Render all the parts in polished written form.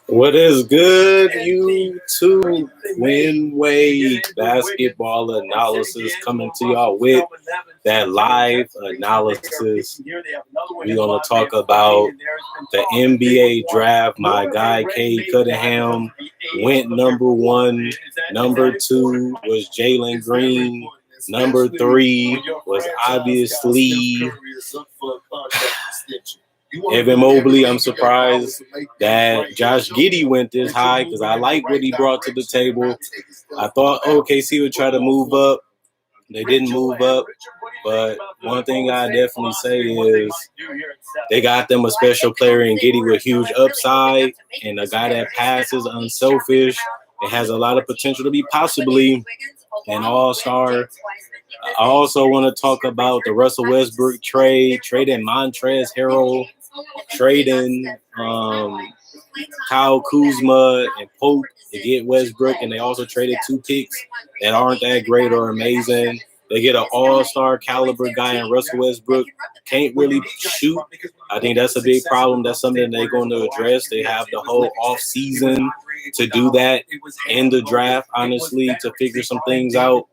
What is good, YouTube? Win-Way basketball analysis coming to y'all with that live analysis. We're going to talk about the NBA draft. My guy, Cade Cunningham, went number 1. Number 2 was Jalen Green. Number 3 was obviously Evan Mobley. I'm surprised that Josh Giddey went this high because I like what he brought to the table. I thought OKC would try to move up. They didn't move up. But one thing I definitely say is they got them a special player in Giddey with huge upside and a guy that passes, unselfish, and has a lot of potential to be possibly an all-star. I also want to talk about the Russell Westbrook trade, trading Montrezl Harrell, trading Kyle Kuzma and Pope to get Westbrook, and they also traded 2 picks that aren't that great or amazing. They get an all-star caliber guy in Russell Westbrook. Can't really shoot. I think that's a big problem. That's something they're going to address. They have the whole off-season to do that in the draft, honestly, to figure some things out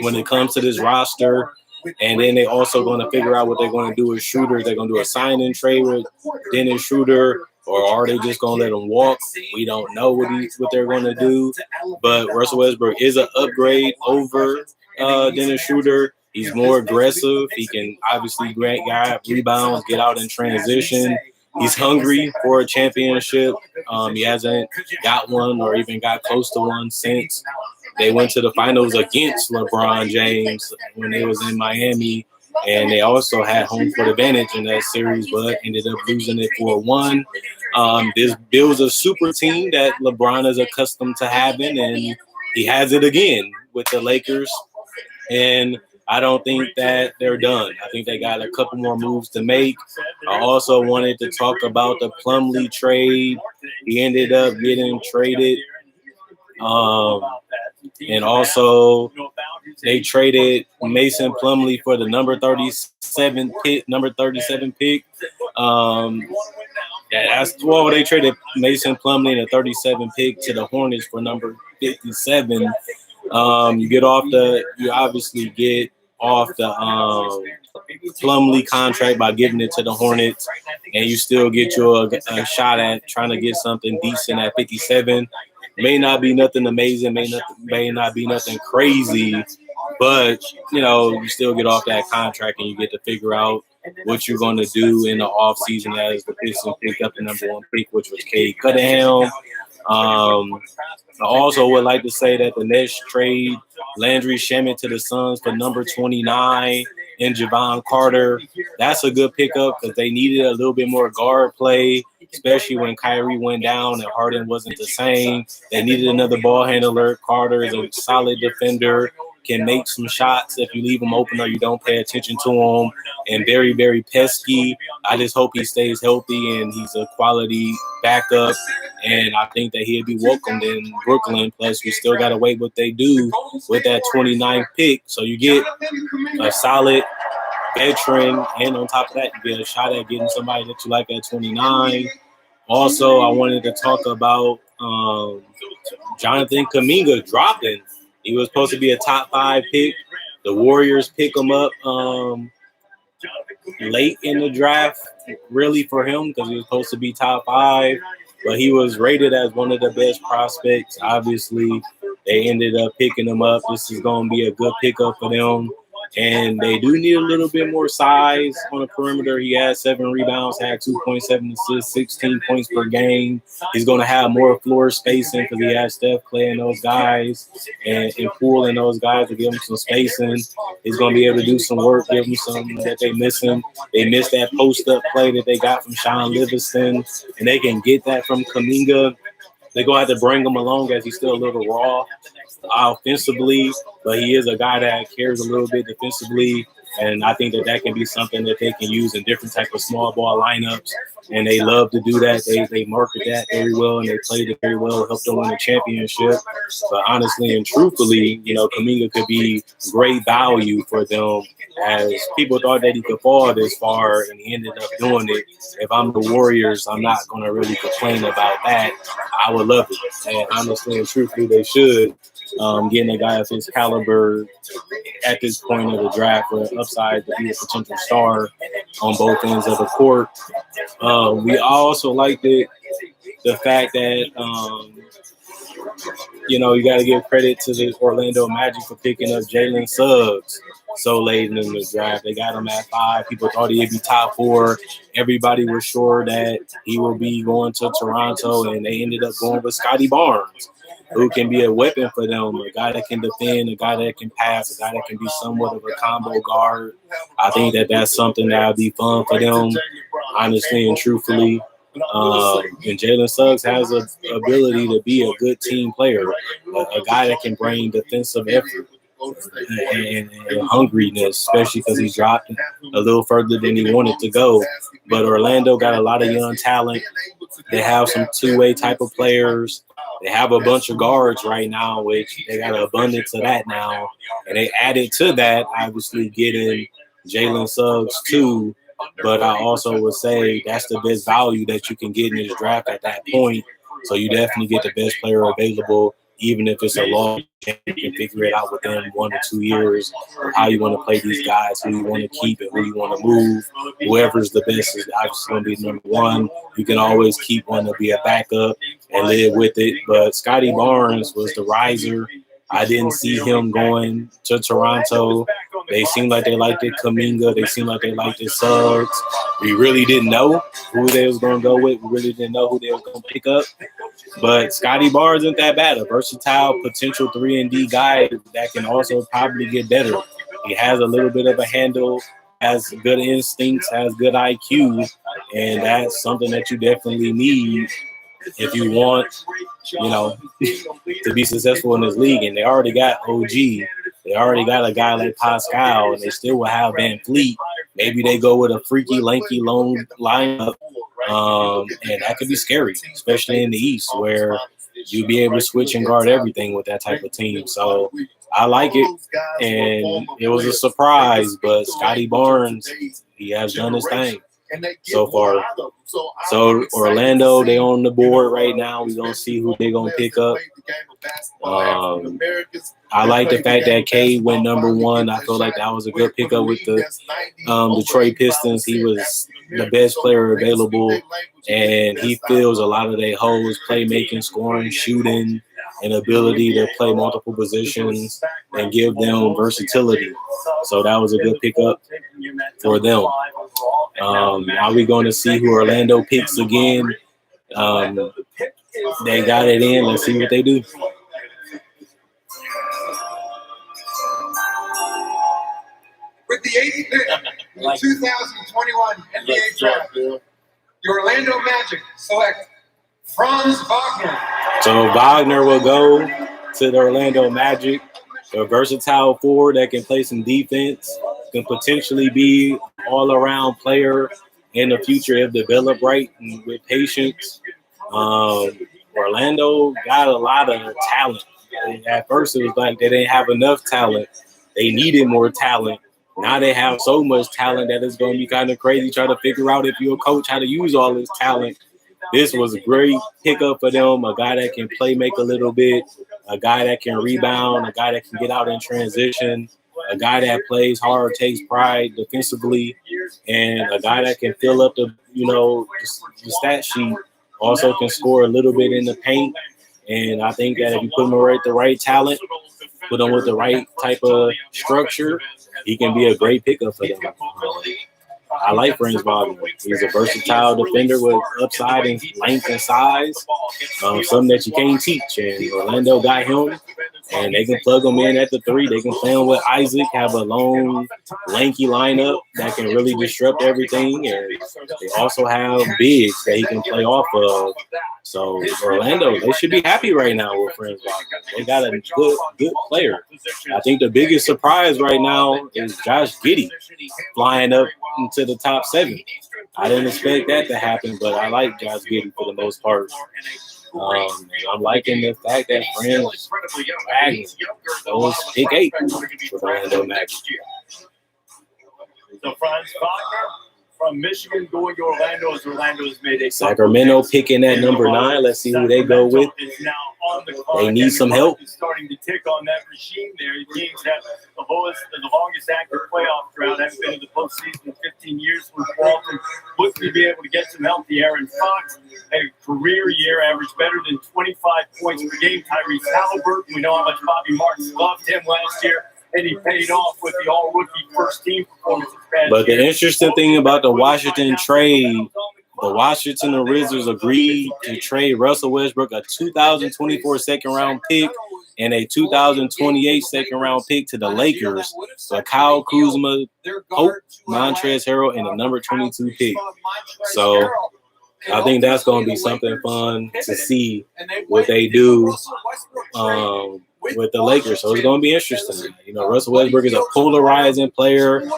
when it comes to this roster. And then they also going to figure out what they're going to do with shooters. They're going to do a sign-in trade with Dennis Schroeder, or are they just going to let him walk? We don't know what they're going to do. But Russell Westbrook is an upgrade over Dennis Schroeder. He's more aggressive. He can obviously grab rebounds, get out in transition. He's hungry for a championship. He hasn't got one or even got close to one since they went to the finals against LeBron James when they was in Miami. And they also had home court advantage in that series, but ended up losing it 4-1. This builds a super team that LeBron is accustomed to having, and he has it again with the Lakers. And I don't think that they're done. I think they got a couple more moves to make. I also wanted to talk about the Plumlee trade. He ended up getting traded. And also they traded Mason Plumlee for the number 37 pick. They traded Mason Plumlee and a 37 pick to the Hornets for number 57. You obviously get off the Plumlee contract by giving it to the Hornets, and you still get you a shot at trying to get something decent at 57. May not be nothing amazing, may not be nothing crazy, but you still get off that contract and you get to figure out what you're going to do in the offseason as the Pistons picked up the number 1 pick, which was Cade Cunningham. I also would like to say that the Nets trade Landry Shamet to the Suns for number 29 and Javon Carter. That's a good pickup because they needed a little bit more guard play, especially when Kyrie went down and Harden wasn't the same. They needed another ball handler. Carter is a solid defender, can make some shots if you leave him open or you don't pay attention to him, and very, very pesky. I just hope he stays healthy and he's a quality backup, and I think that he'll be welcomed in Brooklyn. Plus, we still got to wait what they do with that 29th pick. So you get a solid veteran, and on top of that, you get a shot at getting somebody that you like at 29. Also, I wanted to talk about Jonathan Caminga dropping. He was supposed to be a top 5 pick. The Warriors pick him up late in the draft, really, for him because he was supposed to be top 5. But he was rated as one of the best prospects. Obviously, they ended up picking him up. This is going to be a good pickup for them. And they do need a little bit more size on the perimeter. He had 7 rebounds, had 2.7 assists, 16 points per game. He's going to have more floor spacing because he has Steph, Clay, and those guys, and Poole and those guys to give him some spacing. He's going to be able to do some work, give him something that they're missing. They missed that post-up play that they got from Sean Livingston, and they can get that from Caminga. They're going to have to bring him along as he's still a little raw offensively, but he is a guy that cares a little bit defensively. And I think that can be something that they can use in different type of small ball lineups. And they love to do that. They market that very well, and they played it very well, helped them win a championship. But honestly and truthfully, Caminga could be great value for them, as people thought that he could fall this far, and he ended up doing it. If I'm the Warriors, I'm not going to really complain about that. I would love it. And honestly and truthfully, they should. Getting a guy of his caliber at this point of the draft with an upside to be a potential star on both ends of the court. We also liked it, the fact that, you got to give credit to the Orlando Magic for picking up Jalen Suggs so late in the draft. They got him at 5. People thought he'd be top 4. Everybody was sure that he will be going to Toronto, and they ended up going with Scotty Barnes, who can be a weapon for them, a guy that can defend, a guy that can pass, a guy that can be somewhat of a combo guard. I think that that's something that would be fun for them, honestly and truthfully. And Jalen Suggs has an ability to be a good team player, a guy that can bring defensive effort and hungriness, especially because he dropped a little further than he wanted to go. But Orlando got a lot of young talent. They have some two-way type of players. They have a bunch of guards right now, which they got an abundance of that now. And they added to that, obviously, getting Jalen Suggs too. But I also would say that's the best value that you can get in this draft at that point. So you definitely get the best player available, even if it's a long game. You can figure it out within 1 to 2 years of how you want to play these guys, who you want to keep and who you want to move. Whoever's the best is obviously going to be number one. You can always keep one to be a backup and live with it. But Scotty Barnes was the riser. I didn't see him going to Toronto. They seemed like they liked it. Caminga, they seemed like they liked it. Suggs. We really didn't know who they was going to go with. We really didn't know who they was going to pick up. But Scotty Barnes isn't that bad. A versatile, potential 3-and-D guy that can also probably get better. He has a little bit of a handle, has good instincts, has good IQ, and that's something that you definitely need if you want, to be successful in this league. And they already got OG. They already got a guy like Pascal, and they still will have Van Fleet. Maybe they go with a freaky, lanky, long lineup, and that could be scary, especially in the East, where you'll be able to switch and guard everything with that type of team. So I like it, and it was a surprise, but Scotty Barnes, he has done his thing so far. So Orlando, they on the board right now. We're going to see who they're going to pick up. I like the fact that Cade went number 1. I feel like that was a good pickup with the Detroit Pistons. He was the best player available, and he fills a lot of their holes, playmaking, scoring, shooting, and ability to play multiple positions and give them versatility. So that was a good pickup for them. Now we're going to see who Orlando picks again. They got it in. Let's see what they do. With the 8th pick in the 2021 NBA Draft, the Orlando Magic select Franz Wagner. So Wagner will go to the Orlando Magic, a versatile forward that can play some defense, can potentially be an all-around player in the future if developed right and with patience. Orlando got a lot of talent. At first, it was like they didn't have enough talent. They needed more talent. Now they have so much talent that it's going to be kind of crazy trying to figure out, if you're a coach, how to use all this talent. This was a great pickup for them, a guy that can play make a little bit, a guy that can rebound, a guy that can get out in transition, a guy that plays hard, takes pride defensively, and a guy that can fill up the stat sheet, also can score a little bit in the paint. And I think that if you put him with the right talent, put him with the right type of structure, he can be a great pickup for them. I like Franz Wagner. He's a versatile defender with upside and length and size, something that you can't teach. And Orlando got him, And they can plug them in at the 3. They can play them with Isaac, have a long, lanky lineup that can really disrupt everything. And they also have bigs that he can play off of. So Orlando, they should be happy right now with Franz Wagner. They got a good player. I think the biggest surprise right now is Josh Giddey flying up into the top 7. I didn't expect that to happen, but I like Josh Giddey for the most part. I'm liking the fact that Franz Wagner goes pick 8 with Orlando Magic. So Franz Wagner from Michigan going to Orlando as Orlando's made a Sacramento picking at number 9. Let's see who they go with. They need some help. Starting to tick on that regime there. The Kings have the longest active playoff drought. Haven't been in the postseason in 15 years. With Walton looking to be able to get some help. Darren Fox had a career year, averaged better than 25 points per game. Tyrese Halliburton, we know how much Bobby Marks loved him last year. And he paid off with the all-rookie first-team performance. But the interesting thing about the Washington trade, the Washington Wizards agreed to trade Russell Westbrook, a 2024 second-round pick, and a 2028 second-round pick to the Lakers for Kyle Kuzma, Hope, Montrezl Harrell, and a number 22 pick. So I think that's going to be something fun to see what they do with the Lakers. So it's going to be interesting. You know, Russell Westbrook is a polarizing player,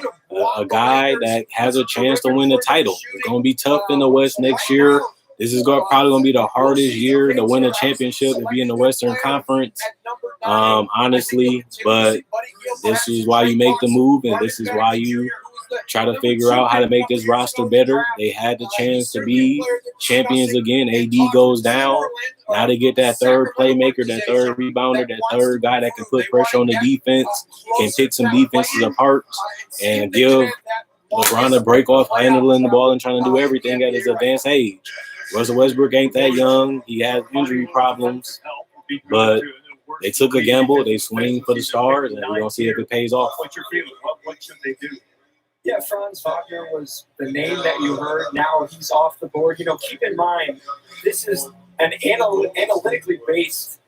a guy that has a chance to win the title. It's going to be tough in the West next year. This is probably going to be the hardest year to win a championship to be in the Western Conference, honestly. But this is why you make the move, and this is why you try to figure out how to make this roster better. They had the chance to be champions again. AD goes down. Now they get that third playmaker, that third rebounder, that third guy that can put pressure on the defense, can pick some defenses apart, and give LeBron a break off handling the ball and trying to do everything at his advanced age. Russell Westbrook ain't that young. He has injury problems, but they took a gamble. They swing for the stars, and we're going to see if it pays off. What's your feeling? What should they do? Yeah, Franz Wagner was the name that you heard. Now he's off the board. You know, keep in mind, this is an analytically based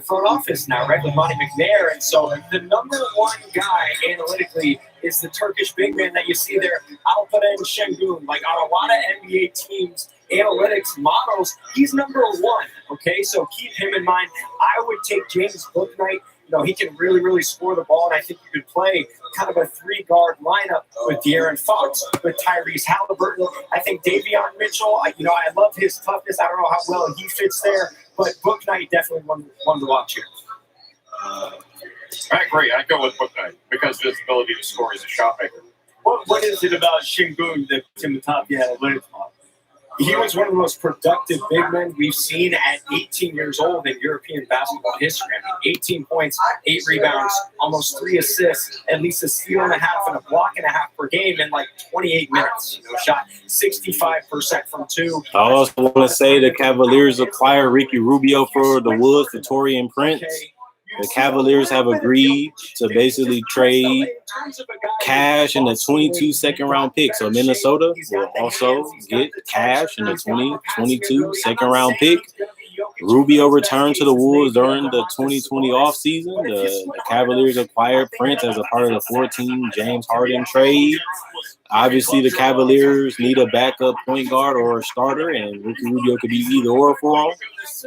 front office now, right, with Monty McNair. And so the number one guy analytically is the Turkish big man that you see there, Alperen Şengün. Like on a lot of NBA teams' analytics models, he's number 1, okay? So keep him in mind. I would take James Bouknight. You know, he can really, really score the ball, and I think you could play kind of a 3-guard lineup with Darren Fox, with Tyrese Halliburton. I think Davion Mitchell, I love his toughness. I don't know how well he fits there, but Bouknight definitely one to watch here. I agree. I go with Bouknight because of his ability to score as a shot maker. What is it about Şengün that puts him atop the analytics model? He was one of the most productive big men we've seen at 18 years old in European basketball history. I mean, 18 points, 8 rebounds, almost 3 assists, at least a steal and a half and a block and a half per game in like 28 minutes. You know, shot 65% from 2. I also want to say the Cavaliers acquired Ricky Rubio for the Woods for Taurean Prince. The Cavaliers have agreed to basically trade cash and a 22 second-round pick. So Minnesota will also get cash and a 2022 second-round pick. Rubio returned to the Wolves during the 2020 offseason. The Cavaliers acquired Prince as a part of the 14 James Harden trade. Obviously, the Cavaliers need a backup point guard or a starter, and Ricky Rubio could be either or for him.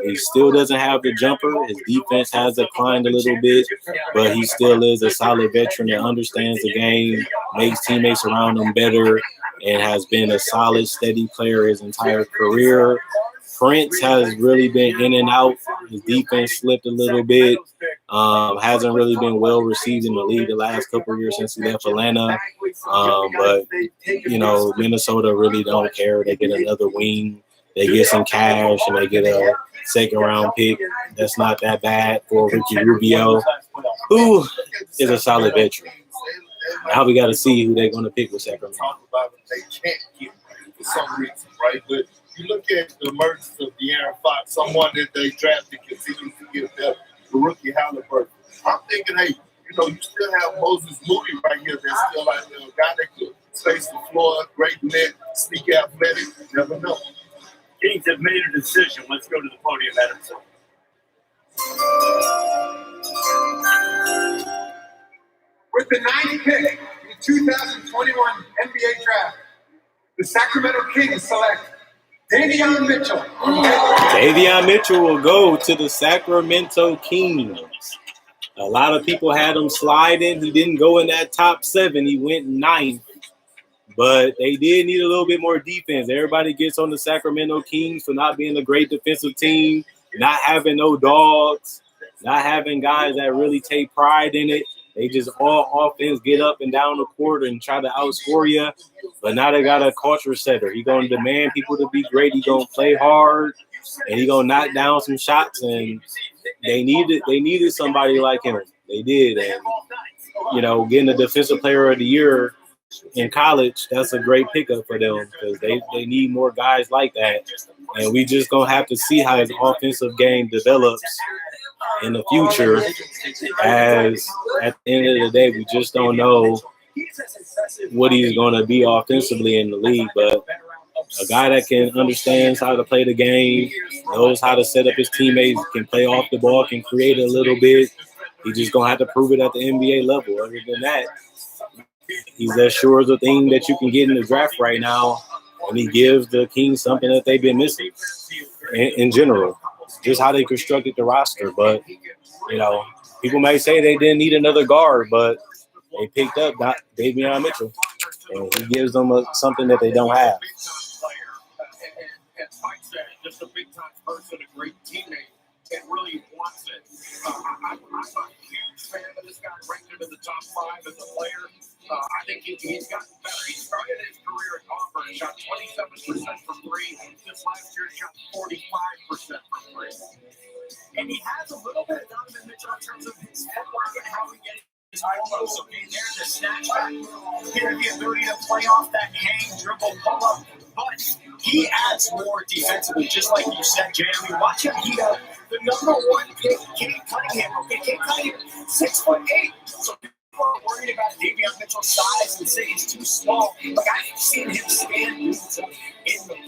He still doesn't have the jumper. His defense has declined a little bit, but he still is a solid veteran that understands the game, makes teammates around him better, and has been a solid, steady player his entire career. Prince has really been in and out. His defense slipped a little bit. Hasn't really been well received in the league the last couple of years since he left Atlanta. But, you know, Minnesota really don't care. They get another wing. They get some cash, and they get a second-round pick. That's not that bad for Ricky Rubio, who is a solid veteran. Now we got to see who they're going to pick with Sacramento. They can't get for some reason, right? But you look at the emergence of Darren Fox, someone that they drafted continues to get better. The rookie Halliburton. I'm thinking, hey, you know, you still have Moses Moody right here that's still out there, a guy that could space the floor, great net, sneak athletic, never know. Kings have made a decision. Let's go to the podium, Edison. With the 9th pick in the 2021 NBA Draft, the Sacramento Kings select Davion Mitchell. Davion Mitchell will go to the Sacramento Kings. A lot of people had him sliding. He didn't go in that top 7. He went 9th. But they did need a little bit more defense. Everybody gets on the Sacramento Kings for not being a great defensive team, not having no dogs, not having guys that really take pride in it. They just all offense, get up and down the court and try to outscore you. But now they got a culture setter. He's going to demand people to be great. He's going to play hard, and he's going to knock down some shots. And they needed somebody like him. They did. And, getting a Defensive Player of the Year in college, that's a great pickup for them because they need more guys like that. And we just going to have to see how his offensive game develops in the future, as at the end of the day, we just don't know what he's going to be offensively in the league. But a guy that understands how to play the game, knows how to set up his teammates, can play off the ball, can create a little bit. He's just going to have to prove it at the NBA level. Other than that, he's as sure as a thing that you can get in the draft right now, and he gives the Kings something that they've been missing in general. Just how they constructed the roster. But, people may say they didn't need another guard, but they picked up Davion Mitchell, and he gives them something that they don't have. And Mike said, just a big-time person, a great teammate, and really wants it. I'm a huge fan of this guy, ranked him in the top 5 as a player. I think he's gotten better. He started his career at Auburn, shot 27% from 3. This last year, shot 45% from 3. And he has a little bit of Donovan Mitchell in terms of his footwork and how he gets his elbows. So being there to snatch back, here the ability to play off that hang, dribble, pull up. But he adds more defensively, just like you said, Jay. I mean, watch him heat up the number 1 pick, Cade Cunningham. Okay, Cade Cunningham, 6'8". So people are worried about Davion Mitchell's size and say he's too small. Like, I've seen him stand in the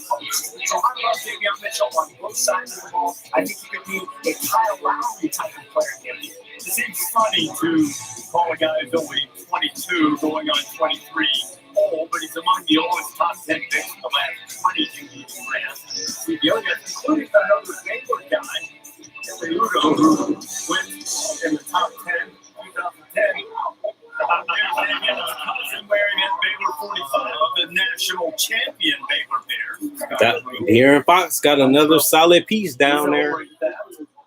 post. So I love Davion Mitchell on both sides of the ball. I think he could be a Kyle Lowry type of player. It seems funny to call a guy who's only 22 going on 23 old, but he's among the oldest top 10 picks in the last 22 years. The other guys, including another Baylor guy, Rubio, who went in the top 10 2010. Cousin wearing that Baylor 45 of the national champion Baylor Bears. Darren Fox got another solid piece down there.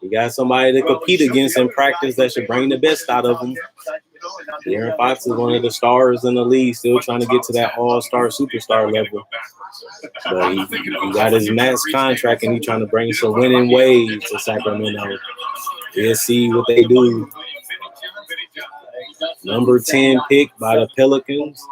You got somebody to compete against in practice that should bring the best out of him. Darren Fox is one of the stars in the league, still trying to get to that all-star, superstar level. But he got his max contract, and he's trying to bring some winning ways to Sacramento. We'll see what they do. Number 10 pick by the Pelicans.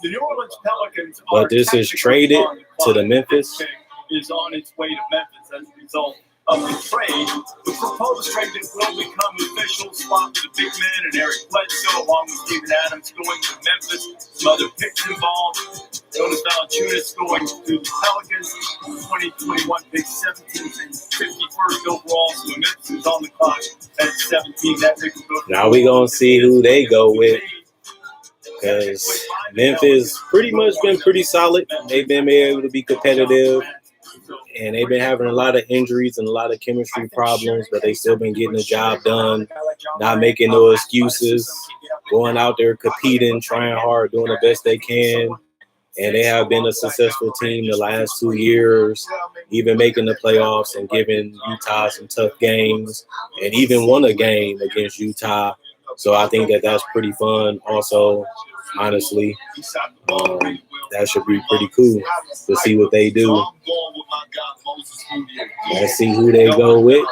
The New Orleans Pelicans, but this is traded to the Memphis. Is on its way to Memphis as a result of the trade. The proposed trade that will become official, swap with the big man and Eric Bledsoe, along with Steven Adams going to Memphis. Some other picks involved. Jonas Valanciunas going to the Pelicans. 2021 pick 17th and 51st overall. So Memphis is on the clock at 17. That pick will go. Now we're going to see who they go with. Because Memphis pretty much been pretty solid. They've been able to be competitive. And they've been having a lot of injuries and a lot of chemistry problems, but they still been getting the job done, not making no excuses, going out there competing, trying hard, doing the best they can. And they have been a successful team the last 2 years, even making the playoffs and giving Utah some tough games, and even won a game against Utah. So I think that that's pretty fun also, honestly. That should be pretty cool to see what they do. Let's see who they go with.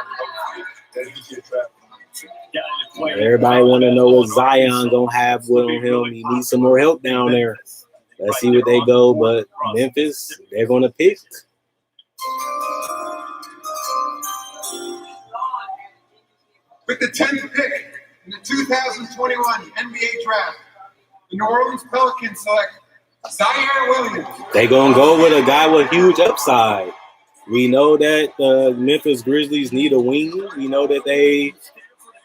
Everybody want to know what Zion going to have with him. He needs some more help down there. Let's see what they go. But Memphis, they're going to pick. With the 10th pick in the 2021 NBA Draft, the New Orleans Pelicans select Zion Williams. They're going to go with a guy with huge upside. We know that the Memphis Grizzlies need a wing. We know that they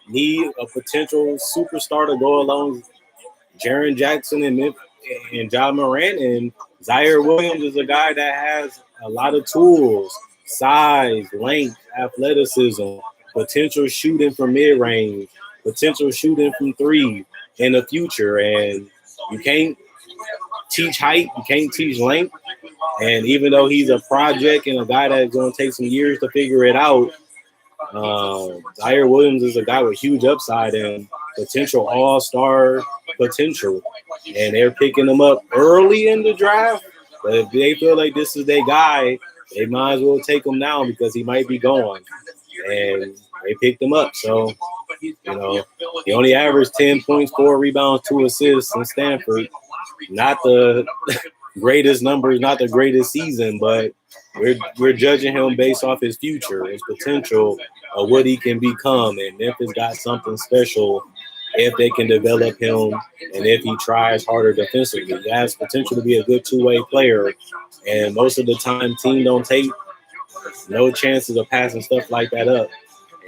need a potential superstar to go Jaren Jackson and Ja Morant, and Zaire Williams is a guy that has a lot of tools, size, length, athleticism, potential shooting from mid-range, potential shooting from three in the future. And you can't teach height, you can't teach length. And even though he's a project and a guy that's going to take some years to figure it out, Zaire Williams is a guy with huge upside and potential all-star potential. And they're picking him up early in the draft. But if they feel like this is their guy, they might as well take him now because he might be gone. And they picked him up. So, you know, he only averaged 10 points, 4 rebounds, 2 assists in Stanford. Not the greatest numbers, not the greatest season, but we're judging him based off his future, his potential of what he can become. And Memphis got something special if they can develop him and if he tries harder defensively. He has potential to be a good two-way player. And most of the time, teams don't take no chances of passing stuff like that up.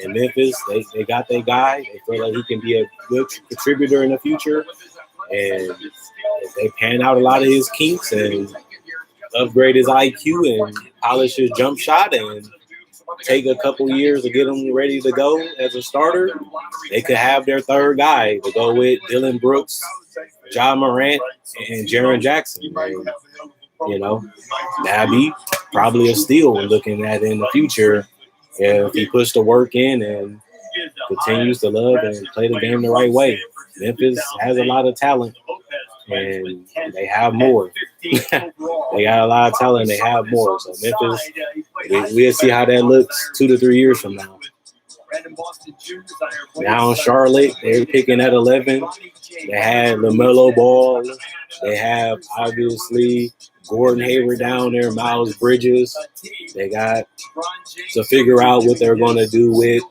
And Memphis, they got their guy. They feel like he can be a good contributor in the future. And if they pan out a lot of his kinks and upgrade his IQ and polish his jump shot and take a couple years to get him ready to go as a starter, they could have their third guy to go with Dylan Brooks, Ja Morant, and Jaren Jackson. And, you know, that'd be probably a steal when looking at in the future if he puts the work in and continues to love and play the game the right way. Memphis has a lot of talent, and they have more. They got a lot of talent, and they have more. So Memphis, we'll see how that looks 2 to 3 years from now. Now in Charlotte, they're picking at 11. They had LaMelo Ball. They have, obviously, Gordon Hayward down there, Miles Bridges. They got to figure out what they're going to do with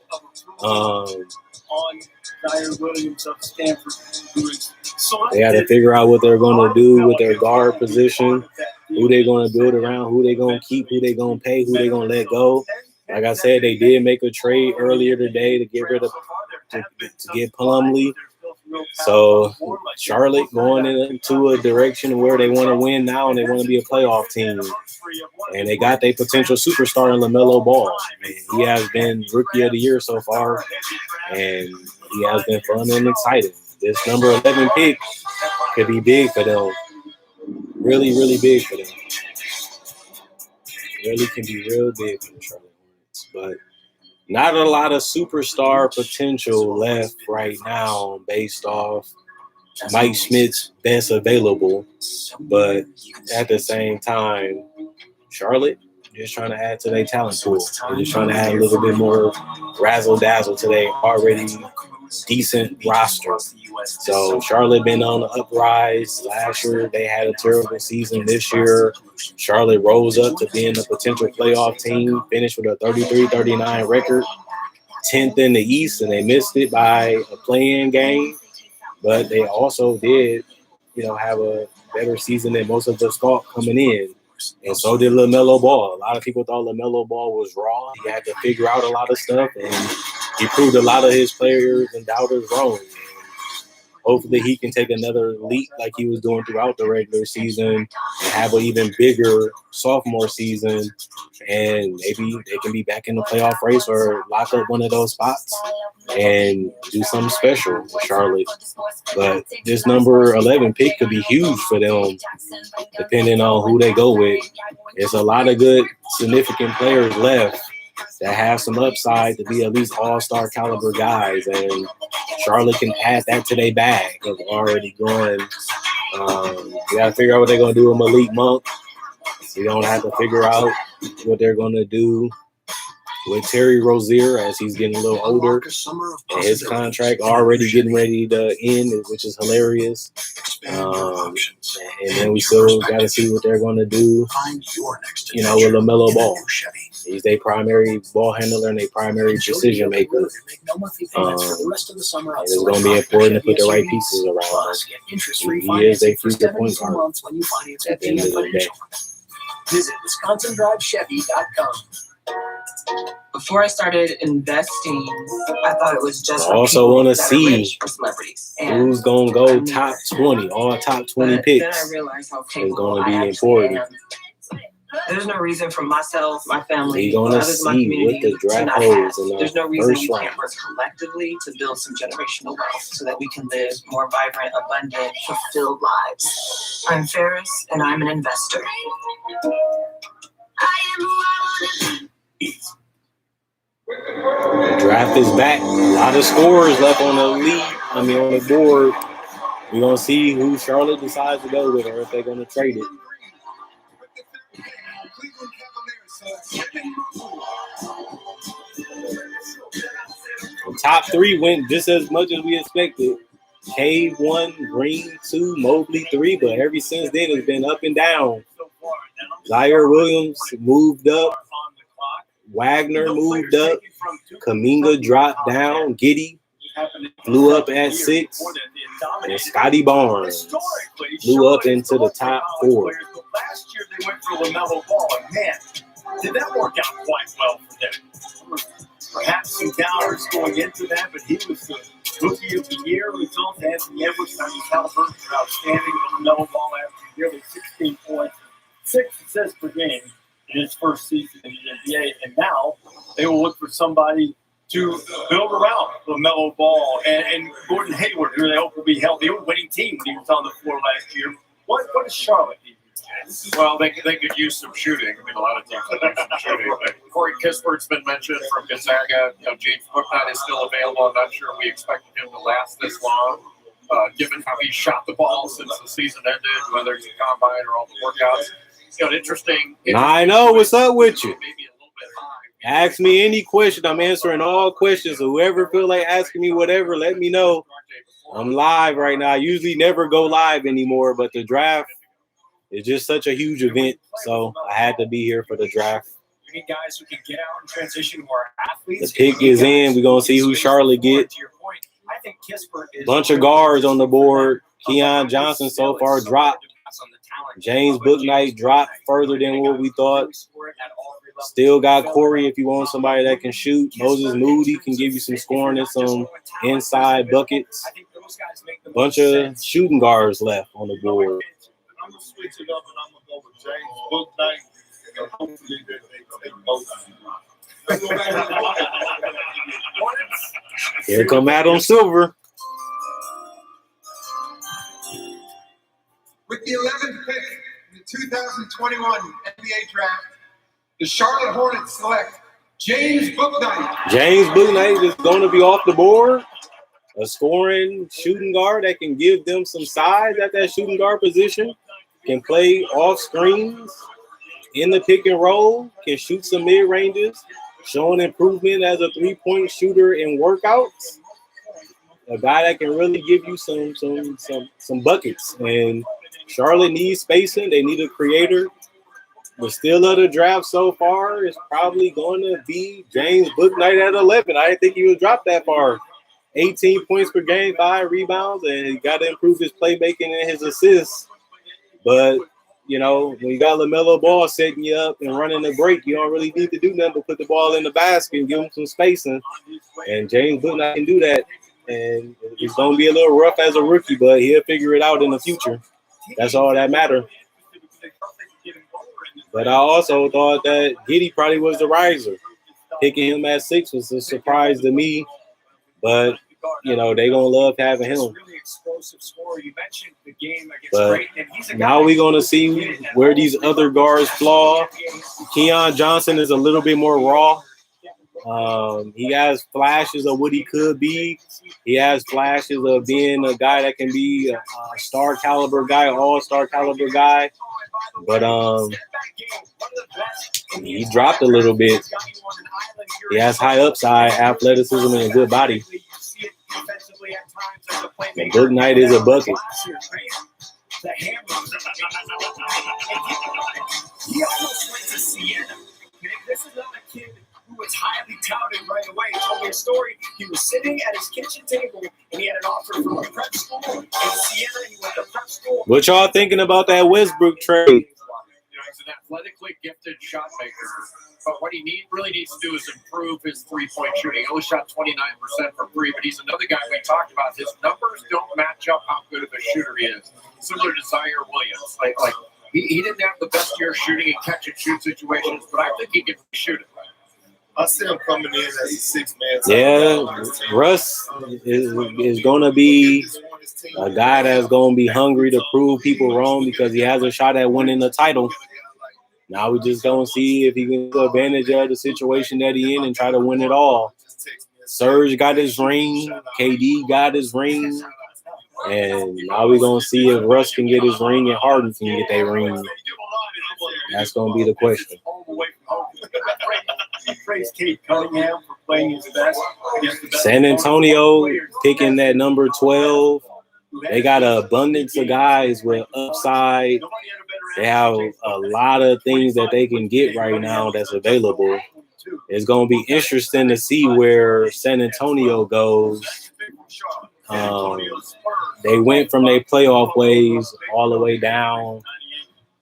they got to figure out what they're going to do with their guard position, who they're going to build around, who they're going to keep, who they're going to pay, who they're going to let go. Like I said, they did make a trade earlier today to get rid of to get Plumlee. So Charlotte going into a direction where they want to win now and they want to be a playoff team. And they got their potential superstar in LaMelo Ball. And he has been Rookie of the Year so far, and he has been fun and exciting. This number 11 pick could be big for them. Really, really big for them. Really can be real big for the Charlotte Hornets. But not a lot of superstar potential left right now based off Mike Schmidt's best available. But at the same time, Charlotte just trying to add to their talent pool. They're just trying to add a little bit more razzle-dazzle to their already decent roster. So Charlotte been on the uprise. Last year they had a terrible season. This year Charlotte rose up to being a potential playoff team, finished with a 33-39 record, 10th in the East, and they missed it by a play-in game. But they also did, have a better season than most of the squad coming in. And so did LaMelo Ball. A lot of people thought LaMelo Ball was raw. He had to figure out a lot of stuff, and he proved a lot of his players and doubters wrong. And hopefully he can take another leap like he was doing throughout the regular season and have an even bigger sophomore season, and maybe they can be back in the playoff race or lock up one of those spots and do something special with Charlotte. But this number 11 pick could be huge for them depending on who they go with. There's a lot of good, significant players left that have some upside to be at least all-star caliber guys, and Charlotte can add that to their bag of already going. You got to figure out what they're going to do with Malik Monk. You don't have to figure out what they're going to do with Terry Rozier as he's getting a little older, and his contract already getting ready to end, which is hilarious. And then we still got to see what they're going to do, with LaMelo Ball. He's their primary ball handler and their primary decision maker. It's going to be important to put the right pieces around him. He is a future point guard at the end of the day. Visit WisconsinDriveChevy.com. Before I started investing, I thought it was just I also want to see for celebrities. who's going to go top 20, all top 20 But picks. then I realized how It's capable going to I be actually important. am. There's no reason for myself, my family, We're going to others in my see community what the to draft not have. holds in There's no the reason first we round. can't work collectively to build some generational wealth so that we can live more vibrant, abundant, fulfilled lives. I'm Ferris, and I'm an investor. The draft is back. A lot of scores left on the board. We're going to see who Charlotte decides to go with or if they're going to trade it. The top 3 went just as much as we expected. K 1, Green 2, Mobley 3, but ever since then it's been up and down. Zaire Williams moved up. Wagner moved up. Caminga dropped down. Giddy flew up at 6. And Scotty Barnes flew up into the top 4. Last year they went for LaMelo Ball, and man, did that work out quite well for them. Perhaps some doubters going into that, but he was the Rookie of the Year result. Anthony Edwards, Halliburton, outstanding. LaMelo Ball averaging nearly 16 points, 6 assists per game in his first season in the NBA, and now they will look for somebody to build around LaMelo Ball and Gordon Hayward, who they hope will be healthy. They were a winning team when he was on the floor last year. What does Charlotte need? Well, they could use some shooting. I mean, a lot of teams could use some shooting. But Corey Kispert's been mentioned from Gonzaga. James Bouknight is still available. I'm not sure we expected him to last this long, given how he shot the ball since the season ended, whether it's the combine or all the workouts. Interesting. I know. What's up with you? Maybe a little bit high. Ask me any question. I'm answering all questions. So whoever feel like asking me whatever, let me know. I'm live right now. I usually never go live anymore, but the draft is just such a huge event. So I had to be here for the draft. You need guys who can get out and transition, who are athletes. The pick is in. We're going to see who Charlotte get. To your point, I think Kispert is Bunch of guards on the board. Keon Johnson so far dropped. James Bouknight dropped further than what we thought. Still got Corey if you want somebody that can shoot. Moses Moody can give you some scoring and some inside buckets. Bunch of shooting guards left on the board. I'm going to switch it up and I'm going to go with James Bouknight. And hopefully they take both. Here come Adam Silver. With the 11th pick in the 2021 NBA draft, the Charlotte Hornets select James Bouknight. James Bouknight is going to be off the board. A scoring shooting guard that can give them some size at that shooting guard position. Can play off screens in the pick and roll. Can shoot some mid ranges. Showing improvement as a 3-point shooter in workouts. A guy that can really give you some buckets. And Charlotte needs spacing. They need a creator. The steal of the draft so far is probably going to be James Bouknight at 11. I didn't think he would drop that far. 18 points per game, 5 rebounds, and he got to improve his playmaking and his assists. But, you know, when you got LaMelo Ball setting you up and running the break, you don't really need to do nothing but put the ball in the basket and give him some spacing. And James Bouknight can do that. And he's going to be a little rough as a rookie, but he'll figure it out in the future. That's all that matters. But I also thought that Giddy probably was the riser. Picking him at 6 was a surprise to me. But, you know, they're going to love having him. But now we're going to see where these other guards flaw. Keon Johnson is a little bit more raw. He has flashes of what he could be. He has flashes of being a guy that can be a star caliber guy, all-star caliber guy. But he dropped a little bit. He has high upside, athleticism, and a good body. And Bouknight is a bucket. He almost went to Siena. This is not a kid who was highly touted right away. He told me a story. He was sitting at his kitchen table and he had an offer from a prep school in Siena. He went to prep school. What y'all thinking about that Westbrook trade? an athletically gifted shot maker, but what he really needs to do is improve his three-point shooting. He only shot 29% from three, but he's another guy we talked about. His numbers don't match up how good of a shooter he is. Similar to Zaire Williams. He didn't have the best year shooting in catch-and-shoot situations, but I think he can shoot it. I see him coming in as a six-man. Yeah, Russ is going to be a guy that's going to be hungry to prove people wrong because he has a shot at winning the title. Now we just going to see if he can take advantage of the situation that he in and try to win it all. Serge got his ring. KD got his ring. And now we're going to see if Russ can get his ring and Harden can get their ring. That's going to be the question. Praise Kate Cunningham for playing his best. San Antonio picking that number 12. They got an abundance of guys with upside. They have a lot of things that they can get right now that's available. It's going to be interesting to see where San Antonio goes. They went from their playoff ways all the way down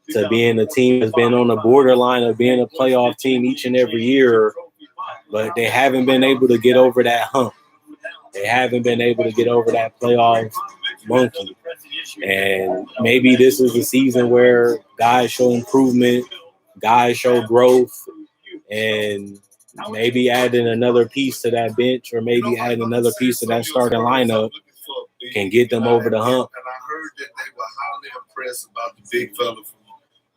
to being a team that's been on the borderline of being a playoff team each and every year, but they haven't been able to get over that hump. They haven't been able to get over that playoff monkey. And maybe this is a season where guys show improvement, guys show growth, and maybe adding another piece to that bench or maybe adding another piece to that starting lineup can get them over the hump. And I heard that they were highly impressed about the big fella from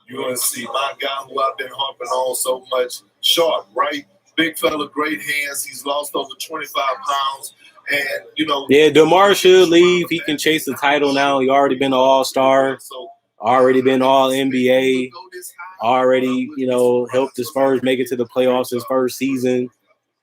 UNC, my guy who I've been harping on so much, Sharp, right? Big fella, great hands. He's lost over 25 pounds. And, Yeah, DeMar should leave. He can chase the title now. He already been an all-star, already been all-NBA, already, helped the Spurs make it to the playoffs his first season.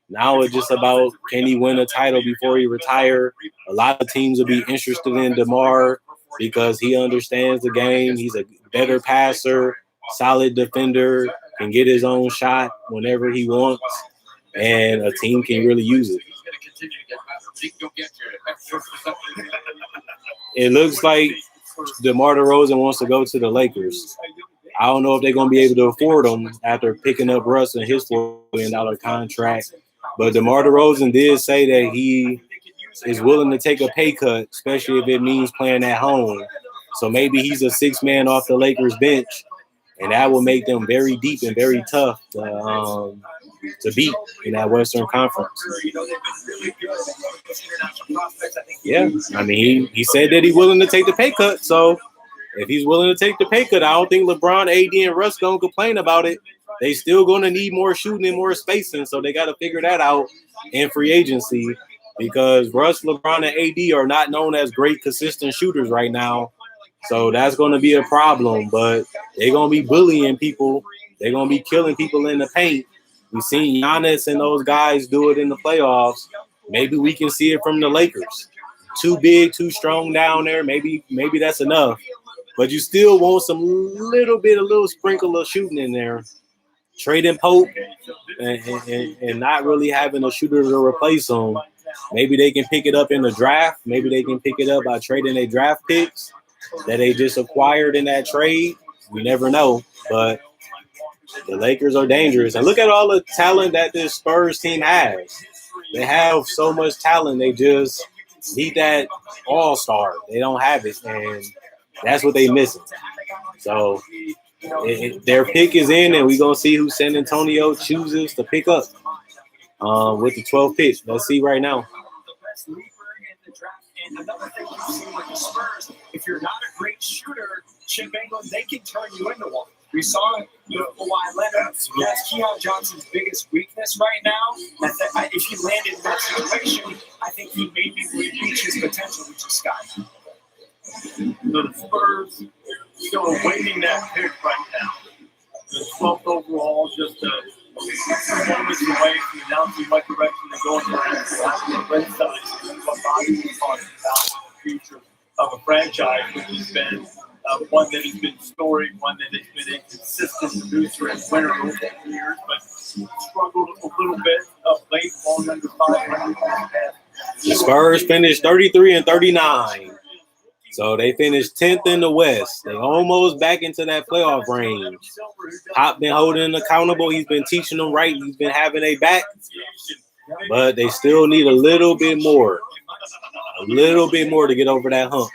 Now it's just about can he win a title before he retire. A lot of teams will be interested in DeMar because he understands the game. He's a better passer, solid defender, can get his own shot whenever he wants, and a team can really use it. It looks like DeMar DeRozan wants to go to the Lakers. I don't know if they're going to be able to afford him after picking up Russ and his $4 million contract. But DeMar DeRozan did say that he is willing to take a pay cut, especially if it means playing at home. So maybe he's a six-man off the Lakers bench, and that will make them very deep and very tough to beat in that Western Conference. Yeah, I mean, he said that he's willing to take the pay cut. So if he's willing to take the pay cut, I don't think LeBron, AD, and Russ going to complain about it. They still going to need more shooting and more spacing, so they got to figure that out in free agency because Russ, LeBron, and AD are not known as great consistent shooters right now. So that's going to be a problem, but they're going to be bullying people. They're going to be killing people in the paint. We've seen Giannis and those guys do it in the playoffs. Maybe we can see it from the Lakers. Too big, too strong down there. Maybe that's enough. But you still want a little sprinkle of shooting in there. Trading Pope and not really having a shooter to replace him. Maybe they can pick it up in the draft. Maybe they can pick it up by trading their draft picks that they just acquired in that trade. We never know. But the Lakers are dangerous. And look at all the talent that this Spurs team has. They have so much talent. They just need that all-star. They don't have it. And that's what they're missing. So their pick is in, and we're going to see who San Antonio chooses to pick up with the 12th pick. Let's see right now. And another thing you've seen with the Spurs, if you're not a great shooter, Chip England, they can turn you into one. We saw it with Kawhi Leonard. That's Keon Johnson's biggest weakness right now. If he landed in that situation, I think he maybe would reach his potential, which is sky. The Spurs still awaiting that pick right now. The 12th overall, just a few moments away from announcing what direction they're going for. The red side, what Bobby was talking about, the future of a franchise, which has been one that has been storied, one that has been a consistent producer and winner over the years, but struggled a little bit of late, falling under 500. The Spurs finished 33-39. So they finished 10th in the West. They almost back into that playoff range. Pop been holding them accountable. He's been teaching them right. He's been having a back. But they still need a little bit more. A little bit more to get over that hump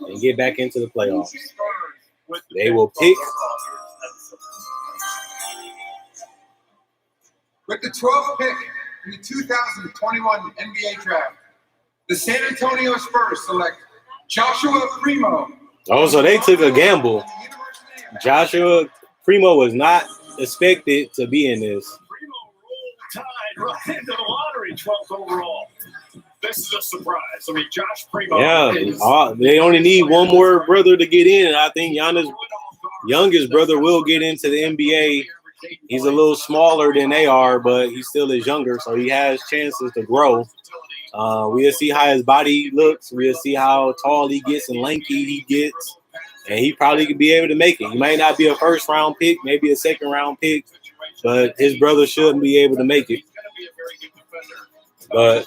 and get back into the playoffs. They will pick. With the 12th pick in the 2021 NBA draft, the San Antonio Spurs select Joshua Primo. Oh, so they took a gamble. Joshua Primo was not expected to be in this. Primo rolled Tide right into the lottery, 12th overall. This is a surprise. I mean, Josh Primo. Yeah, they only need one more brother to get in. I think Giannis' youngest brother will get into the NBA. He's a little smaller than they are, but he still is younger, so he has chances to grow. We'll see how his body looks. We'll see how tall he gets and lanky he gets. And he probably could be able to make it. He might not be a first-round pick, maybe a second-round pick, but his brother shouldn't be able to make it. But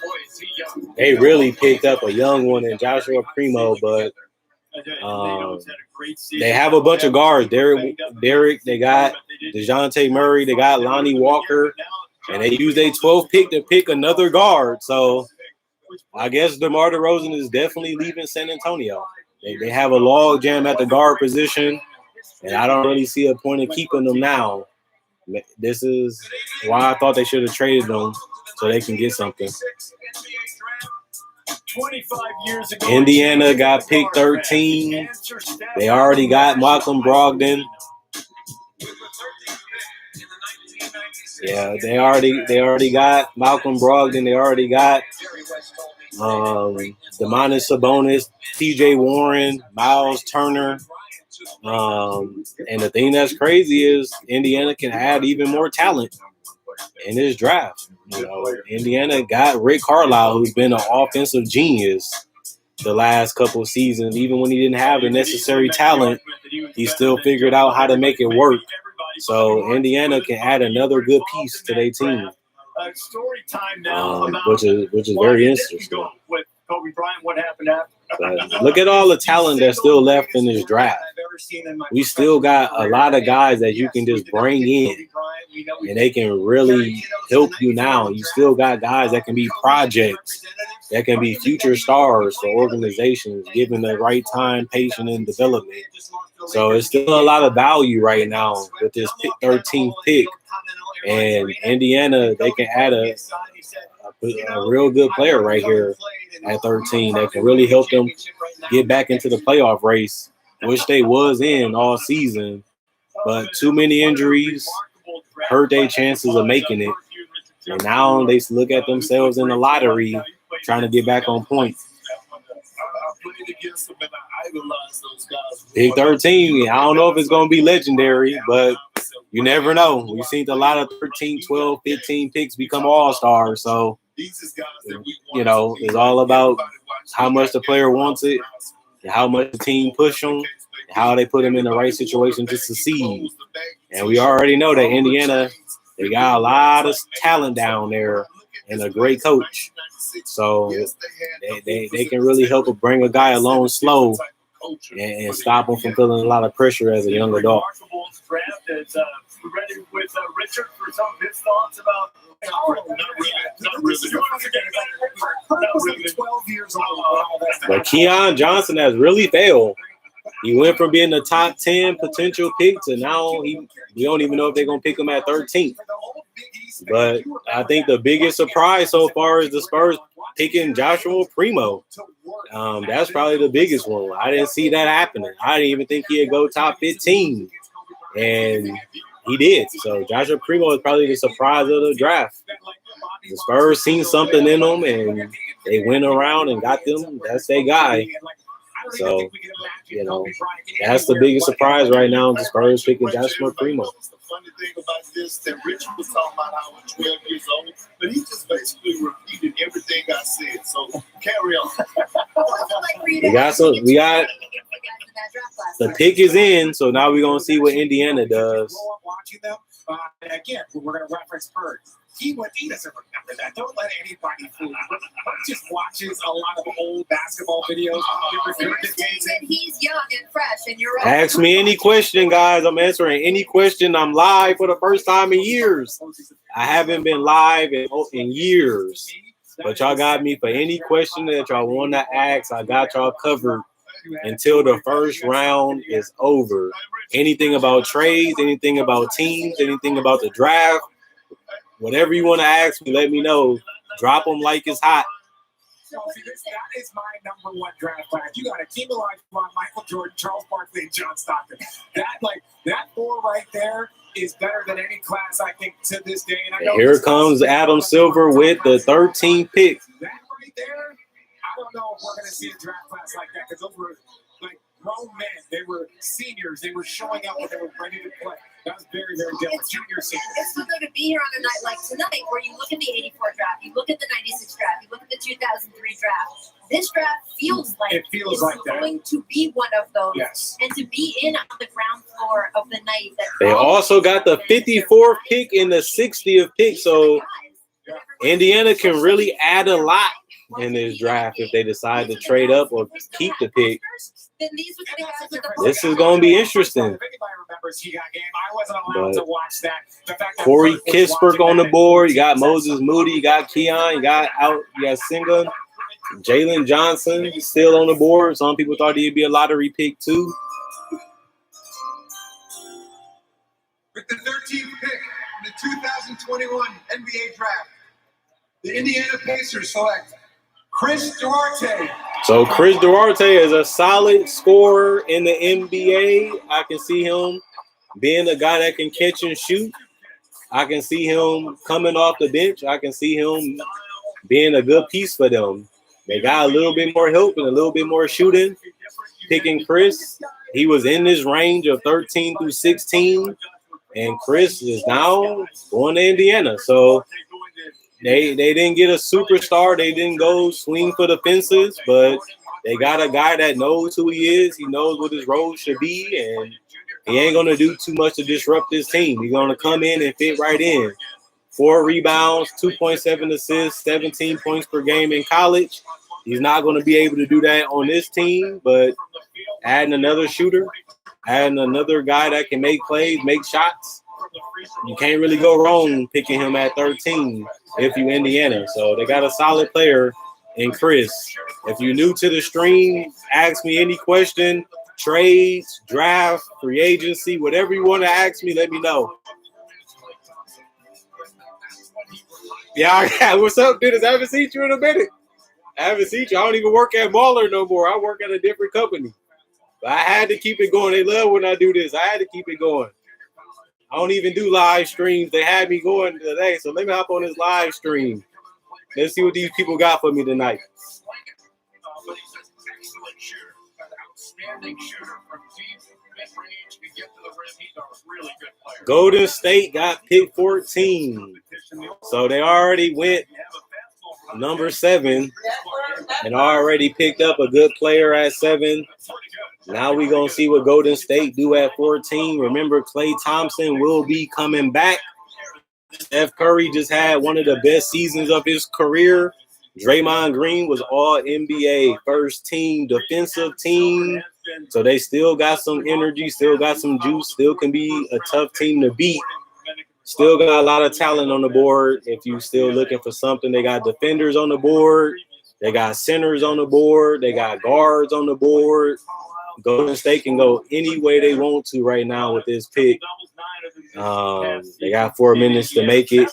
they really picked up a young one in Joshua Primo, but they have a bunch of guards. Derek, they got DeJounte Murray, they got Lonnie Walker, and they used a 12th pick to pick another guard. So I guess DeMar DeRozan is definitely leaving San Antonio. They have a log jam at the guard position, and I don't really see a point in keeping them now. This is why I thought they should have traded them so they can get something. 25 years ago, Indiana got picked 13. They already got Malcolm Brogdon. Yeah, they already got Malcolm Brogdon. They already got Domantas Sabonis, T.J. Warren, Miles Turner. And the thing that's crazy is Indiana can add even more talent in this draft. You know, Indiana got Rick Carlisle, who's been an offensive genius the last couple of seasons. Even when he didn't have the necessary talent, he still figured out how to make it work. So Indiana can add another good piece to their team, which is very interesting. Kobe Bryant, what happened after? Look at all the talent that's still left in this draft. We still got a lot of guys that you can just bring in, and they can really help you now. You still got guys that can be projects, that can be future stars for organizations, given the right time, patience, and development. So it's still a lot of value right now with this 13th pick. And Indiana, they can add a real good player right here at 13 that can really help them get back into the playoff race, which they was in all season. But too many injuries hurt their chances of making it. And now they look at themselves in the lottery trying to get back on point. Big 13, I don't know if it's going to be legendary, but you never know. We've seen a lot of 13, 12, 15 picks become all-stars. So, you know, it's all about how much the player wants it, and how much the team push them, and how they put them in the right situation to succeed. And we already know that Indiana, they got a lot of talent down there and a great coach. So they can really help bring a guy along slow and stop him from feeling a lot of pressure as a young adult. Ready with Richard for some of his thoughts about. But Keon Johnson has really failed. He went from being the top 10 potential pick to now we don't even know if they're going to pick him at 13th. But I think the biggest surprise so far is the Spurs picking Joshua Primo. That's probably the biggest one. I didn't see that happening. I didn't even think he'd go top 15. And he did. So Joshua Primo is probably the surprise of the draft. The Spurs seen something in him, and they went around and got them. That's their guy. So, you know, that's the biggest surprise right now. The Spurs picking Joshua Primo. The funny thing about this that Richard was talking about how I'm 12 years old, but he just basically repeated everything I said. So carry on. We got the pick is in, so now we're gonna see what Indiana does. Again, we're going to reference Bird. he doesn't remember that. Don't let anybody fool you. He just watches a lot of old basketball videos. So you're saying that he's young and fresh, and you're Ask me any question, guys. I'm answering any question. I'm live for the first time in years. I haven't been live in years. But y'all got me for any question that y'all want to ask. I got y'all covered until the first round is over. Anything about trades, anything about teams, anything about the draft, whatever you want to ask me, let me know. Drop them like it's hot. So see, that is my number one draft class. You got a team of life on Michael Jordan, Charles Barkley, and John Stockton. That four right there is better than any class, I think, to this day. And I know here comes Adam Silver with the 13th pick. That right there, I don't know if we're going to see a draft class like that because those were like grown men. They were seniors. They were showing up when they were ready to play. That was very, very different. Junior senior. It's so good to be here on a night like tonight where you look at the 84 draft, you look at the 96 draft, you look at the 2003 draft. This draft feels like it's going to be one of those. Yes. And to be in on the ground floor of the night. They also got the 54th pick and the 60th pick, so Indiana can really add a lot in this draft if they decide to trade up or keep the pick. This is going to be interesting. But Corey Kispert on the board. You got Moses Moody. You got Keon. You got Singa. Jalen Johnson still on the board. Some people thought he'd be a lottery pick too. With the 13th pick in the 2021 NBA draft, the Indiana Pacers select Chris Duarte. So Chris Duarte is a solid scorer in the NBA. I can see him being a guy that can catch and shoot. I can see him coming off the bench. I can see him being a good piece for them. They got a little bit more help and a little bit more shooting. Picking Chris, he was in this range of 13 through 16, and Chris is now going to Indiana. So they didn't get a superstar. They didn't go swing for the fences, but they got a guy that knows who he is. He knows what his role should be, and he ain't going to do too much to disrupt this team. He's going to come in and fit right in. 4 rebounds, 2.7 assists, 17 points per game in college. He's not going to be able to do that on this team, but adding another shooter, adding another guy that can make plays, make shots, you can't really go wrong picking him at 13 if you're Indiana. So they got a solid player in Chris. If you're new to the stream, ask me any question, trades, draft, free agency, whatever you want to ask me, let me know. Yeah, what's up, Dennis? I haven't seen you in a minute. I don't even work at Mahler no more. I work at a different company. But I had to keep it going. They love when I do this. I had to keep it going. I don't even do live streams. They had me going today, so let me hop on this live stream. Let's see what these people got for me tonight. Golden State got pick 14. So they already went number 7 and already picked up a good player at 7. Now we're going to see what Golden State do at 14. Remember, Klay Thompson will be coming back. Steph Curry just had one of the best seasons of his career. Draymond Green was all NBA first team defensive team. So they still got some energy, still got some juice, still can be a tough team to beat. Still got a lot of talent on the board. If you're still looking for something, they got defenders on the board. They got centers on the board. They got guards on the board. Golden State can go any way they want to right now with this pick. They got 4 minutes to make it.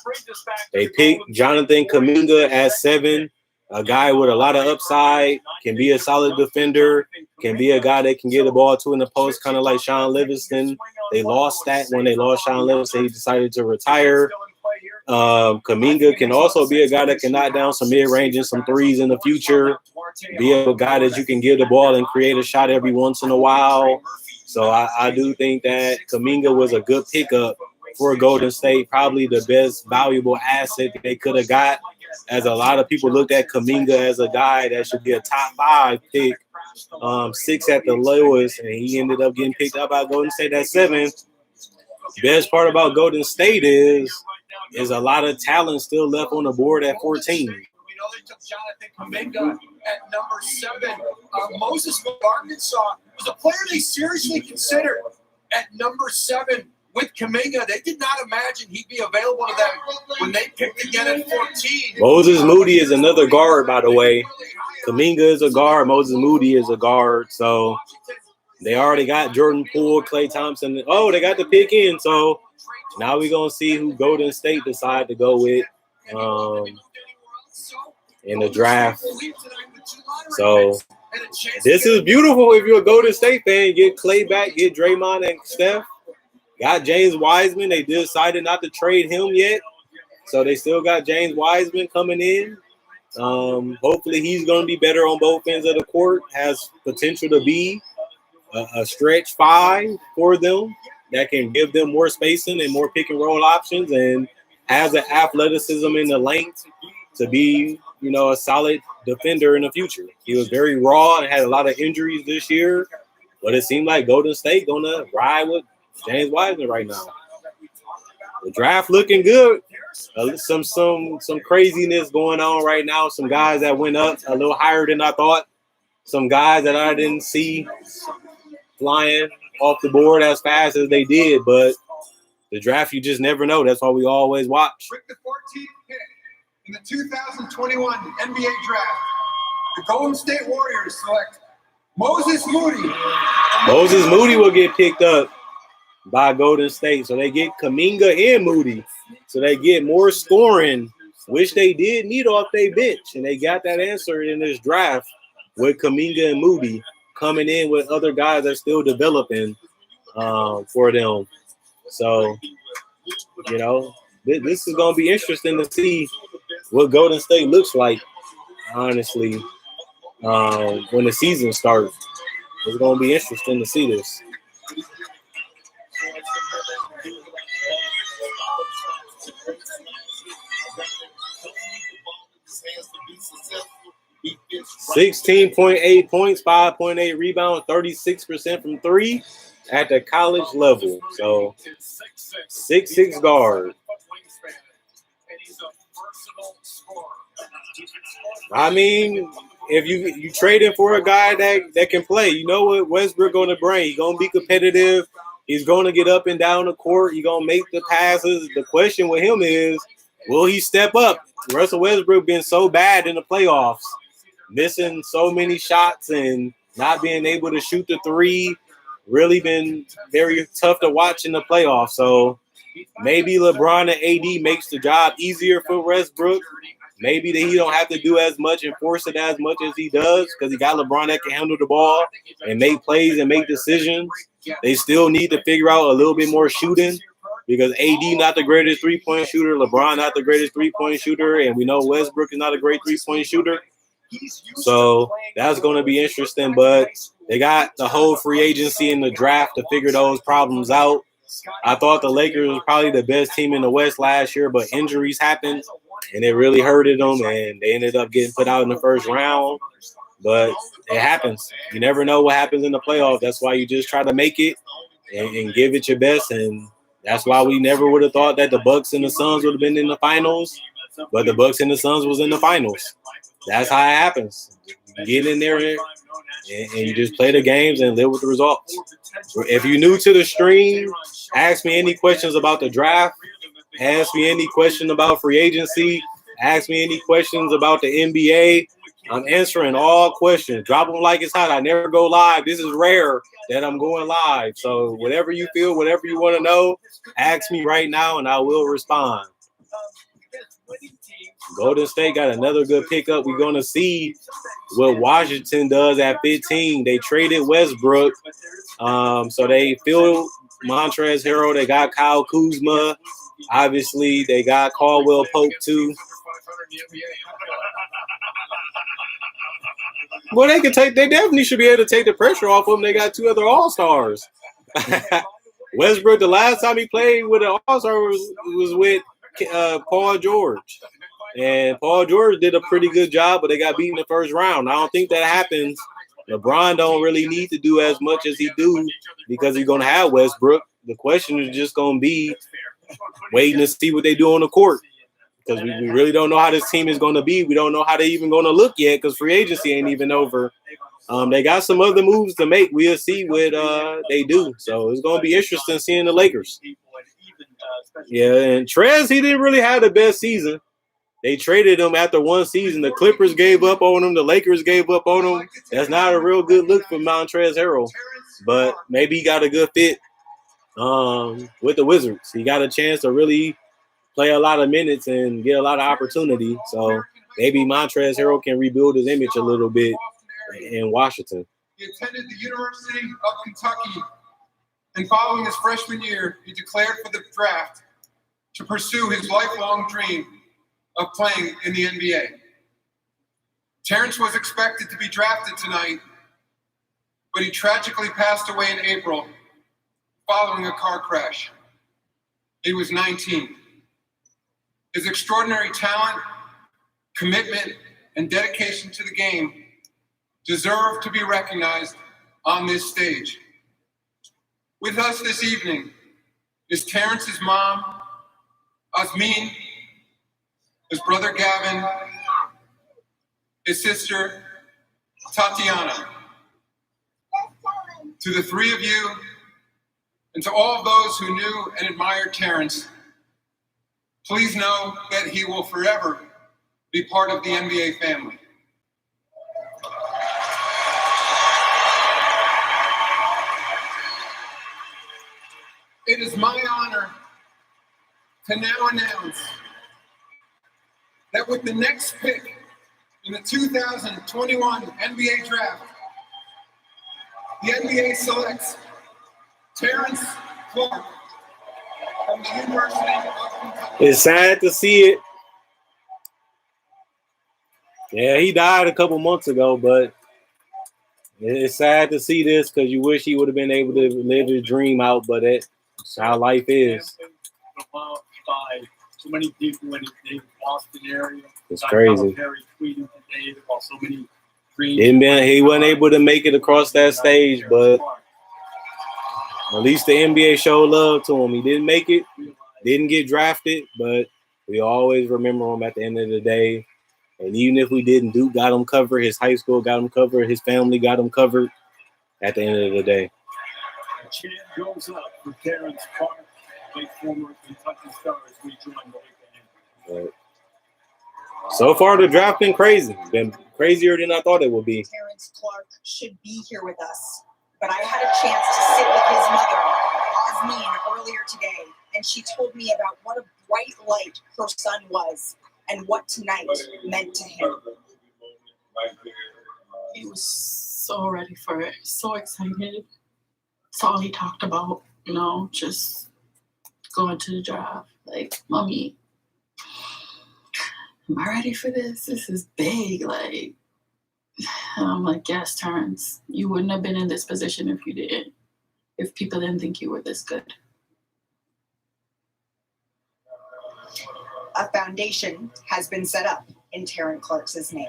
They picked Jonathan Caminga at 7, a guy with a lot of upside, can be a solid defender, can be a guy that can get the ball to in the post, kind of like Sean Livingston. They lost that when they lost Sean Livingston. He decided to retire. Caminga can also be a guy that can knock down some mid-range and some threes in the future, be a guy that you can give the ball and create a shot every once in a while. So I do think that Caminga was a good pickup for Golden State, probably the best valuable asset that they could have got, as a lot of people looked at Caminga as a guy that should be a top 5 pick, 6 at the lowest, and he ended up getting picked up by Golden State at 7. Best part about Golden State is is a lot of talent still left on the board at 14. We know they took Jonathan Caminga at number 7. Moses from Arkansas was a player they seriously considered at number 7 with Caminga. They did not imagine he'd be available to them when they picked again at 14. Moses Moody is another guard, by the way. Caminga is a guard. Moses Moody is a guard. So they already got Jordan Poole, Klay Thompson. Oh, they got the pick in. So now we're going to see who Golden State decide to go with in the draft. So this is beautiful if you're a Golden State fan. Get Klay back, get Draymond and Steph. Got James Wiseman. They decided not to trade him yet. So they still got James Wiseman coming in. Hopefully he's going to be better on both ends of the court. Has potential to be a stretch 5 for them that can give them more spacing and more pick and roll options, and has the athleticism and the length to be, a solid defender in the future. He was very raw and had a lot of injuries this year, but it seemed like Golden State going to ride with James Wiseman right now. The draft looking good. Some craziness going on right now. Some guys that went up a little higher than I thought. Some guys that I didn't see flying off the board as fast as they did. But the draft, you just never know. That's why we always watch. With the 14th pick in the 2021 NBA draft, the Golden State Warriors select Moses Moody. Moses Moody will get picked up by Golden State. So they get Caminga and Moody. So they get more scoring, which they did need off their bench. And they got that answer in this draft with Caminga and Moody coming in with other guys that are still developing for them. So, this is going to be interesting to see what Golden State looks like, honestly, when the season starts. It's going to be interesting to see this. $16.8 points, 5.8 rebounds, 36% from 3 at the college level. So 6'6" guard. I mean, if you trade him for a guy that can play, you know what Westbrook going to bring. He's going to be competitive. He's going to get up and down the court. He's going to make the passes. The question with him is, will he step up? Russell Westbrook been so bad in the playoffs, missing so many shots and not being able to shoot the 3. Really been very tough to watch in the playoffs. So maybe LeBron and AD makes the job easier for Westbrook. Maybe that he don't have to do as much and force it as much as he does because he got LeBron that can handle the ball and make plays and make decisions. They still need to figure out a little bit more shooting because AD not the greatest three-point shooter, LeBron not the greatest three-point shooter, and we know Westbrook is not a great three-point shooter. So that's going to be interesting, but they got the whole free agency in the draft to figure those problems out. I thought the Lakers was probably the best team in the West last year, but injuries happened, and it really hurted them, and they ended up getting put out in the first round. But it happens. You never know what happens in the playoffs. That's why you just try to make it and give it your best, and that's why we never would have thought that the Bucks and the Suns would have been in the finals, but the Bucks and the Suns was in the finals. That's how it happens. You get in there and you just play the games and live with the results. If you're new to the stream, ask me any questions about the draft. Ask me any question about free agency. Ask me any questions about the NBA. I'm answering all questions. Drop them like it's hot. I never go live. This is rare that I'm going live. So whatever you feel, whatever you want to know, ask me right now and I will respond. Golden State got another good pickup. We're going to see what Washington does at 15. They traded Westbrook. So they filled Montrezl Harrell. They got Kyle Kuzma. Obviously, they got Caldwell Pope, too. Well, they definitely should be able to take the pressure off them. They got 2 other All-Stars. Westbrook, the last time he played with an All-Star was with Paul George. And Paul George did a pretty good job, but they got beat in the first round. I don't think that happens. LeBron don't really need to do as much as he do because he's going to have Westbrook. The question is just going to be, waiting to see what they do on the court because we really don't know how this team is going to be. We don't know how they're even going to look yet because free agency ain't even over. They got some other moves to make. We'll see what they do. So it's going to be interesting seeing the Lakers. Yeah, and Trez, he didn't really have the best season. They traded him after one season. The Clippers gave up on him. The Lakers gave up on him. That's not a real good look for Montrezl Harrell. But maybe he got a good fit with the Wizards. He got a chance to really play a lot of minutes and get a lot of opportunity. So maybe Montrezl Harrell can rebuild his image a little bit in Washington. He attended the University of Kentucky, and following his freshman year, he declared for the draft to pursue his lifelong dream of playing in the NBA. Terrence was expected to be drafted tonight, but he tragically passed away in April following a car crash. He was 19. His extraordinary talent, commitment, and dedication to the game deserve to be recognized on this stage. With us this evening is Terrence's mom, Asmin, his brother Gavin, his sister Tatiana. To the three of you, and to all of those who knew and admired Terrence, please know that he will forever be part of the NBA family. It is my honor to now announce that with the next pick in the 2021 NBA Draft, the NBA selects Terrence Clarke from the University of Kentucky. It's sad to see it. Yeah, he died a couple months ago, but it's sad to see this because you wish he would have been able to live his dream out, but that's how life is. By so many people in the Boston area. It's crazy. Tweeting today about so many dreams. He wasn't able to make it across that stage, but at least the NBA showed love to him. He didn't make it, didn't get drafted, but we always remember him at the end of the day. And even if we didn't, Duke got him covered. His high school got him covered. His family got him covered at the end of the day. The chant goes up for Terrence Clarke, a former Kentucky star, as we join the weekend. So far, the draft been crazy. Been crazier than I thought it would be. Terrence Clarke should be here with us, but I had a chance to sit with his mother, Asmin, earlier today, and she told me about what a bright light her son was and what tonight meant to him. He was so ready for it, so excited. That's all he talked about, just going to the draft. Like, Mommy, am I ready for this? This is big. And I'm like, yes, Terrence, you wouldn't have been in this position if you didn't, if people didn't think you were this good. A foundation has been set up in Terrence Clarke's name.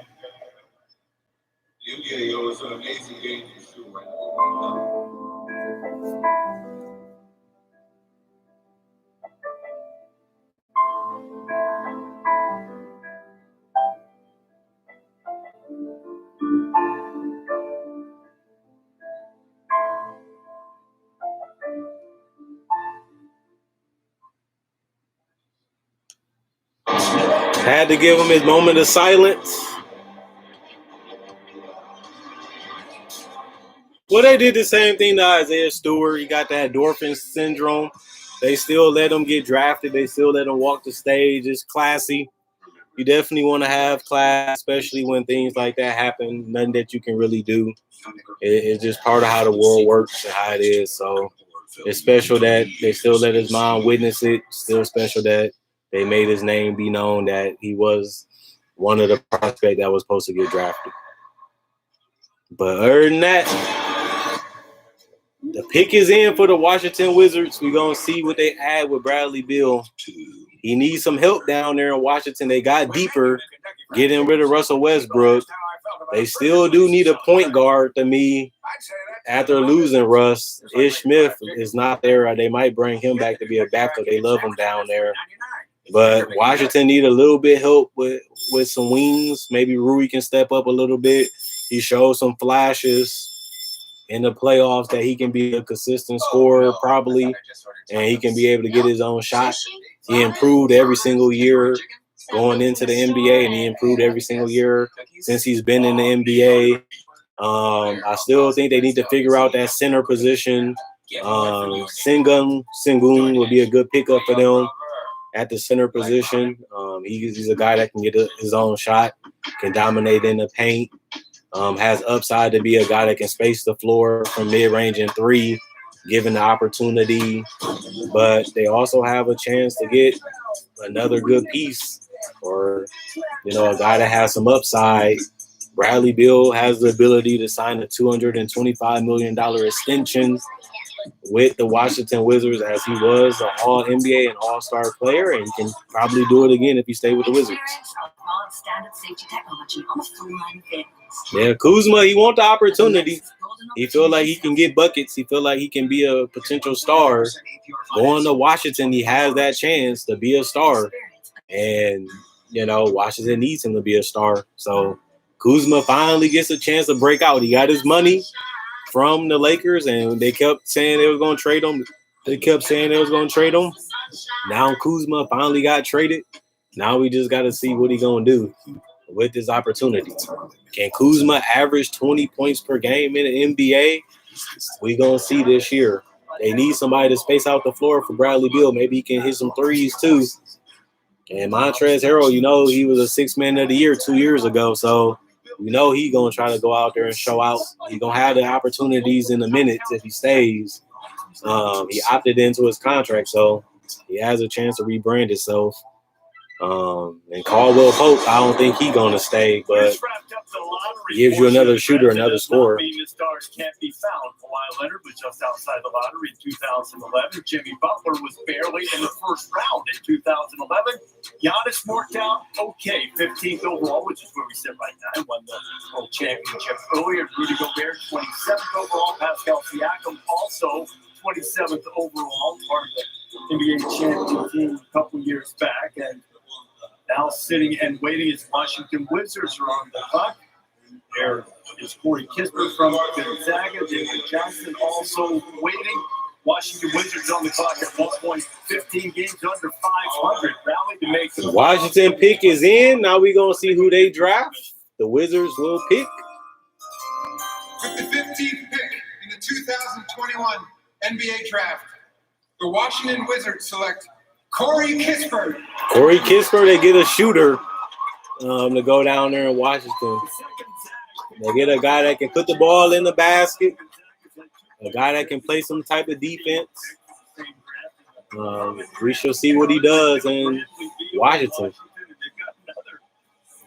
The NBA is an amazing game to shoot right now. Had to give him his moment of silence. Well, they did the same thing to Isaiah Stewart. He got that Dorfin syndrome. They still let him get drafted. They still let him walk the stage. It's classy. You definitely want to have class, especially when things like that happen. Nothing that you can really do. It's just part of how the world works and how it is. So it's special that they still let his mom witness it. Still special that they made his name be known, that he was one of the prospects that was supposed to get drafted. But other than that, the pick is in for the Washington Wizards. We're going to see what they add with Bradley Beal. He needs some help down there in Washington. They got deeper, getting rid of Russell Westbrook. They still do need a point guard to me after losing Russ, Ish Smith is not there. They might bring him back to be a backup. They love him down there. But Washington need a little bit help with some wings. Maybe Rui can step up a little bit. He showed some flashes in the playoffs that he can be a consistent scorer probably, and he can be able to get his own shot. He improved every single year going into the NBA, and he improved every single year since he's been in the NBA. I still think they need to figure out that center position. Sengun would be a good pickup for them at the center position. He's a guy that can get his own shot, can dominate in the paint, has upside to be a guy that can space the floor from mid-range and three, given the opportunity. But they also have a chance to get another good piece or, a guy that has some upside. Bradley Beal has the ability to sign a $225 million extension with the Washington Wizards, as he was an All-NBA and All-Star player, and he can probably do it again if he stay with the Wizards. Yeah, Kuzma, he want the opportunity. He feel like he can get buckets. He feel like he can be a potential star. Going to Washington, he has that chance to be a star. And, Washington needs him to be a star. So Kuzma finally gets a chance to break out. He got his money from the Lakers, and they kept saying they was going to trade him. Now Kuzma finally got traded. Now we just got to see what he's going to do with this opportunity. Can Kuzma average 20 points per game in the NBA? We going to see this year. They need somebody to space out the floor for Bradley Beal. Maybe he can hit some threes too. And Montrezl Harrell, he was a sixth man of the year 2 years ago. So, he's going to try to go out there and show out. He's going to have the opportunities in the minutes if he stays. He opted into his contract, so he has a chance to rebrand himself. And Caldwell Pope, I don't think he's going to stay, but he gives you another shooter, another scorer. The stars can't be found. Kawhi Leonard was just outside the lottery in 2011. Jimmy Butler was barely in the first round in 2011. Giannis worked out okay, 15th overall, which is where we sit right now. Won the World Championship earlier. Rudy Gobert, 27th overall. Pascal Siakam, also 27th overall, part of the NBA champion team a couple years back. And now sitting and waiting as Washington Wizards are on the clock. There is Corey Kispert from Gonzaga. Jalen Johnson also waiting. Washington Wizards on the clock at 1 point, 15 games under 500. Rally to make the Washington pick is in. Now we're going to see who they draft. The Wizards will pick. With the 15th pick in the 2021 NBA draft, the Washington Wizards select Corey Kispert. They get a shooter to go down there in Washington. They get a guy that can put the ball in the basket, a guy that can play some type of defense. We shall see what he does in Washington.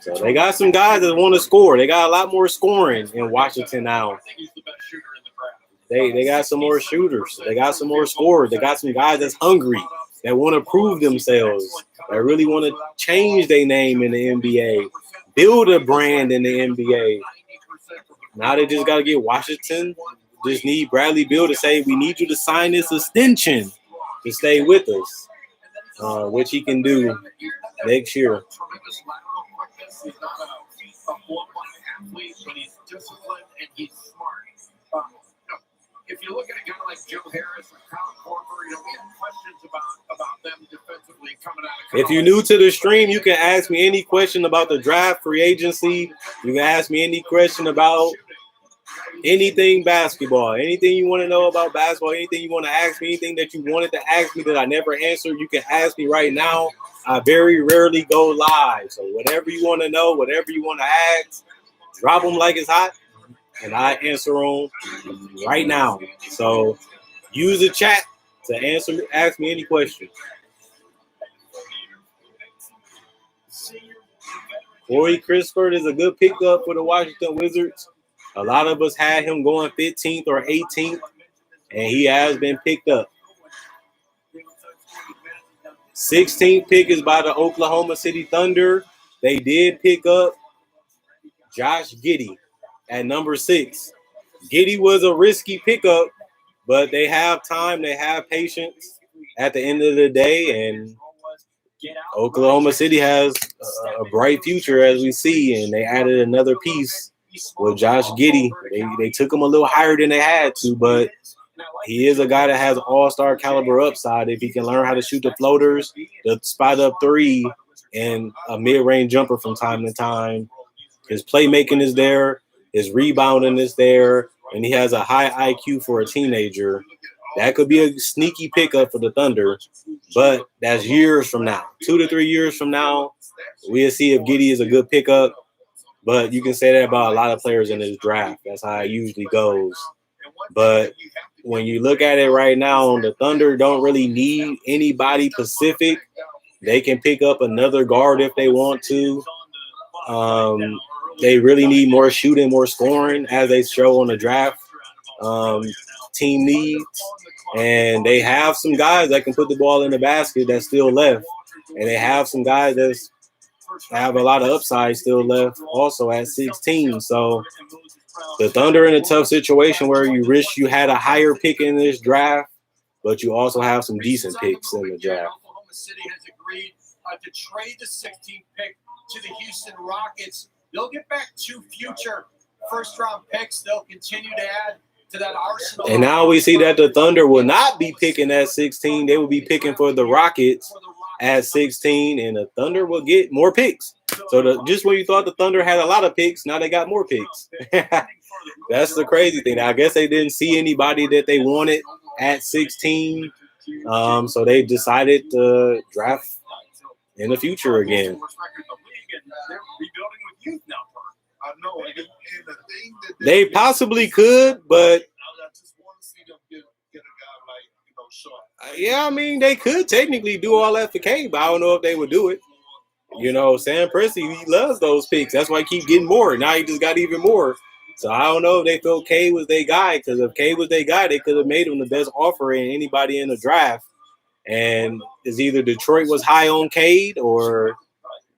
So they got some guys that want to score. They got a lot more scoring in Washington now. They got some more shooters. They got some more scorers. They got some guys that's hungry, that want to prove themselves, that really want to change their name in the NBA, build a brand in the NBA. Now they just got to get Washington. Just need Bradley Beal to say, we need you to sign this extension to stay with us, which he can do next year. He's not a athlete, but he's disciplined and he's smart. If you look at a guy like Joe Harris or Kyle Korver, we have questions about them defensively coming out of college. If you're new to the stream, you can ask me any question about the draft, free agency. You can ask me any question about anything basketball, anything you want to know about basketball, anything you want to ask me, anything that you wanted to ask me that I never answered, you can ask me right now. I very rarely go live. So whatever you want to know, whatever you want to ask, drop them like it's hot, and I answer them right now. So use the chat to ask me any question. Corey Kispert is a good pickup for the Washington Wizards. A lot of us had him going 15th or 18th, and he has been picked up. 16th pick is by the Oklahoma City Thunder. They did pick up Josh Giddey at number 6. Giddey was a risky pickup, but they have time, they have patience at the end of the day, and Oklahoma City has a bright future, as we see, and they added another piece with Josh Giddey. They took him a little higher than they had to, but he is a guy that has all-star caliber upside if he can learn how to shoot the floaters, the spot-up three, and a mid-range jumper from time to time. His playmaking is there, his rebounding is there, and he has a high IQ for a teenager. That could be a sneaky pickup for the Thunder, but that's years from now. 2 to 3 years from now, we'll see if Giddey is a good pickup, but you can say that about a lot of players in this draft. That's how it usually goes. But when you look at it right now, the Thunder don't really need anybody specific. They can pick up another guard if they want to. They really need more shooting, more scoring, as they show on the draft team needs. And they have some guys that can put the ball in the basket that's still left. And they have some guys that have a lot of upside still left also at 16. So the Thunder in a tough situation where you wish you had a higher pick in this draft, but you also have some decent picks in the draft. Oklahoma City has agreed to trade the 16th pick to the Houston Rockets. They'll get back 2 future first-round picks. They'll continue to add to that arsenal. And now we see that the Thunder will not be picking at 16. They will be picking for the Rockets at 16, and the Thunder will get more picks. So just when you thought the Thunder had a lot of picks, now they got more picks. That's the crazy thing. I guess they didn't see anybody that they wanted at 16, so they decided to draft in the future again. They possibly could, but yeah, I mean, they could technically do all that for K, but I don't know if they would do it. You know, Sam Presti, he loves those picks. That's why he keep getting more. Now he just got even more. So I don't know if they felt K was their guy, because if K was their guy, they could have made him the best offer in anybody in the draft. And it's either Detroit was high on Cade or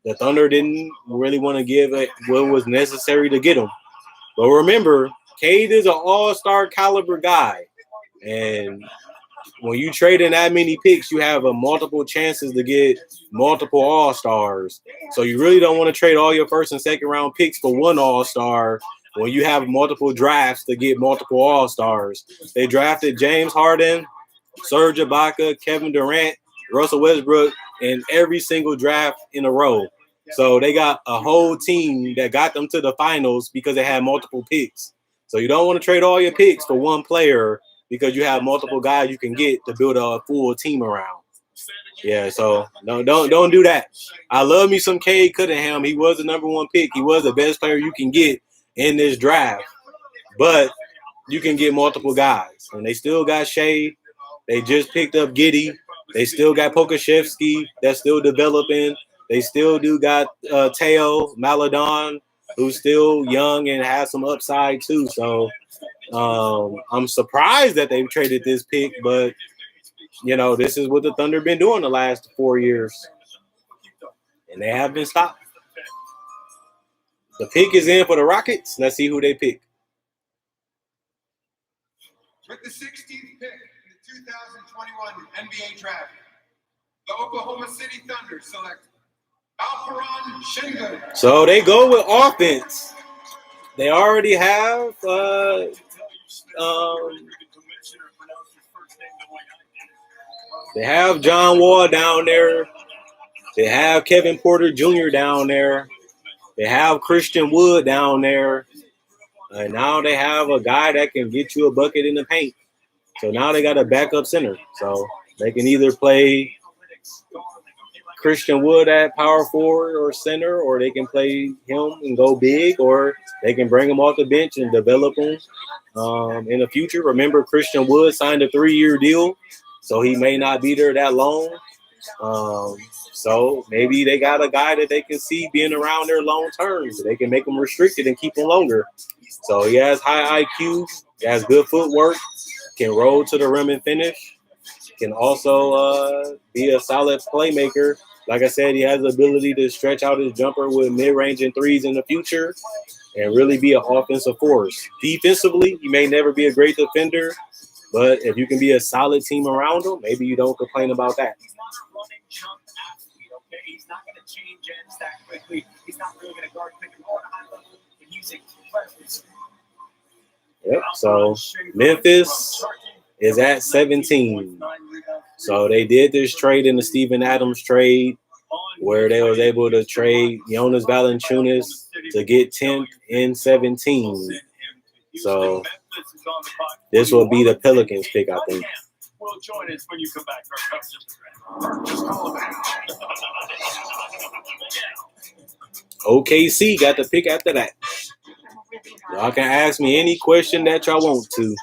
the Thunder didn't really want to give it what was necessary to get him. But remember, Cade is an all-star caliber guy. And when you trade in that many picks, you have multiple chances to get multiple all-stars. So you really don't want to trade all your first and second round picks for one all-star when you have multiple drafts to get multiple all-stars. They drafted James Harden, Serge Ibaka, Kevin Durant, Russell Westbrook in every single draft in a row. So they got a whole team that got them to the finals because they had multiple picks. So you don't want to trade all your picks for one player because you have multiple guys you can get to build a full team around. Yeah, so no, don't do that. I love me some Cade Cunningham. He was the number 1 pick. He was the best player you can get in this draft. But you can get multiple guys. And they still got Shea. They just picked up Giddey. They still got Pokashevsky that's still developing. They still do got Teo Maladon, who's still young and has some upside too. So I'm surprised that they've traded this pick, but you know, this is what the Thunder been doing the last 4 years, and they have been stopped. The pick is in for the Rockets. Let's see who they pick. With the 16th pick in the 2021 NBA draft, the Oklahoma City Thunder select Alperen Sengun. So they go with offense. They already have they have John Wall down there. They have Kevin Porter Jr. down there. They have Christian Wood down there. And now they have a guy that can get you a bucket in the paint. So now they got a backup center. So they can either play Christian Wood at power forward or center, or they can play him and go big, or they can bring him off the bench and develop him in the future. Remember, Christian Wood signed a 3-year deal, so he may not be there that long. So maybe they got a guy that they can see being around there long term. So they can make him restricted and keep him longer. So he has high IQ, he has good footwork, can roll to the rim and finish, can also be a solid playmaker. Like I said, he has the ability to stretch out his jumper with mid-range and threes in the future. and really be an offensive force. Defensively, you may never be a great defender, but if you can be a solid team around him, maybe you don't complain about that. He's not a running jump athlete, okay? He's not going to change ends that quickly. He's not really going to guard pick and roll at a high level, but he's a presence. Yep, so Memphis is at 17. So they did this trade in the Steven Adams trade where they was able to trade Jonas Valanciunas to get 10th and 17. So this will be the Pelicans pick, I think. Will join us when you come back for OKC got the pick after that. Y'all can ask me any question that y'all want to.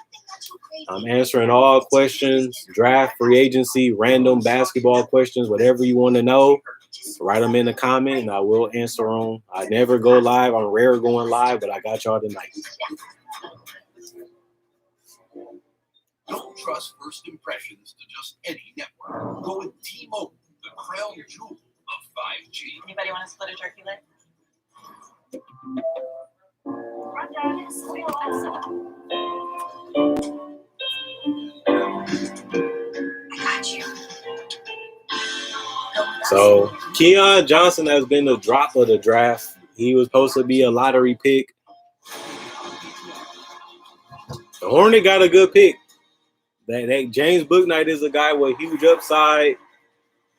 I'm answering all questions, draft, free agency, random basketball questions, whatever you want to know. Write them in the comment, and I will answer them. I never go live. I'm rare going live, but I got y'all tonight. Don't trust first impressions to just any network. Go with T-Mobile, the crown jewel of 5G. Anybody want to split a turkey leg? So Keon Johnson has been the drop of the draft. He was supposed to be a lottery pick. The Hornet got a good pick. That James Bouknight is a guy with huge upside,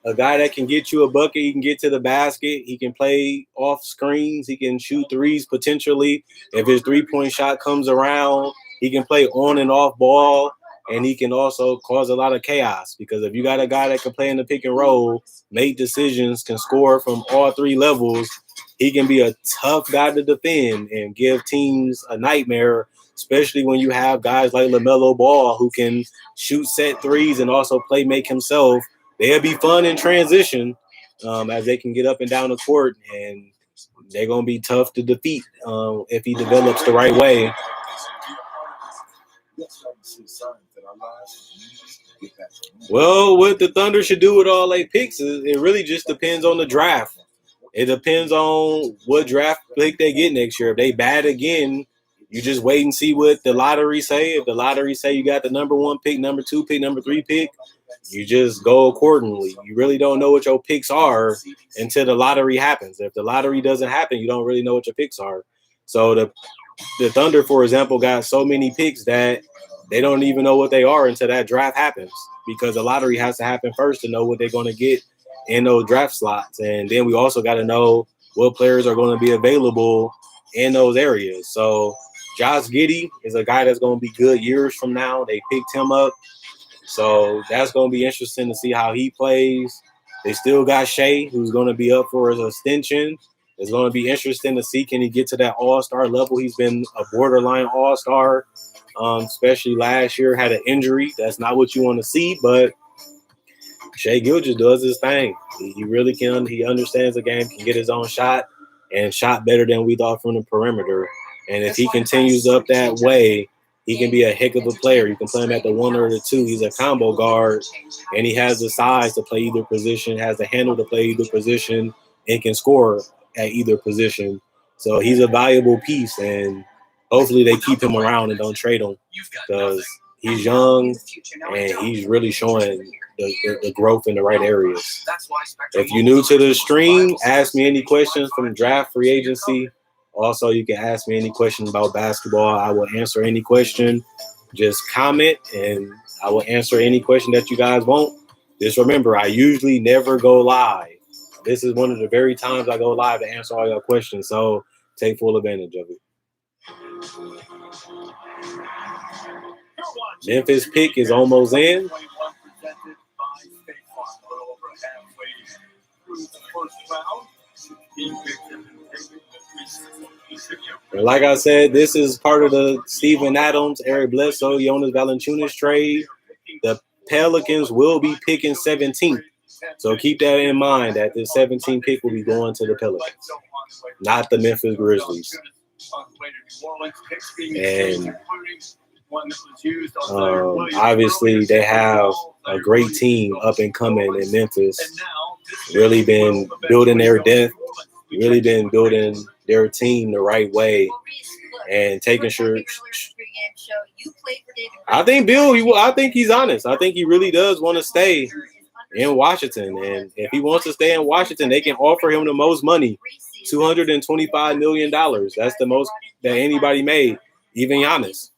a guy that can get you a bucket. He can get to the basket. He can play off screens. He can shoot threes potentially. If his three-point shot comes around, he can play on and off ball, and he can also cause a lot of chaos because if you got a guy that can play in the pick and roll, make decisions, can score from all three levels, he can be a tough guy to defend and give teams a nightmare, especially when you have guys like LaMelo Ball who can shoot set threes and also play make himself. They'll be fun in transition as they can get up and down the court, and they're going to be tough to defeat if he develops the right way. Well, what the Thunder should do with all their picks is it really just depends on the draft. It depends on what draft pick they get next year. If they bad again, you just wait and see what the lottery say. If the lottery say you got the number 1 pick, number 2 pick, number 3 pick, you just go accordingly. You really don't know what your picks are until the lottery happens. If the lottery doesn't happen, you don't really know what your picks are. So the Thunder, for example, got so many picks that they don't even know what they are until that draft happens because the lottery has to happen first to know what they're going to get in those draft slots. And then we also got to know what players are going to be available in those areas. So Josh Giddey is a guy that's going to be good years from now. They picked him up. So that's going to be interesting to see how he plays. They still got Shea, who's going to be up for his extension. It's going to be interesting to see can he get to that all-star level. He's been a borderline all-star, especially last year, had an injury. That's not what you want to see, but Shai Gilgeous does his thing. He really can. He understands the game, can get his own shot, and shot better than we thought from the perimeter. And if he continues up that way, he can be a heck of a player. You can play him at the 1 or the 2. He's a combo guard, and he has the size to play either position, has the handle to play either position, and can score at either position. So he's a valuable piece, and hopefully they keep him around and don't trade him because he's young and he's really showing the growth in the right areas. If you're new to the stream, ask me any questions from draft, free agency. Also, you can ask me any questions about basketball. I will answer any question. Just comment, and I will answer any question that you guys want. Just remember, I usually never go live. This is one of the very times I go live to answer all your questions, so take full advantage of it. Memphis Pick is almost in. And like I said, this is part of the Steven Adams, Eric Bledsoe, Jonas Valanciunas trade. The Pelicans will be picking 17th. So keep that in mind that the 17th pick will be going to the Pelicans, not the Memphis Grizzlies. And obviously they have a great team up and coming in Memphis. Really been building their depth really been building their team the right way and taking sure. I think Bill, I think he's honest. I think he really does want to stay in Washington. And if he wants to stay in Washington, they can offer him the most money, $225 million. That's the most that anybody made, even Giannis.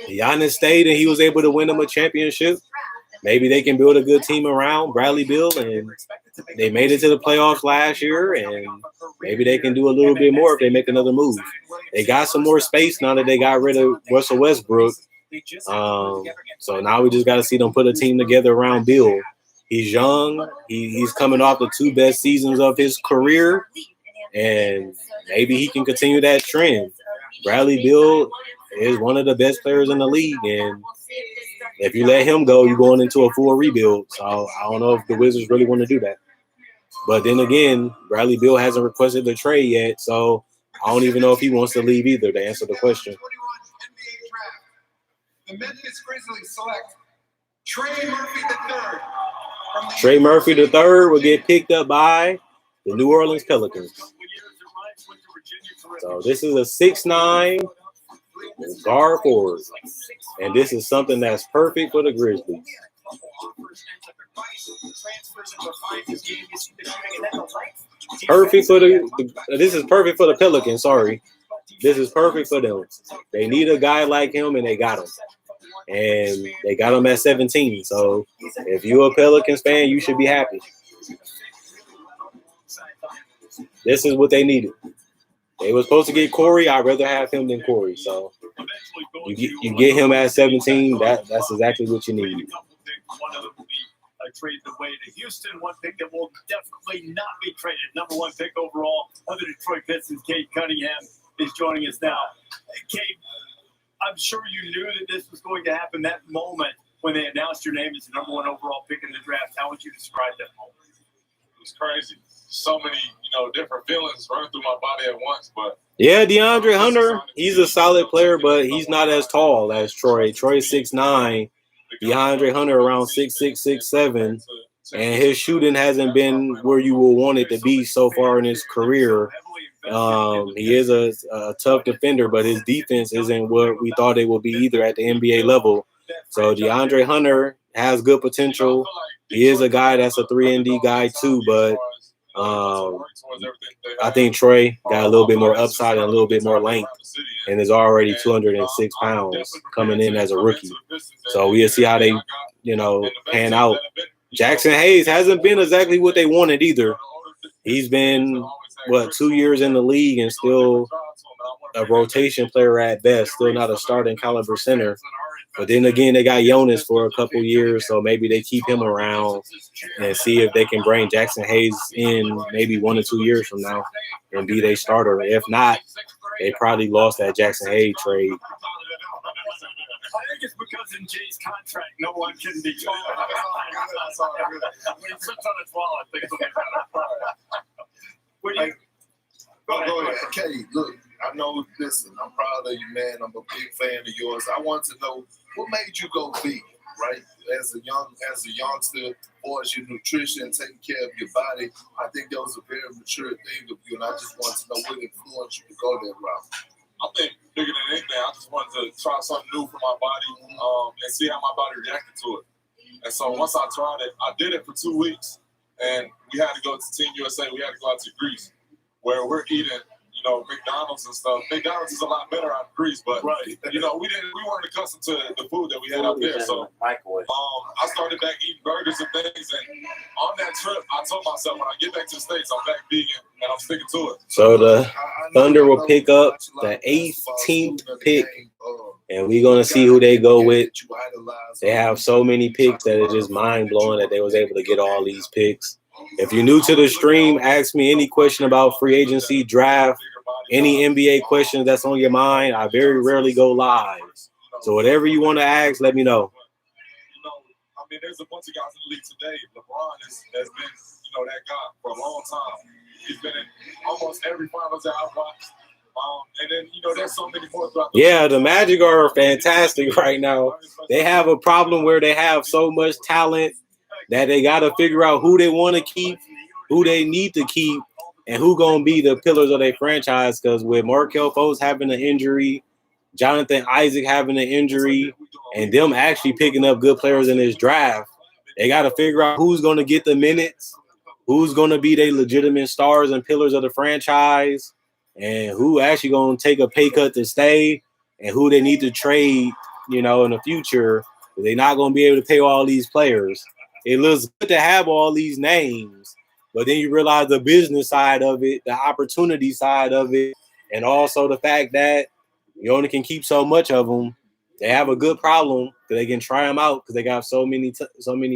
Giannis stayed and he was able to win them a championship. Maybe they can build a good team around Bradley Beal, and they made it to the playoffs last year, and maybe they can do a little bit more if they make another move. They got some more space now that they got rid of Russell Westbrook. So now we just got to see them put a team together around Beal. He's young. He's coming off the 2 best seasons of his career, and maybe he can continue that trend. Bradley Beal is one of the best players in the league, and if you let him go, you're going into a full rebuild. So I don't know if the Wizards really want to do that. But then again, Bradley Beal hasn't requested a trade yet, so I don't even know if he wants to leave either, to answer the question. The Memphis Grizzlies select Trey Murphy III. Trey Murphy III will get picked up by the New Orleans Pelicans. So this is a 6'9" guard forward. And this is something that's perfect for the Grizzlies. Perfect for this is perfect for the Pelicans, sorry. This is perfect for them. They need a guy like him, and they got him. And they got him at 17. So if you're a Pelicans fan, you should be happy. This is what they needed. They were supposed to get Corey. I'd rather have him than Corey. So you get him at 17. That's exactly what you need. One of them will be traded away to Houston. One pick that will definitely not be traded. Number 1 pick overall of the Detroit Pistons, Cade Cunningham, is joining us now. Cade, I'm sure you knew that this was going to happen. That moment when they announced your name as the number 1 overall pick in the draft, how would you describe that moment? It was crazy. So many, different feelings running through my body at once. But yeah, DeAndre Hunter, he's a solid player, but he's not as tall as Troy. Troy's 6'9". DeAndre Hunter around 6'6", 6'7", and his shooting hasn't been where you will want it to be so far in his career. He is a tough defender, but his defense isn't what we thought it would be either at the NBA level. So DeAndre Hunter has good potential. He is a guy that's a 3-and-D guy too, but I think Troy got a little bit more upside and a little bit more length, and is already 206 pounds coming in as a rookie. So we'll see how they, pan out. Jackson Hayes hasn't been exactly what they wanted either. He's been, 2 years in the league and still a rotation player at best, still not a starting caliber center. But then again, they got Jonas for a couple years, so maybe they keep him around and see if they can bring Jackson Hayes in maybe 1 or 2 years from now and be their starter. If not, they probably lost that Jackson Hayes trade. I think it's because in Jay's contract, no one can be told. When he sits on his wallet, things will get better. Go ahead. Okay, look, I know, listen, I'm proud of you, man. I'm a big fan of yours. I want to know what made you go vegan, right? As a youngster, as your nutrition, taking care of your body, I think that was a very mature thing of you, and I just want to know what influenced you to go that route. I think bigger than anything, I just wanted to try something new for my body and see how my body reacted to it. And so once I tried it, I did it for 2 weeks, and we had to go to Team USA. We had to go out to Greece, where we're eating, McDonald's and stuff. McDonald's is a lot better out of Greece, but we weren't accustomed to the food that we had out there. So I started back eating burgers and things, and on that trip, I told myself when I get back to the States, I'm back vegan and I'm sticking to it. So the Thunder will pick up the 18th pick, and we're gonna see who they go with. They have so many picks that it's just mind blowing that they was able to get all these picks. If you're new to the stream, ask me any question about free agency, draft, any NBA questions that's on your mind. I very rarely go live. So whatever you want to ask, let me know. I mean, there's a bunch of guys in the league today. LeBron has been, that guy for a long time. He's been in almost every finals that I've watched. And then, there's so many more throughout the Magic are fantastic right now. They have a problem where they have so much talent that they got to figure out who they want to keep, who they need to keep, and who gonna be the pillars of their franchise. Because with Markel Fultz having an injury, Jonathan Isaac having an injury, and them actually picking up good players in this draft, they got to figure out who's going to get the minutes, who's going to be their legitimate stars and pillars of the franchise, and who actually going to take a pay cut to stay, and who they need to trade, in the future. They're not going to be able to pay all these players. It looks good to have all these names, but then you realize the business side of it, the opportunity side of it, and also the fact that you only can keep so much of them. They have a good problem because they can try them out because they got so many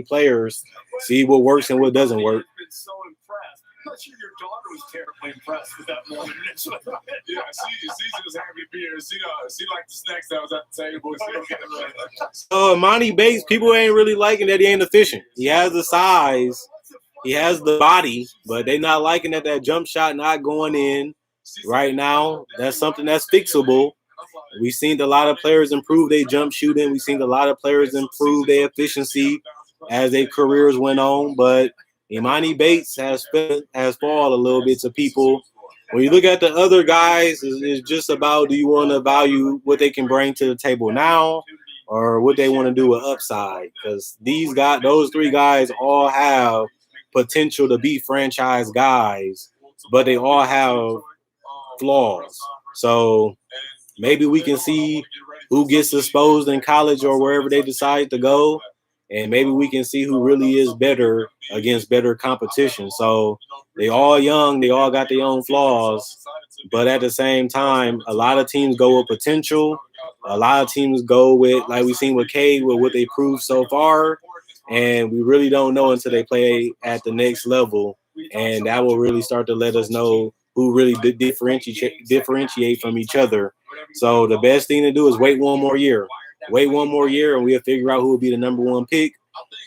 players, see what works and what doesn't work. Been so impressed. I'm sure your daughter was terribly impressed with that moment. Yeah, she just happy to be here. She liked the snacks that was at the table. She don't get it right. So Monty Bates, people ain't really liking that he ain't efficient. He has the size, he has the body, but they not liking that jump shot not going in right now. That's something that's fixable. We've seen a lot of players improve their jump shooting. We've seen a lot of players improve their efficiency as their careers went on. But Imani Bates has fallen a little bit to people. When you look at the other guys, it's just about, do you want to value what they can bring to the table now or what they want to do with upside? Because those three guys all have potential to be franchise guys, but they all have flaws. So maybe we can see who gets exposed in college or wherever they decide to go, and maybe we can see who really is better against better competition. So they all young, they all got their own flaws, but at the same time, a lot of teams go with potential. A lot of teams go with, like we've seen with Cade, with what they proved so far, and we really don't know until they play at the next level, and that will really start to let us know who really differentiate from each other. So the best thing to do is wait one more year. Wait one more year, and we'll figure out who will be the number one pick,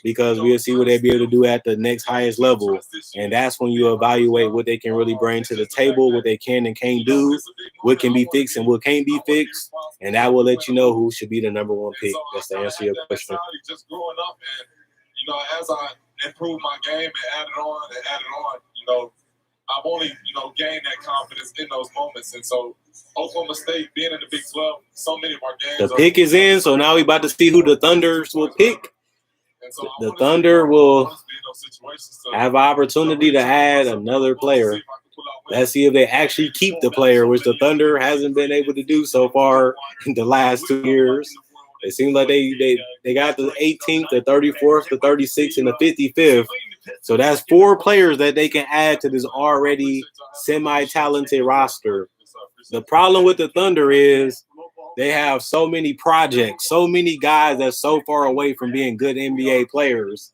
because we'll see what they'll be able to do at the next highest level. And that's when you evaluate what they can really bring to the table, what they can and can't do, what can be fixed and what can't be fixed. And that will let you know who should be the number one pick. That's the answer to your question. Just growing up, and as I improved my game and added on, I've only, gained that confidence in those moments. And so Oklahoma State being in the Big 12, so many of our games. The pick is in, so now we're about to see who the Thunders will pick. The Thunder will have an opportunity to add another player. Let's see if they actually keep the player, which the Thunder hasn't been able to do so far in the last 2 years. It seems like they got the 18th, the 34th, the 36th, and the 55th. So that's 4 players that they can add to this already semi-talented roster. The problem with the Thunder is they have so many projects, so many guys that's so far away from being good NBA players,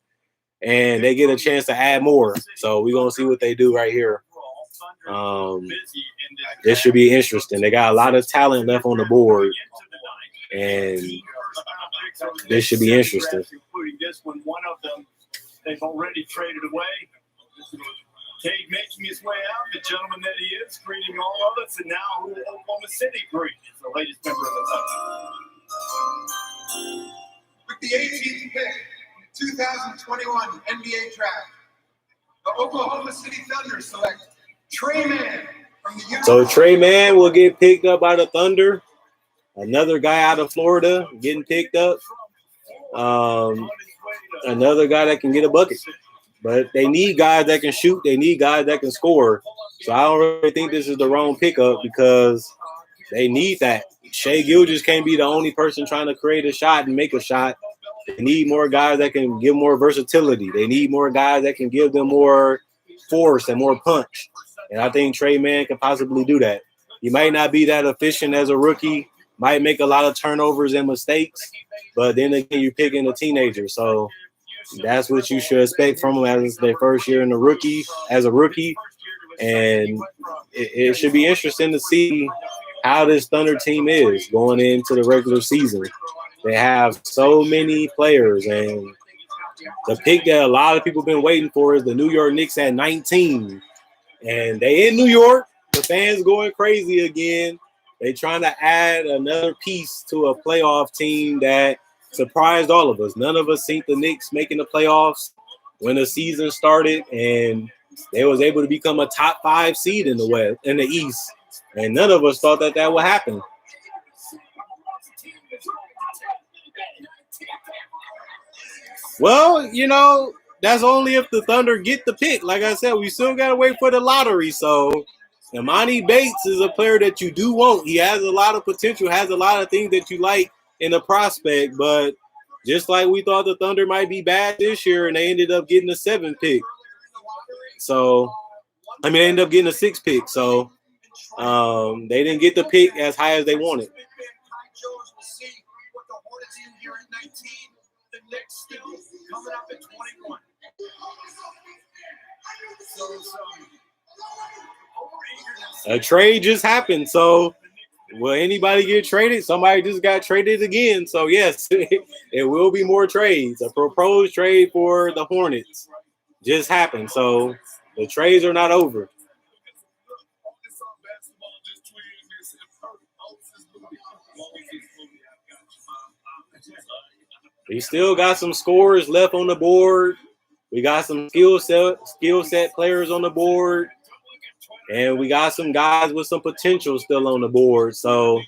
and they get a chance to add more. So we're going to see what they do right here. This should be interesting. They got a lot of talent left on the board, and this should be interesting. Including this one of them they've already traded away. Cade making his way out, the gentleman that he is, greeting all of us, and now who Oklahoma City greets the latest member of the Thunder. With the 18th pick in the 2021 NBA draft, the Oklahoma City Thunder select Trey Mann from the So Trey Mann will get picked up by the Thunder. Another guy out of Florida getting picked up. Another guy that can get a bucket. But they need guys that can shoot. They need guys that can score. So I don't really think this is the wrong pickup, because they need that. Shai Gilgeous can't be the only person trying to create a shot and make a shot. They need more guys that can give more versatility. They need more guys that can give them more force and more punch. And I think Trey Mann can possibly do that. He might not be that efficient as a rookie, might make a lot of turnovers and mistakes, but then again, you're picking a teenager. So that's what you should expect from him as their first year as a rookie. And it should be interesting to see how this Thunder team is going into the regular season. They have so many players, and the pick that a lot of people have been waiting for is the New York Knicks at 19. And they in New York, the fans going crazy again. They trying to add another piece to a playoff team that surprised all of us. None of us seen the Knicks making the playoffs when the season started, and they was able to become a top 5 seed in the East, and none of us thought that would happen. Well, you know, that's only if the Thunder get the pick. Like I said, we still got to wait for the lottery. So, Monty Bates is a player that you do want. He has a lot of potential, has a lot of things that you like in the prospect. But just like we thought the Thunder might be bad this year, and they ended up getting a 7th pick. So, I mean, they ended up getting a 6th pick. So, they didn't get the pick as high as they wanted. The Knicks still coming up at 21. A trade just happened. So, will anybody get traded? Somebody just got traded again. So, yes, there will be more trades. A proposed trade for the Hornets just happened. So, the trades are not over. We still got some scorers left on the board. We got some skill set players on the board. And we got some guys with some potential still on the board. So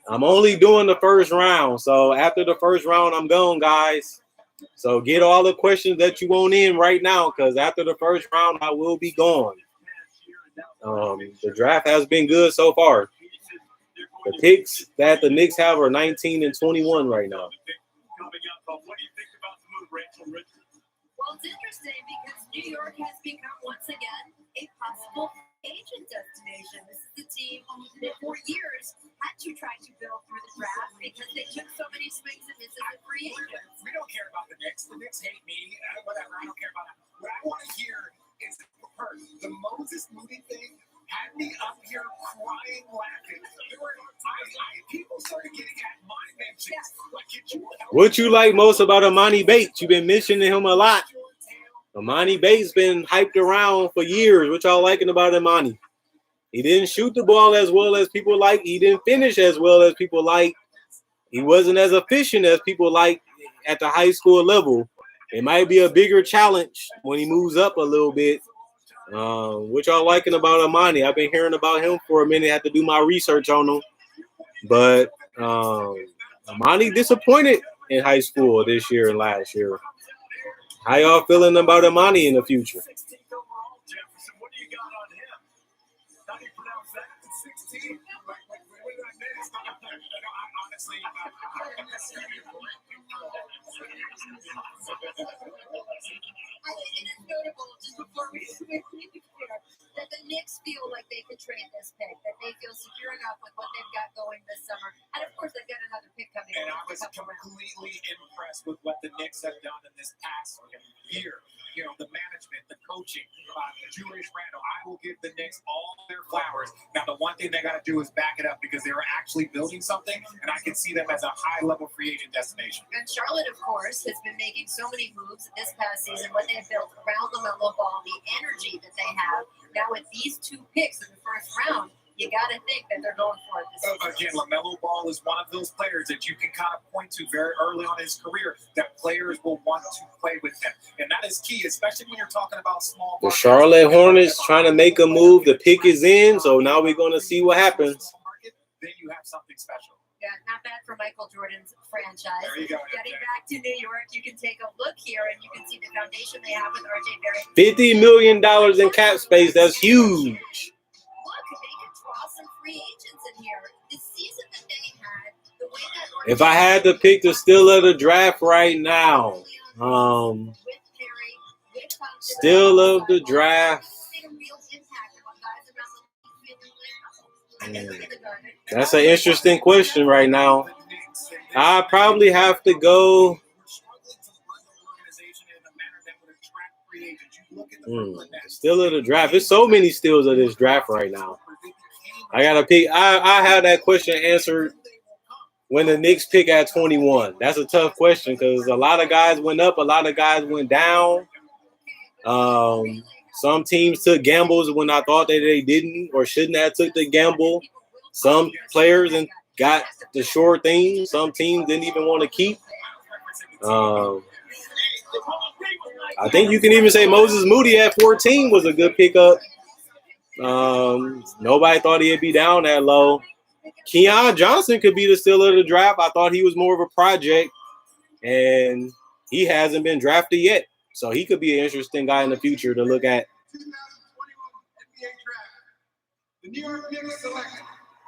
I'm only doing the first round. So after the first round, I'm gone, guys. So get all the questions that you want in right now, because after the first round, I will be gone. The draft has been good so far. The picks that the Knicks have are 19 and 21 right now. Well, it's interesting because New York has become once again a possible agent destination. This is the team that for years had to try to build through the draft because they took so many swings and misses at free agents. We don't care about the Knicks. The Knicks hate me. Whatever. I don't care about that. What I want to hear is the Moses Moody thing had me up here crying, laughing. People started getting at my mentions. What you like most about Monty Bates? You've been mentioning him a lot. Monty Bates been hyped around for years. What y'all liking about Monty? He didn't shoot the ball as well as people like. He didn't finish as well as people like. He wasn't as efficient as people like at the high school level. It might be a bigger challenge when he moves up a little bit. What y'all liking about Amani? I've been hearing about him for a minute. I had to do my research on him. But Amani disappointed in high school this year and last year. How y'all feeling about Amani in the future? I think it is notable, just before we leave here, that the Knicks feel like they could trade this pick, that they feel secure enough with what they've got going this summer. And of course, they've got another pick coming. And I was completely impressed with what the Knicks have done in this past year. You know, the management, the coaching, Julius Randle. I will give the Knicks all their flowers. Now, the one thing they got to do is back it up because they are actually building something, and I can see them as a high-level free agent destination. And Charlotte, of course, has been making so many moves this past season. What they've built around LaMelo Ball, the energy that they have. Now, with these 2 picks in the first round, you got to think that they're going for it this season. Again, LaMelo Ball is one of those players that you can kind of point to very early on in his career that players will want to play with him. And that is key, especially when you're talking about small. The Charlotte Hornets trying to make a move. The pick is in, so now we're going to see what happens. Then you have something special. Yeah, not bad for Michael Jordan's franchise. There you go. Getting back to New York, you can take a look here and you can see the foundation they have with RJ Barrett. $50 million in cap space. That's huge. Look, they could draw some free agents in here. The season that they had, the way that If I had to pick the steal of the draft right now, steal of the draft. That's an interesting question right now. I probably have to go. Steal of the draft. There's so many steals of this draft right now. I gotta pick. I had that question answered when the Knicks pick at 21. That's a tough question because a lot of guys went up, a lot of guys went down. Some teams took gambles when I thought that they didn't or shouldn't have took the gamble. Some players and got the sure thing. Some teams didn't even want to keep. I think you can even say Moses Moody at 14 was a good pickup. Nobody thought he'd be down that low. Keon Johnson could be the steal of the draft. I thought he was more of a project, and he hasn't been drafted yet. So he could be an interesting guy in the future to look at. 2021 NBA draft. The New York Knicks select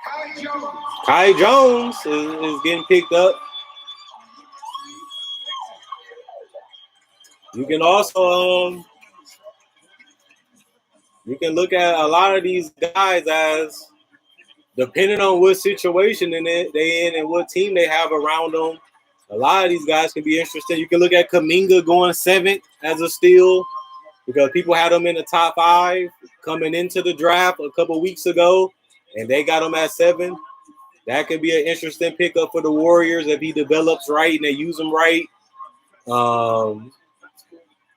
Kai Jones. Kai Jones is getting picked up. You can also you can look at a lot of these guys as depending on what situation they in and what team they have around them. A lot of these guys can be interesting. You can look at Caminga going 7th as a steal because people had him in the top 5 coming into the draft a couple weeks ago, and they got him at 7. That could be an interesting pickup for the Warriors if he develops right and they use him right.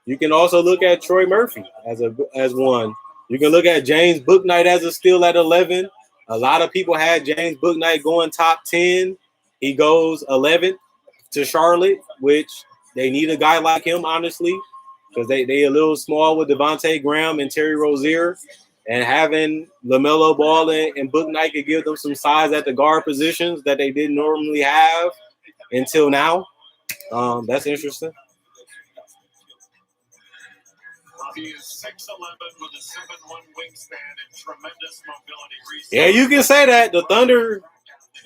You can also look at Troy Murphy as one. You can look at James Bouknight as a steal at 11. A lot of people had James Bouknight going top 10. He goes 11th to Charlotte, which they need a guy like him, honestly, because they a little small with Devontae Graham and Terry Rozier. And having LaMelo Ball and Bouknight could give them some size at the guard positions that they didn't normally have until now. That's interesting. He is 6'11" with a 7'1" wingspan and tremendous mobility. Yeah, you can say that. The Thunder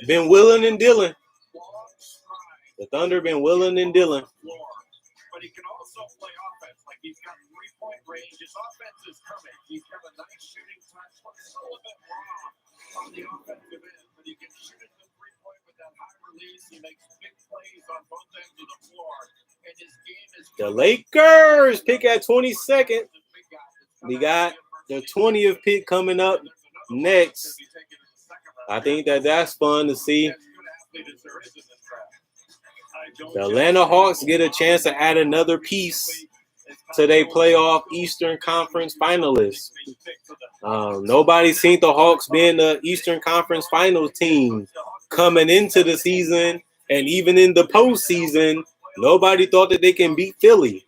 been willing and dealing. But he can also play offense. Like he's got 3-point range. His offense is coming. He's got a nice shooting touch. But it's a little bit raw on the offensive end. But he can shoot it to 3-point with that high release. He makes big plays on both ends of the floor. And his game is the Lakers pick at 22nd. We got the 20th pick coming up next. I think that's fun to see. The Atlanta Hawks get a chance to add another piece to their playoff Eastern Conference finalists. Nobody's seen the Hawks being the Eastern Conference Finals team coming into the season, and even in the postseason, nobody thought that they can beat Philly,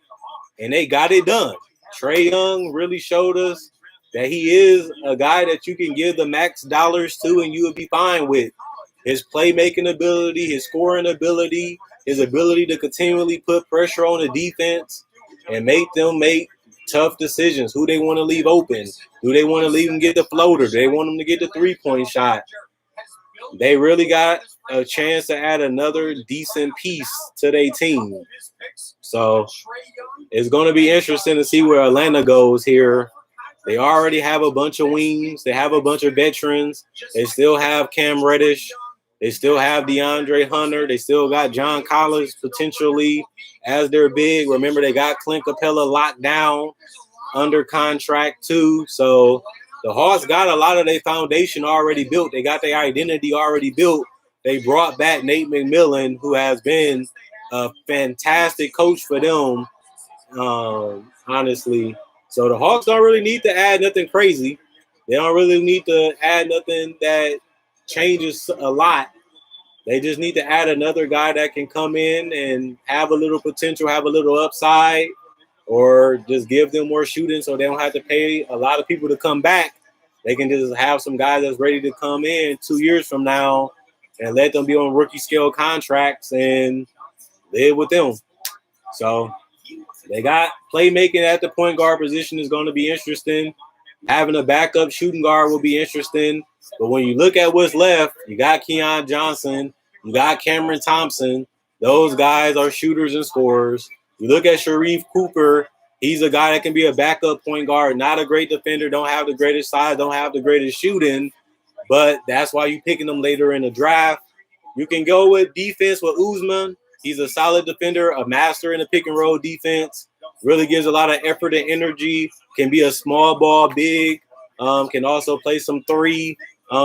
and they got it done. Trae Young really showed us that he is a guy that you can give the max dollars to and you would be fine with. His playmaking ability, his scoring ability, his ability to continually put pressure on the defense and make them make tough decisions. Who they want to leave open? Do they want to leave them get the floater? Do they want them to get the three-point shot? They really got a chance to add another decent piece to their team. So it's going to be interesting to see where Atlanta goes here. They already have a bunch of wings. They have a bunch of veterans. They still have Cam Reddish. They still have DeAndre Hunter. They still got John Collins potentially as their big. Remember, they got Clint Capella locked down under contract too. So the Hawks got a lot of their foundation already built. They got their identity already built. They brought back Nate McMillan, who has been a fantastic coach for them, honestly. So the Hawks don't really need to add nothing crazy. They don't really need to add nothing that changes a lot. They just need to add another guy that can come in and have a little potential, have a little upside, or just give them more shooting so they don't have to pay a lot of people to come back. They can just have some guys that's ready to come in 2 years from now and let them be on rookie scale contracts and live with them. So they got playmaking at the point guard position is going to be interesting. Having a backup shooting guard will be interesting. But when you look at what's left, you got Keon Johnson, you got Cameron Thompson. Those guys are shooters and scorers. You look at Sharif Cooper. He's a guy that can be a backup point guard, not a great defender, don't have the greatest size, don't have the greatest shooting, but that's why you're picking them later in the draft. You can go with defense with Usman. He's a solid defender, a master in the pick and roll defense, really gives a lot of effort and energy, can be a small ball big, can also play some three,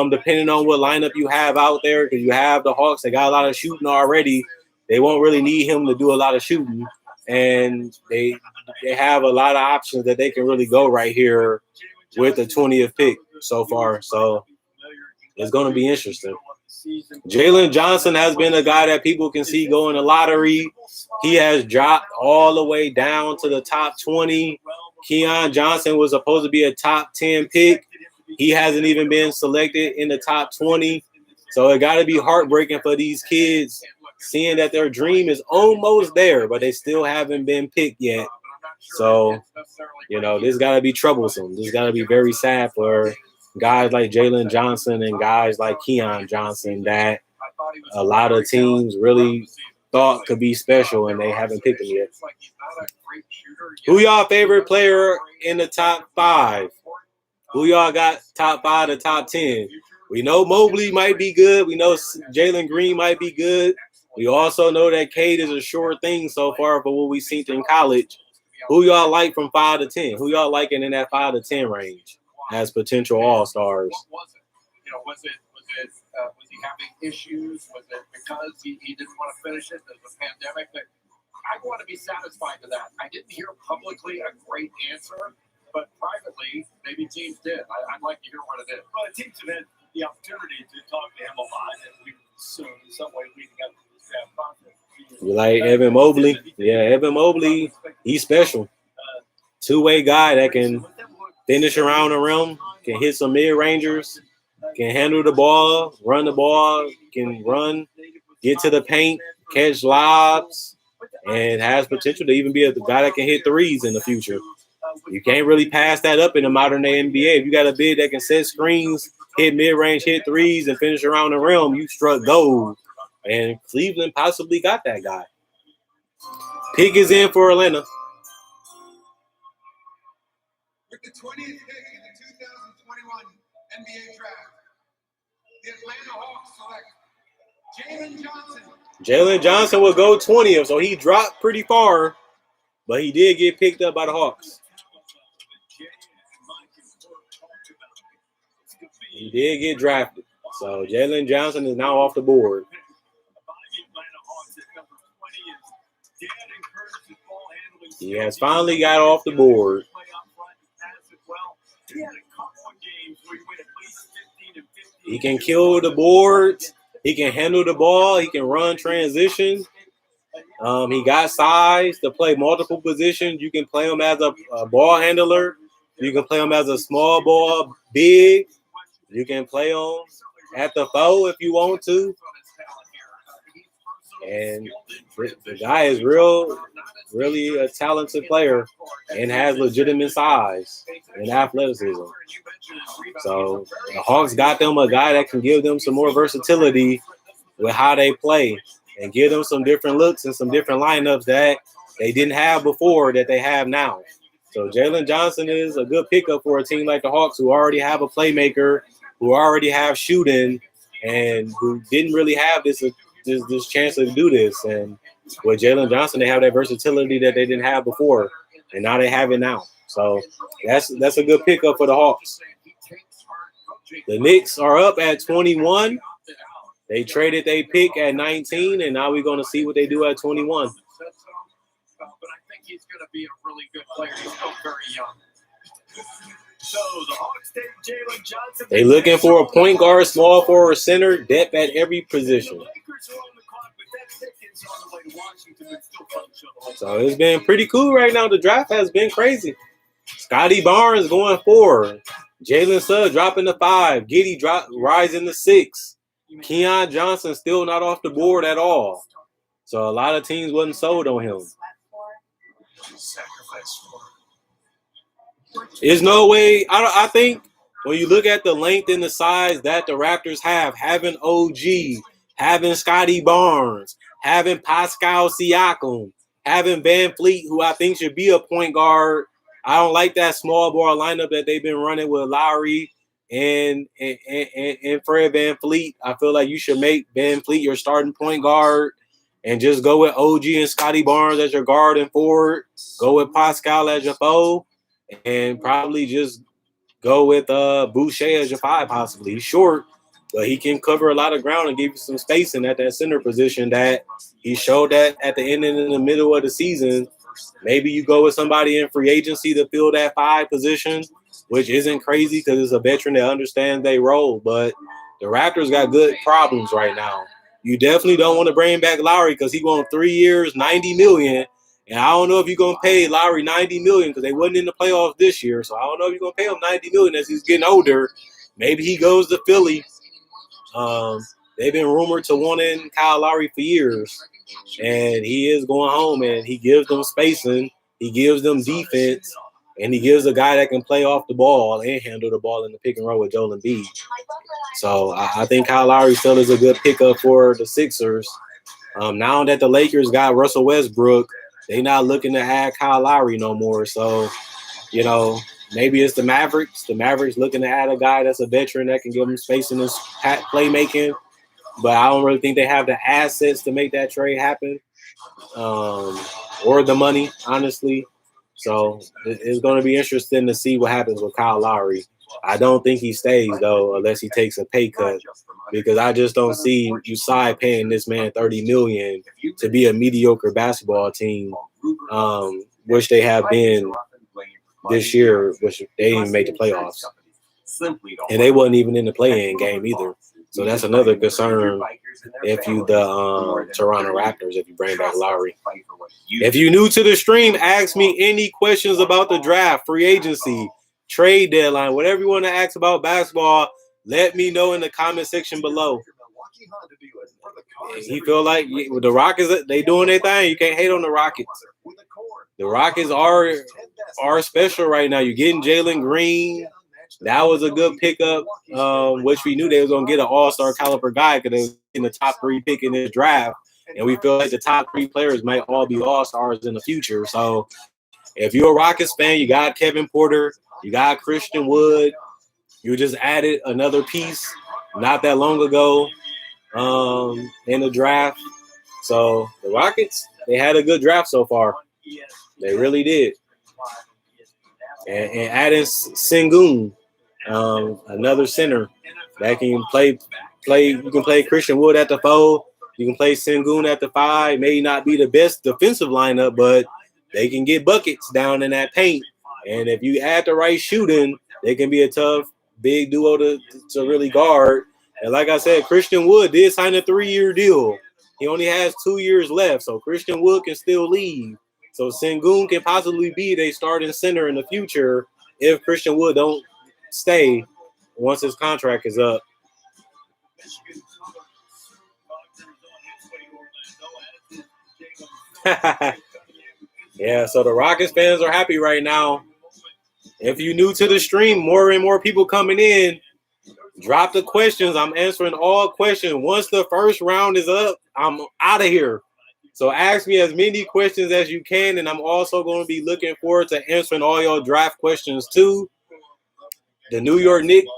depending on what lineup you have out there, because you have the Hawks, they got a lot of shooting already. They won't really need him to do a lot of shooting, and they have a lot of options that they can really go right here with the 20th pick so far. So it's going to be interesting. Jalen Johnson has been a guy that people can see go in the lottery. He has dropped all the way down to the top 20. Keon Johnson was supposed to be a top 10 pick. He hasn't even been selected in the top 20. So it got to be heartbreaking for these kids, seeing that their dream is almost there, but they still haven't been picked yet. So, this got to be troublesome. This got to be very sad for guys like Jalen Johnson and guys like Keon Johnson that a lot of teams really thought could be special and they haven't picked him yet. Who y'all favorite player in the top 5? Who y'all got top 5 to top 10? We know Mobley might be good. We know Jalen Green might be good. We also know that Cade is a sure thing so far for what we've seen in college. Who y'all like from 5 to 10? Who y'all liking in that 5 to 10 range as potential all-stars? What was it? Was he having issues? Was it because he didn't want to finish it? There's a pandemic. I want to be satisfied with that. I didn't hear publicly a great answer, but privately, maybe teams did. I'd like to hear what it is. Well, the teams have had the opportunity to talk to him a lot, and we assume in some way leading up to this draft process. You like Evan Mobley? Yeah, Evan Mobley, he's special. Two-way guy that can finish around the rim, can hit some mid-rangers, can handle the ball, run the ball, can run, get to the paint, catch lobs, and has potential to even be a guy that can hit threes in the future. You can't really pass that up in the modern-day NBA. If you got a big that can set screens, hit mid-range, hit threes, and finish around the rim, you struck gold. And Cleveland possibly got that guy. Pick is in for Atlanta. With the 20th pick in the 2021 NBA draft, the Atlanta Hawks select Jalen Johnson. Jalen Johnson will go 20th, so he dropped pretty far, but he did get picked up by the Hawks. He did get drafted. So Jalen Johnson is now off the board. He has finally got off the board. He can kill the boards. He can handle the ball. He can run transition. He got size to play multiple positions. You can play him as a ball handler. You can play him as a small ball big. You can play him at the four if you want to. And the guy is really a talented player and has legitimate size and athleticism. So the Hawks got them a guy that can give them some more versatility with how they play and give them some different looks and some different lineups that they didn't have before that they have now. So Jalen Johnson is a good pickup for a team like the Hawks who already have a playmaker, who already have shooting, and who didn't really have this chance to do this. And with Jalen Johnson, they have that versatility that they didn't have before, and now they have it now. So that's a good pickup for the Hawks. The Knicks are up at 21. They traded their pick at 19, and now we're going to see what they do at 21. But I think he's going to be a really good player. He's still very young. So the Hawks take Jalen Johnson. They looking for a point guard, small forward, center, depth at every position. So it's been pretty cool right now. The draft has been crazy. Scotty Barnes going 4. Jalen Suggs dropping to 5. Giddey rising to 6. Keon Johnson still not off the board at all. So a lot of teams wasn't sold on him. There's no way. I think when you look at the length and the size that the Raptors have, having OG, having Scotty Barnes, having Pascal Siakam, having Van Fleet, who I think should be a point guard. I don't like that small ball lineup that they've been running with Lowry and Fred Van Fleet. I feel like you should make Van Fleet your starting point guard and just go with OG and Scotty Barnes as your guard and forward. Go with Pascal as your 4, and probably just go with Boucher as your 5 possibly. He's short, but he can cover a lot of ground and give you some spacing at that center position that he showed that at the end and in the middle of the season. Maybe you go with somebody in free agency to fill that 5 position, which isn't crazy because it's a veteran that understands their role. But The Raptors got good problems right now. You definitely don't want to bring back Lowry because he going 3 years, $90 million. And I don't know if you're going to pay Lowry $90 million because they wasn't in the playoffs this year. So I don't know if you're going to pay him $90 million as he's getting older. Maybe he goes to Philly. They've been rumored to wanting Kyle Lowry for years. And he is going home, and he gives them spacing. He gives them defense. And he gives a guy that can play off the ball and handle the ball in the pick and roll with Joel Embiid. So I think Kyle Lowry still is a good pickup for the Sixers. Now that the Lakers got Russell Westbrook, they're not looking to add Kyle Lowry no more. So, you know, maybe it's the Mavericks. The Mavericks looking to add a guy that's a veteran that can give them space in his playmaking. But I don't really think they have the assets to make that trade happen or the money, honestly. So it's going to be interesting to see what happens with Kyle Lowry. I don't think he stays, though, unless he takes a pay cut, because I just don't see Usai paying this man $30 million to be a mediocre basketball team, which they have been this year, which they didn't even make the playoffs. And they wasn't even in the play-in game either. So that's another concern if you the Toronto Raptors, if you bring back Lowry. If you're new to the stream, ask me any questions about the draft, free agency, trade deadline, whatever you want to ask about basketball, let me know in the comment section below. You feel like the Rockets, they doing their thing. You can't hate on the Rockets. The Rockets are special right now. You're getting Jalen Green. That was a good pickup, which we knew they was going to get an all-star caliber guy because they was in the top 3 pick in this draft. And we feel like the top 3 players might all be all-stars in the future. So if you're a Rockets fan, you got Kevin Porter, you got Christian Wood. You just added another piece not that long ago in the draft. So the Rockets, they had a good draft so far. They really did. And adding Sengun, another center that can play. You can play Christian Wood at the 4. You can play Sengun at the 5. May not be the best defensive lineup, but they can get buckets down in that paint. And if you add the right shooting, they can be a tough, big duo to really guard. And like I said, Christian Wood did sign a 3-year deal. He only has 2 years left, so Christian Wood can still leave. So Sengun can possibly be their starting center in the future if Christian Wood don't stay once his contract is up. Yeah, so the Rockets fans are happy right now. If you're new to the stream, more and more people coming in. Drop the questions. I'm answering all questions. Once the first round is up, I'm out of here. So ask me as many questions as you can, and I'm also going to be looking forward to answering all your draft questions too. The New York Knicks,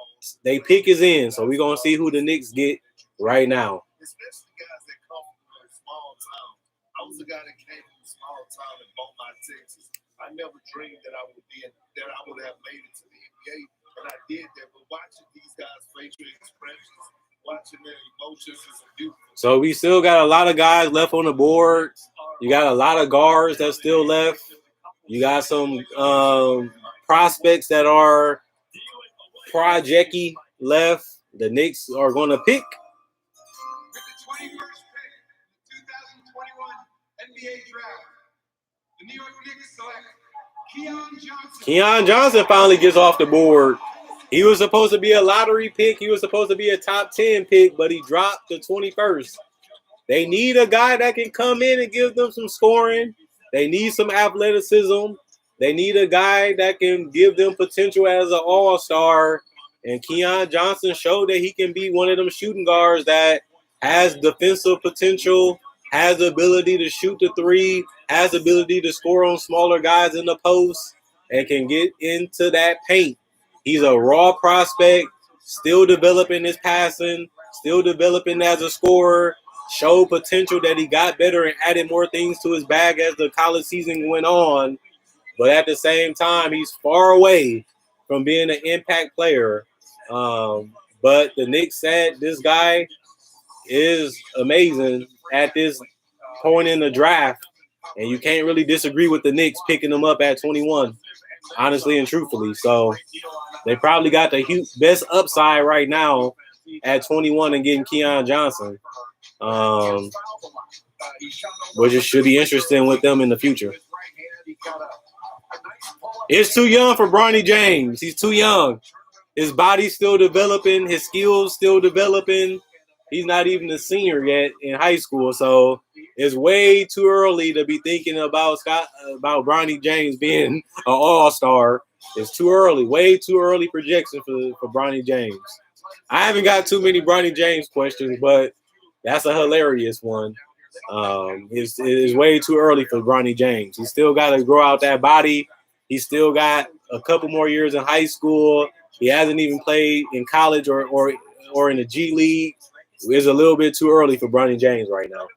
they pick is in, so we're going to see who the Knicks get right now. Especially guys that come from a small town. I was a guy that came from a small town in Beaumont, Texas. I never dreamed that I would have made it to the NBA, and I did that. But watching these guys' facial expressions, watching their emotions is beautiful. So we still got a lot of guys left on the board. You got a lot of guards that's still left. You got some prospects that are project-y left. The Knicks are going to pick. With the 21st pick, the 2021 NBA draft, the New York Knicks select Keon Johnson. Keon Johnson finally gets off the board. He was supposed to be a lottery pick. He was supposed to be a top 10 pick, but he dropped to 21st. They need a guy that can come in and give them some scoring. They need some athleticism. They need a guy that can give them potential as an all-star. And Keon Johnson showed that he can be one of them shooting guards that has defensive potential, has the ability to shoot the 3, has the ability to score on smaller guys in the post, and can get into that paint. He's a raw prospect, still developing his passing, still developing as a scorer, showed potential that he got better and added more things to his bag as the college season went on. But at the same time, he's far away from being an impact player. But the Knicks said this guy is amazing at this point in the draft. And you can't really disagree with the Knicks picking him up at 21, honestly and truthfully. So they probably got the best upside right now at 21 and getting Keon Johnson, which should be interesting with them in the future. It's too young for Bronny James. He's too young. His body's still developing. His skills still developing. He's not even a senior yet in high school, so it's way too early to be thinking about Bronny James being an all-star. It's too early, way too early projection for Bronny James. I haven't got too many Bronny James questions, but that's a hilarious one. It's way too early for Bronny James. He's still got to grow out that body. He's still got a couple more years in high school. He hasn't even played in college or in the G League. It's a little bit too early for Bronny James right now.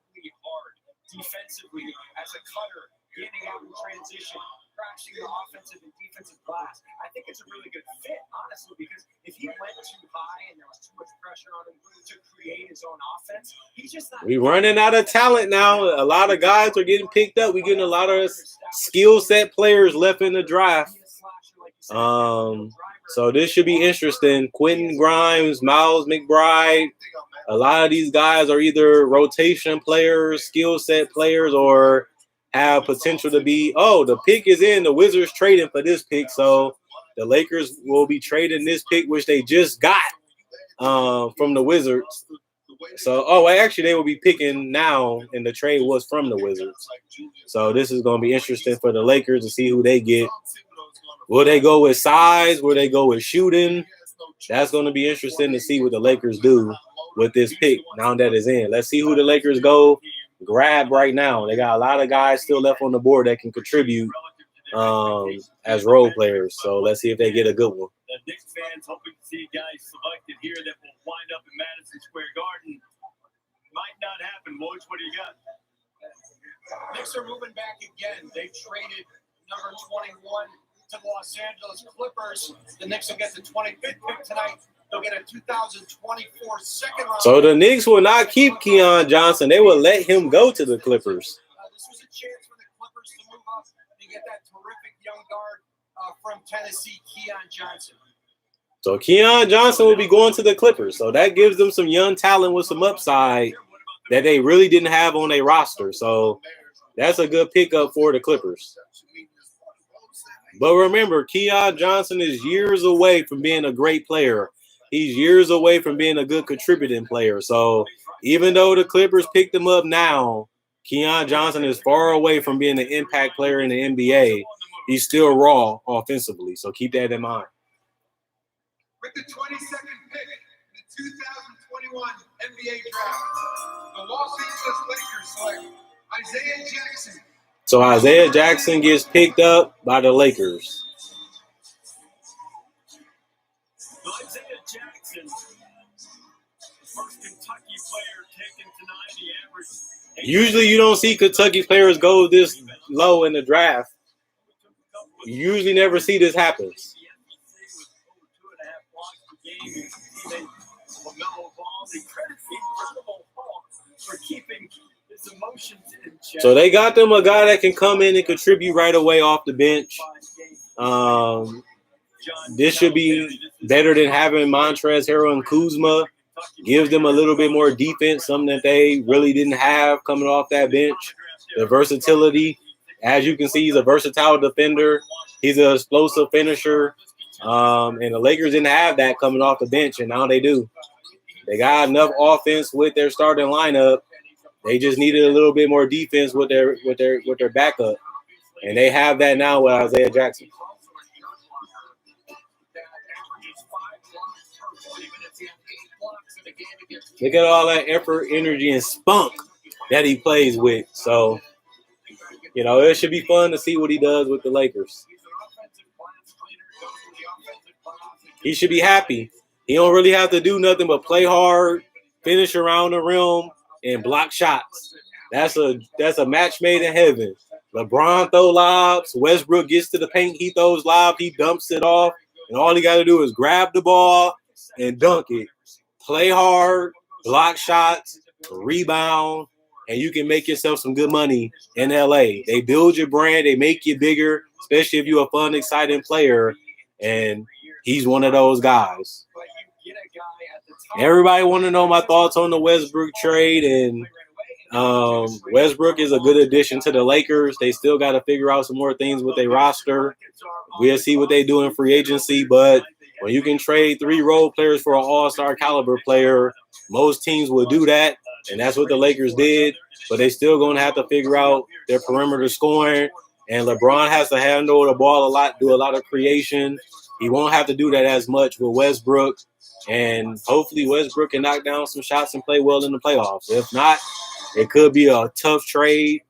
Defensively, as a cutter, getting out in transition, crashing the offensive and defensive glass. I think it's a really good fit, honestly, because if he went too high and there was too much pressure on him to create his own offense, he's just not. We're running out of talent now. A lot of guys are getting picked up. We're getting a lot of skill set players left in the draft. So this should be interesting. Quentin Grimes, Miles McBride. A lot of these guys are either rotation players, skill set players, or have potential to be, the pick is in. The Wizards trading for this pick. So the Lakers will be trading this pick, which they just got from the Wizards. So, actually, they will be picking now, and the trade was from the Wizards. So this is going to be interesting for the Lakers to see who they get. Will they go with size? Will they go with shooting? That's going to be interesting to see what the Lakers do with this pick now that it's in. Let's see who the Lakers go grab right now. They got a lot of guys still left on the board that can contribute as role players. So let's see if they get a good one. The Knicks fans hoping to see guys selected here that will wind up in Madison Square Garden. Might not happen. Woj, what do you got? Knicks are moving back again. They traded number 21 to the Los Angeles Clippers. The Knicks will get the 25th pick tonight. They'll get a 2024 second round. So the Knicks will not keep Keon Johnson. They will let him go to the Clippers. This was a chance for the Clippers to move up and get that terrific young guard from Tennessee, Keon Johnson. So Keon Johnson will be going to the Clippers. So that gives them some young talent with some upside that they really didn't have on their roster. So that's a good pickup for the Clippers. But remember, Keon Johnson is years away from being a great player. He's years away from being a good contributing player. So even though the Clippers picked him up now, Keon Johnson is far away from being an impact player in the NBA. He's still raw offensively. So keep that in mind. With the 22nd pick in the 2021 NBA draft, the Los Angeles Lakers select Isaiah Jackson. So Isaiah Jackson gets picked up by the Lakers. Isaiah Jackson, first Kentucky player taken tonight. The average. Usually you don't see Kentucky players go this low in the draft. You usually never see this happen. So they got them a guy that can come in and contribute right away off the bench. This should be better than having Montrezl Harrell and Kuzma. Gives them a little bit more defense, something that they really didn't have coming off that bench. The versatility. As you can see, he's a versatile defender. He's an explosive finisher. And the Lakers didn't have that coming off the bench, and now they do. They got enough offense with their starting lineup. They just needed a little bit more defense with their backup. And they have that now with Isaiah Jackson. Look at all that effort, energy, and spunk that he plays with. So, it should be fun to see what he does with the Lakers. He should be happy. He don't really have to do nothing but play hard, finish around the rim, and block shots. That's a match made in heaven. LeBron throw lobs. Westbrook gets to the paint. He throws lob. He dumps it off. And all he got to do is grab the ball and dunk it. Play hard, block shots, rebound, and you can make yourself some good money in LA. They build your brand. They make you bigger, especially if you're a fun, exciting player. And he's one of those guys. Everybody want to know my thoughts on the Westbrook trade, and Westbrook is a good addition to the Lakers. They still got to figure out some more things with their roster. We'll see what they do in free agency, but when you can trade 3 role players for an all-star caliber player, most teams will do that, and that's what the Lakers did. But they still going to have to figure out their perimeter scoring, and LeBron has to handle the ball a lot, do a lot of creation. He won't have to do that as much with Westbrook, and hopefully Westbrook can knock down some shots and play well in the playoffs. If not, it could be a tough trade.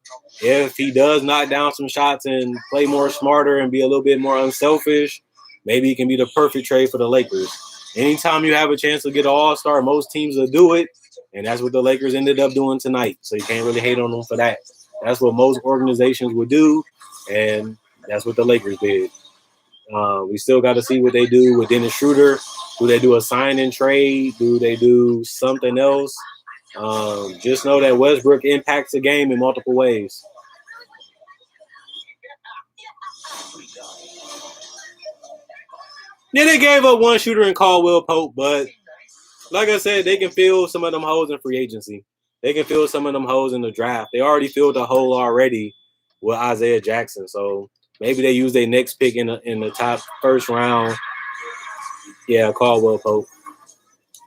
If he does knock down some shots and play more smarter and be a little bit more unselfish, maybe it can be the perfect trade for the Lakers. Anytime you have a chance to get an all-star, most teams will do it, and that's what the Lakers ended up doing tonight. So you can't really hate on them for that. That's what most organizations would do, and that's what the Lakers did. We still got to see what they do with Dennis Schroeder. Do they do a sign-and trade? Do they do something else? Just know that Westbrook impacts the game in multiple ways. Yeah, they gave up one shooter in Caldwell Pope, but like I said, they can fill some of them holes in free agency. They can fill some of them holes in the draft. They already filled a hole already with Isaiah Jackson, so maybe they use their next pick in the top first round. Yeah, Caldwell Pope.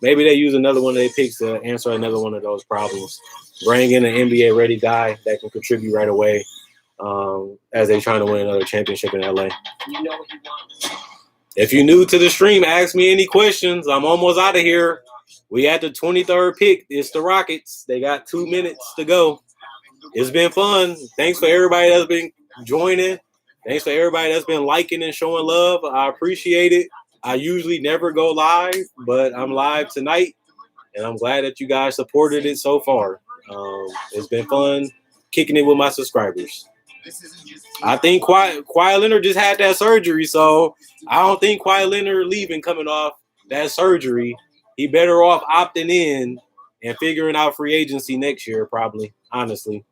Maybe they use another one of their picks to answer another one of those problems. Bring in an NBA-ready guy that can contribute right away as they're trying to win another championship in LA. You know what you want. If you're new to the stream, ask me any questions. I'm almost out of here. We at the 23rd pick. It's the Rockets. They got 2 minutes to go. It's been fun. Thanks for everybody that's been joining. Thanks for everybody that's been liking and showing love. I appreciate it. I usually never go live, but I'm live tonight, and I'm glad that you guys supported it so far. It's been fun kicking it with my subscribers. I think Kawhi Leonard just had that surgery, so I don't think Kawhi Leonard leaving coming off that surgery. He better off opting in and figuring out free agency next year, probably, honestly.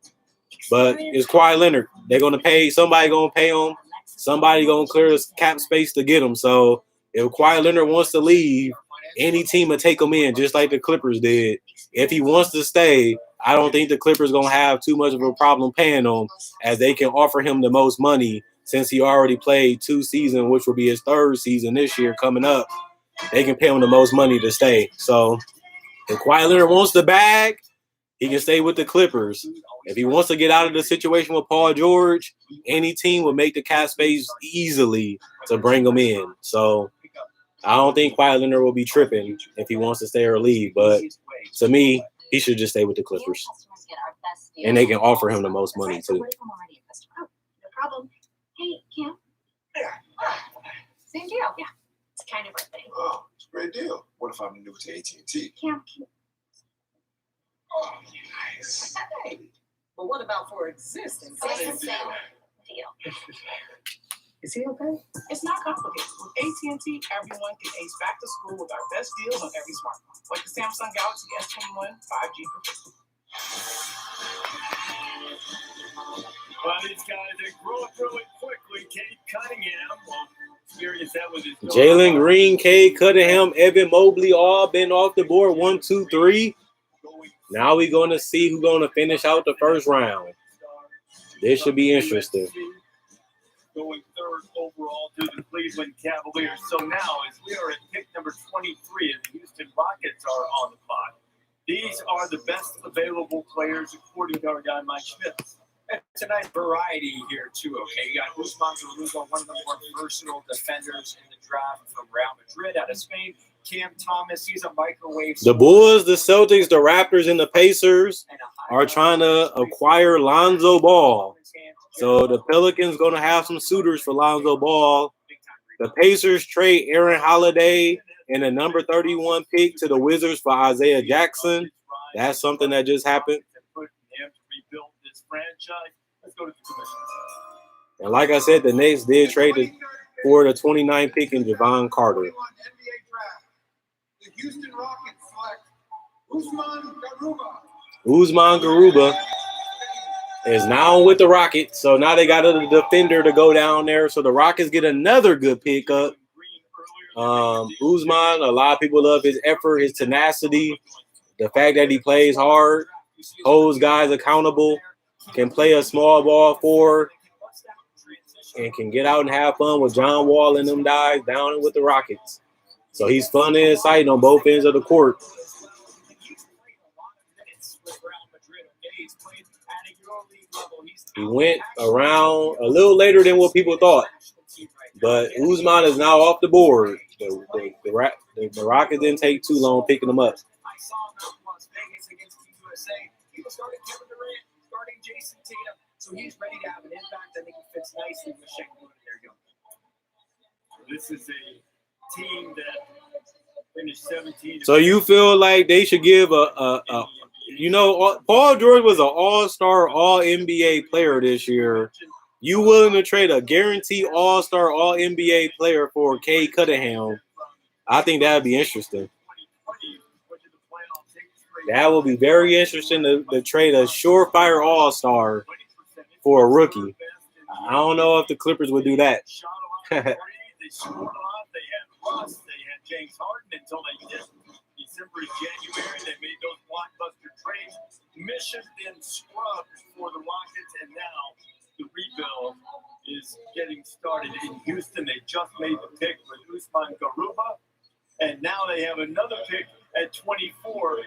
But it's Kawhi Leonard. They're going to pay. Somebody going to pay him. Somebody going to clear the cap space to get him. So if Kawhi Leonard wants to leave, any team will take him in, just like the Clippers did. If he wants to stay, I don't think the Clippers going to have too much of a problem paying him, as they can offer him the most money since he already played 2 seasons, which will be his 3rd season this year coming up. They can pay him the most money to stay. So if Kawhi Leonard wants the bag, he can stay with the Clippers. If he wants to get out of the situation with Paul George, any team would make the cap space easily to bring him in. So I don't think Kawhi Leonard will be tripping if he wants to stay or leave. But to me, he should just stay with the Clippers. And they can offer him the most money, too. No problem. Hey, Cam. Same deal. Yeah. It's kind of our thing. Oh, it's a great deal. What if I'm new to AT&T? Cam. Oh, nice. Hey, but what about for existing? Same deal. Is he okay? It's not complicated. With AT&T, everyone can ace back to school with our best deals on every smartphone, like the Samsung Galaxy S21 5G. Well, these guys are growing through it quickly. Kate Cunningham will experience that with his Jalen Green, Cade Cunningham, Evan Mobley, all been off the board. 1, 2, 3. Now we're going to see who's going to finish out the first round. This should be interesting. Going 3rd overall to the Cleveland Cavaliers. So now, as we are at pick number 23, and the Houston Rockets are on the clock, these are the best available players according to our guy Mike Schmidt. It's a nice variety here, too, okay? You got Usman Garuba, one of the more versatile defenders in the draft from Real Madrid out of Spain. Cam Thomas, he's a microwave. The Bulls, the Celtics, the Raptors, and the Pacers are trying to acquire Lonzo Ball. So the Pelicans going to have some suitors for Lonzo Ball. The Pacers trade Aaron Holiday and a number 31 pick to the Wizards for Isaiah Jackson. That's something that just happened. And like I said, the Knicks did trade for the 29th pick in Javon Carter. The Houston Rockets select Usman Garuba. Usman Garuba is now with the Rockets. So now they got a defender to go down there. So the Rockets get another good pickup Usman, a lot of people love his effort, his tenacity, the fact that he plays hard, holds guys accountable, can play a small ball forward, and can get out and have fun with John Wall and them guys down with the Rockets. So he's fun and exciting on both ends of the court. He went around a little later than what people thought. But Usman is now off the board. The Rockets didn't take too long picking him up. So he's ready to have an impact. I think he fits nicely with Shane. There you go. This is a team that finished 17. So you feel like they should give Paul George was an all-star, all-NBA player this year. You willing to trade a guaranteed all-star, all-NBA player for Cade Cunningham? I think that would be interesting. That would be very interesting to trade a surefire all-star for a rookie. I don't know if the Clippers would do that. They scored a lot. They had Russ. They had James Harden until they did December and January. They made those blockbuster trades. Mission then scrubbed for the Rockets, and now the rebuild is getting started in Houston. They just made the pick with Usman Garuba, and now they have another pick at 24.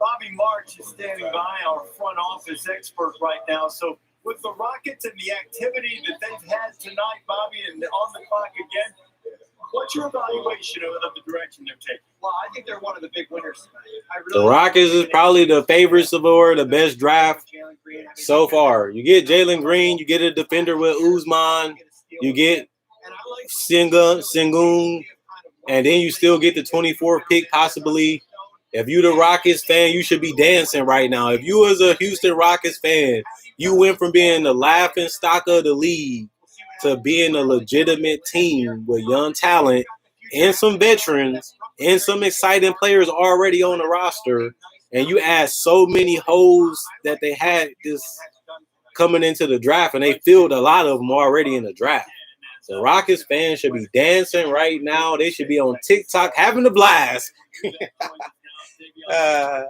Bobby March is standing by, our front office expert right now. So with the Rockets and the activity that they've had tonight, Bobby, and on the clock again, what's your evaluation of the direction they're taking? Well, I think they're one of the big winners tonight. The Rockets is probably the favorites for the best draft so far. You get Jalen Green, you get a defender with Usman, you get Sengun, and then you still get the 24th pick possibly. If you the Rockets fan, you should be dancing right now. If you was a Houston Rockets fan, you went from being the laughing stock of the league to being a legitimate team with young talent and some veterans and some exciting players already on the roster. And you add so many holes that they had this coming into the draft, and they filled a lot of them already in the draft. The Rockets fans should be dancing right now. They should be on TikTok having a blast. Drafted by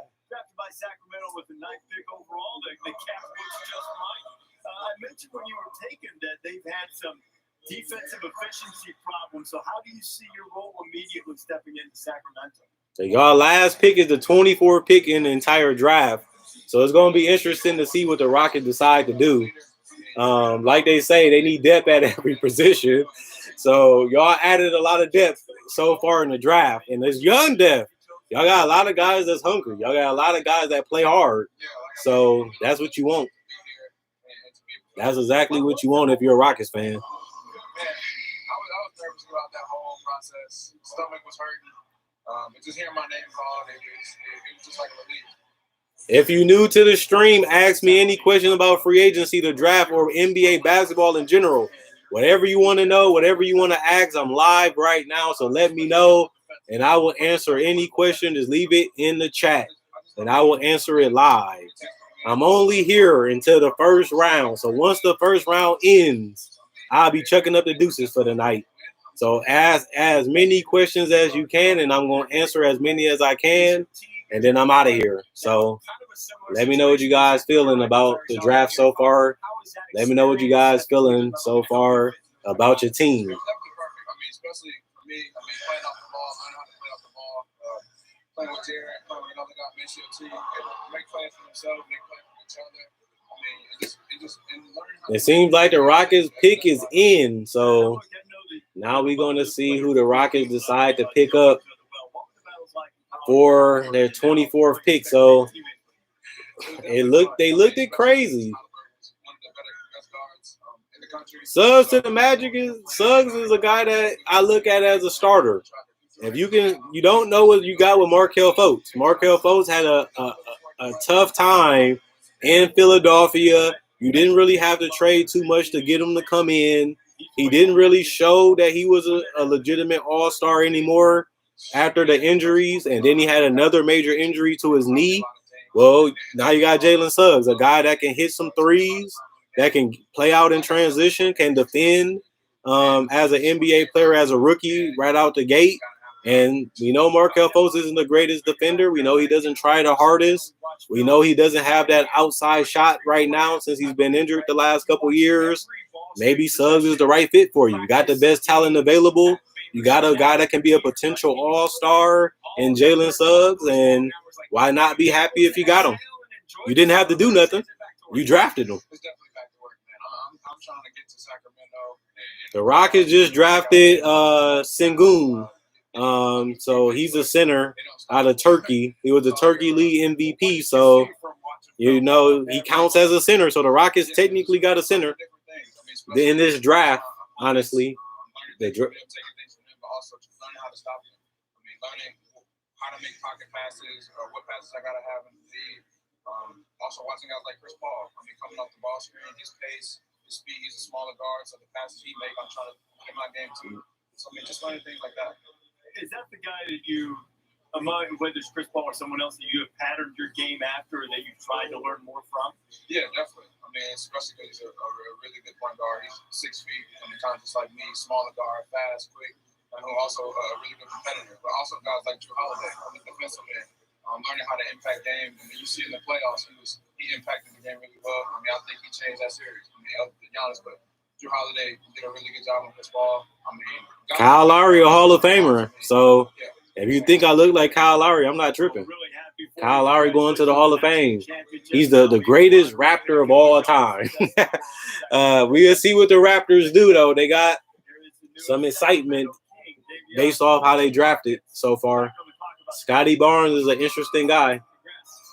Sacramento with the 9th pick overall. The cap looks just right. I mentioned when you were taken that they've had some defensive efficiency problems. So how do you see your role immediately stepping into Sacramento? So y'all last pick is the 24th pick in the entire draft. So it's going to be interesting to see what the Rockets decide to do. Like they say, they need depth at every position. So y'all added a lot of depth so far in the draft. And there's young depth. Y'all got a lot of guys that's hungry. Y'all got a lot of guys that play hard. So that's what you want. That's exactly what you want if you're a Rockets fan. Man, I was nervous about that whole process. Stomach was hurting. And just hearing my name called, it was just like a relief. If you're new to the stream, ask me any question about free agency, the draft, or NBA basketball in general. Whatever you want to know, whatever you want to ask, I'm live right now, so let me know, and I will answer any question. Just leave it in the chat, and I will answer it live. I'm only here until the first round, so once the first round ends, I'll be chucking up the deuces for the night. So ask as many questions as you can, and I'm going to answer as many as I can, and then I'm out of here. So let me know what you guys feeling about the draft so far. Let me know what you guys feeling so far about your team. Especially for me, playing off the ball, learning how to play off the ball, playing with Darren, playing with another guy, mention your team, make plays for themselves, make plays for each other. It seems like the Rockets pick is in, so now we're going to see who the Rockets decide to pick up for their 24th pick. So they looked it crazy. Suggs to the Magic Suggs is a guy that I look at as a starter. If you don't know what you got with Markelle Fultz. Markelle Fultz had a tough time in Philadelphia. You didn't really have to trade too much to get him to come in. He didn't really show that he was a legitimate all-star anymore after the injuries, and then he had another major injury to his knee. Well, now you got Jalen Suggs, a guy that can hit some threes, that can play out in transition, can defend, as an NBA player, as a rookie, right out the gate. And we know Markelle Fultz isn't the greatest defender. We know he doesn't try the hardest. We know he doesn't have that outside shot right now since he's been injured the last couple years. Maybe Suggs is the right fit for you. You got the best talent available. You got a guy that can be a potential all-star in Jalen Suggs, and why not be happy if you got him? You didn't have to do nothing. You drafted him. I'm trying to get to Sacramento. The Rockets just drafted Sengun. So he's a center out of Turkey. He was the Turkey League MVP, so you know he counts as a center. So the Rockets technically got a center in this draft, honestly. Also just learning how to stop him. I mean, learning how to make pocket passes or what passes I gotta have in the lead. Also watching guys like Chris Paul. I mean, coming off the ball screen, his pace, his speed. He's a smaller guard, so the passes he makes, I'm trying to put in my game too. So I mean, just learning things like that. Is that the guy that you, among whether it's Chris Paul or someone else, that you have patterned your game after, or that you've tried to learn more from? Yeah, definitely. I mean, especially because he's a really good point guard. He's 6 feet, I mean, kind of just like me, smaller guard, fast, quick. And also a really good competitor, but also guys like Drew Holiday on the defensive end, learning how to impact games. I mean, you see in the playoffs, he impacted the game really well. I mean, I think he changed that series. I mean, other than Giannis, but Drew Holiday did a really good job on Chris Paul. I mean, Kyle Lowry, a Hall of Famer. So if you think I look like Kyle Lowry, I'm not tripping. Kyle Lowry going to the Hall of Fame. He's the greatest Raptor of all time. We'll see what the Raptors do, though. They got some excitement based off how they drafted so far. Scotty Barnes is an interesting guy,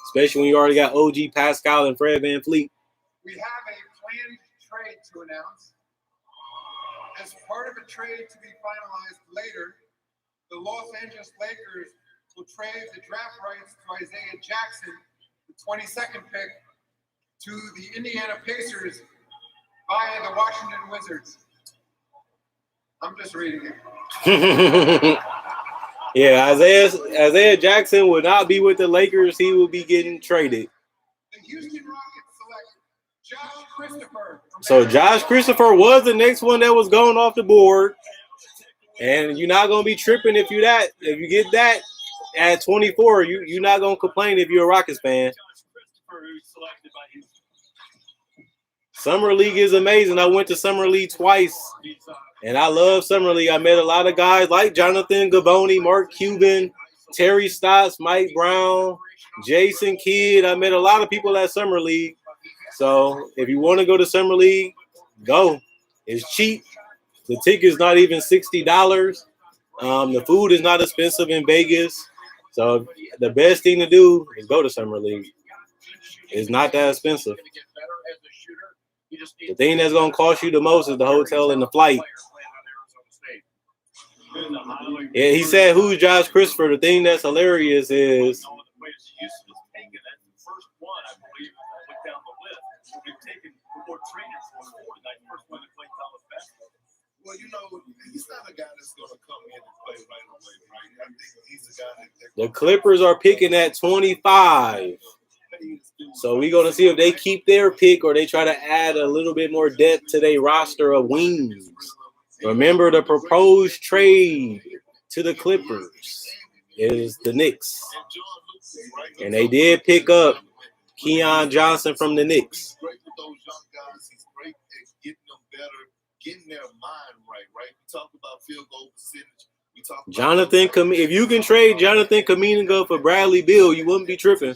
especially when you already got OG Pascal and Fred VanVleet. We have a planned trade to announce. As part of a trade to be finalized later, the Los Angeles Lakers will trade the draft rights to Isaiah Jackson, the 22nd pick, to the Indiana Pacers via the Washington Wizards. I'm just reading it. Yeah, Isaiah Jackson would not be with the Lakers. He will be getting traded. The Houston Rockets select Josh Christopher. So Josh Christopher was the next one that was going off the board. And you're not going to be tripping if you get that at 24. You're not going to complain if you're a Rockets fan. Summer League is amazing. I went to Summer League twice. And I love Summer League. I met a lot of guys like Jonathan Gaboni, Mark Cuban, Terry Stotts, Mike Brown, Jason Kidd. I met a lot of people at Summer League. So if you want to go to Summer League, go. It's cheap. The ticket's not even $60. The food is not expensive in Vegas. So the best thing to do is go to Summer League. It's not that expensive. The thing that's going to cost you the most is the hotel and the flight. Yeah, he said, who's Josh Christopher? The thing that's hilarious is well, you know, he's not a guy that's going to come in and play right away, right? I think he's a guy that the Clippers are picking at 25. So we're going to see if they keep their pick or they try to add a little bit more depth to their roster of wings. Remember, the proposed trade to the Clippers is the Knicks. And they did pick up Keon Johnson from the Knicks. He's great with those young guys. He's great at getting them better, getting their mind right? We talked about field goal percentage. We talked about if you can trade Jonathan Caminga for Bradley Beal, you wouldn't be tripping.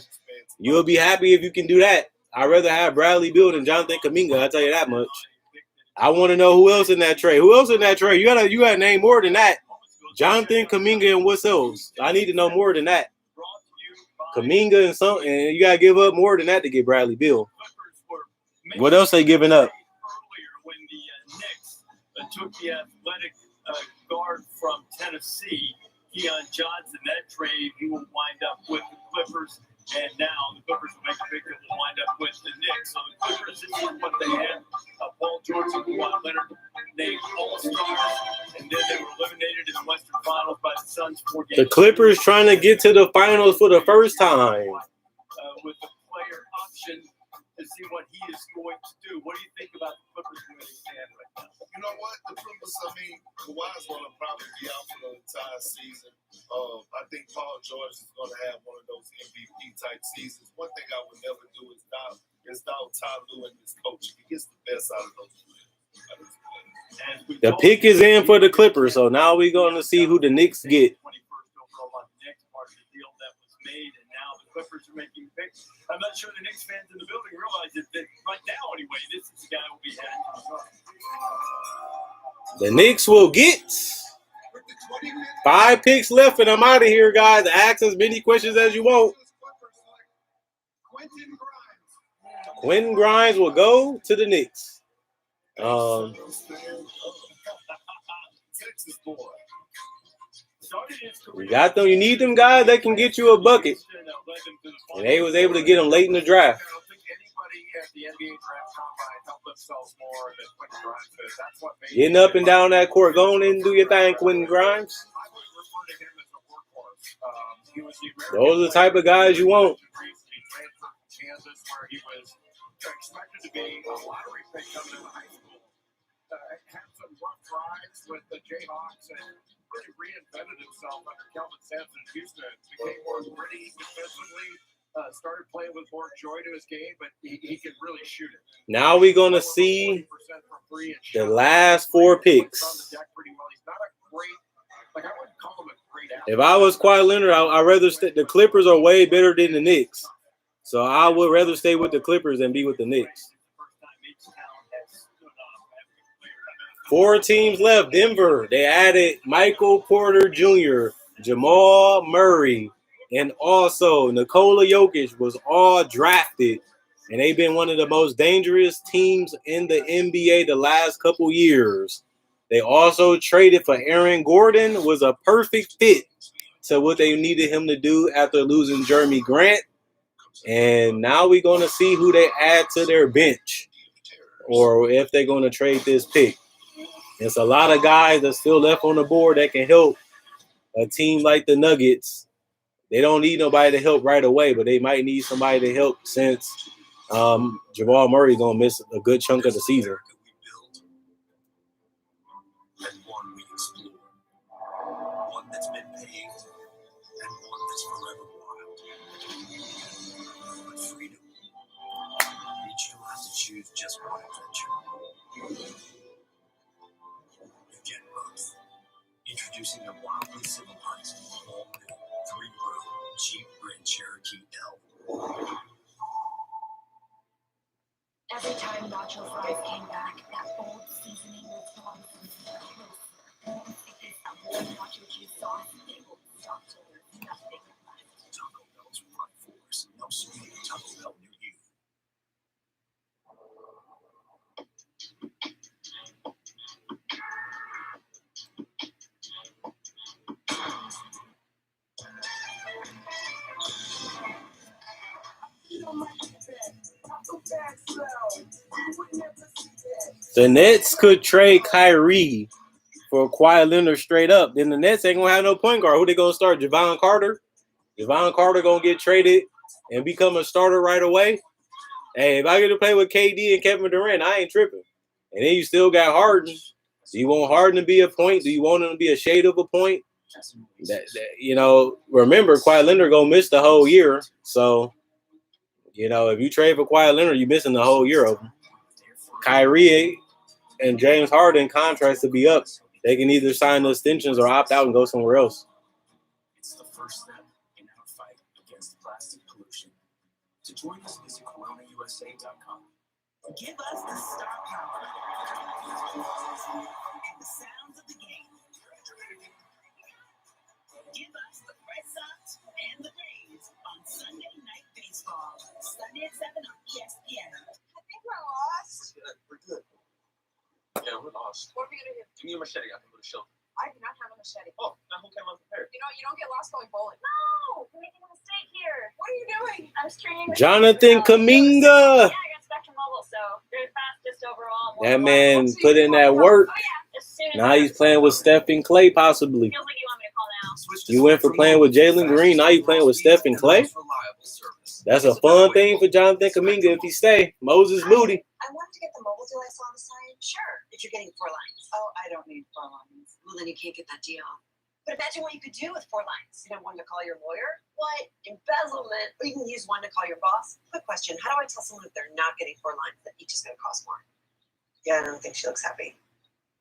You'll be happy if you can do that. I'd rather have Bradley Beal than Jonathan Caminga, I'll tell you that much. I want to know who else in that trade. Who else in that trade? You gotta name more than that. Jonathan Caminga and what else? I need to know more than that. Caminga and you gotta give up more than that to get Bradley Beal. What else they giving up? When the Knicks took the athletic guard from Tennessee, Keon Johnson, that trade, he will wind up with the Clippers. And now the Clippers will make a big deal, will wind up with the Knicks. So the Clippers, this is what they had. Paul George and Kawhi Leonard named All-Stars, and then they were eliminated in the Western Finals by the Suns 4 games. The Clippers trying to get to the finals for the first time. With the player option to see what he is going to do. What do you think about the Clippers where they stand right now? You know what? The Clippers, I mean, Kawhi's going to probably be out for the entire season. I think Paul George is going to have one of those MVP-type seasons. One thing I would never do is doubt Ty Lue and his coach. He gets the best out of those players. The pick is in for the Clippers, so now we're going to see who the Knicks get. 21st overall on the next part of the deal that was made, and now the Clippers are making picks. I'm not sure the Knicks fans in the building realize that right now, anyway, this is the guy who will be heading to the front. The Knicks will get 5 picks left, and I'm out of here, guys. Ask as many questions as you want. Quentin Grimes will go to the Knicks. You got them. You need them guys that can get you a bucket. And they was able to get them late in the draft. Getting up and down that court. Go on and do your thing, Quentin Grimes. Those are the type of guys you want. Kansas, where he was expected to be a lottery pick coming into high school. Had some rough rides with the Jayhawks and really reinvented himself under Kelvin Sampson in Houston. Became more gritty defensively. Started playing with more joy to his game, but he can really shoot it. Now we're going to see the last 4 picks. If I was Kawhi Leonard, I'd rather the Clippers are way better than the Knicks. So I would rather stay with the Clippers than be with the Knicks. 4 teams left. Denver, they added Michael Porter Jr., Jamal Murray, and also Nikola Jokic was all drafted. And they've been one of the most dangerous teams in the NBA the last couple years. They also traded for Aaron Gordon, was a perfect fit to what they needed him to do after losing Jeremy Grant. And now we're going to see who they add to their bench or if they're going to trade this pick. There's a lot of guys that's still left on the board that can help a team like the Nuggets. They don't need nobody to help right away, but they might need somebody to help since Jamal Murray's going to miss a good chunk of the season. One that's been paved and one that's forever wild. But freedom means you don't have to choose just one adventure. You get both. Introducing the wildly civilized, all-new, 3-row Jeep Grand Cherokee L. Every time nacho fries came back, that bold seasoning was gone from the nacho cheese sauce, they will stop till there's nothing left. Taco Bell's run force. No sweet Taco Bell near you. The Nets could trade Kyrie for Kawhi Leonard straight up. Then the Nets ain't going to have no point guard. Who they going to start? Javon Carter? Javon Carter going to get traded and become a starter right away? Hey, if I get to play with KD and Kevin Durant, I ain't tripping. And then you still got Harden. Do you want Harden to be a point? Do you want him to be a shade of a point? Remember, Kawhi Leonard going to miss the whole year. So, if you trade for Kawhi Leonard, you're missing the whole year of him. Kyrie and James Harden contracts to be up. They can either sign the extensions or opt out and go somewhere else. It's the first step in our fight against plastic pollution. To join us, visit coronausa.com. Give us the star power and the sounds of the game. Give us the Red Sox and the Rays on Sunday Night Baseball. Sunday at 7 on ESPN. I think we're lost. We're good. Yeah, we're lost. What are we gonna do? Give me a machete. I can go to shelter. I do not have a machete. Oh, now who came unprepared? You don't get lost going bowling. No, we're making a mistake here. What are you doing? I was training with Jonathan Yeah, I Caminga. got Spectrum Mobile, so they're fastest overall. That man put in that work. Oh, yeah. As soon as Now he's playing with Stephen Clay, possibly. feels like you want me to call now. You went for playing with Jalen Green. Now you playing with Stephen Clay? Reliable service. That's a fun thing for Jonathan Caminga if he stay. Moses Moody. I wanted to get the mobile deal I saw on the side. Sure, if you're getting 4 lines. Oh, I don't need 4 lines. Well, then you can't get that deal. But imagine what you could do with 4 lines. You know, one to call your lawyer. What? Embezzlement. Or you can use one to call your boss. Quick question. How do I tell someone if they're not getting 4 lines that each is going to cost more? Yeah, I don't think she looks happy.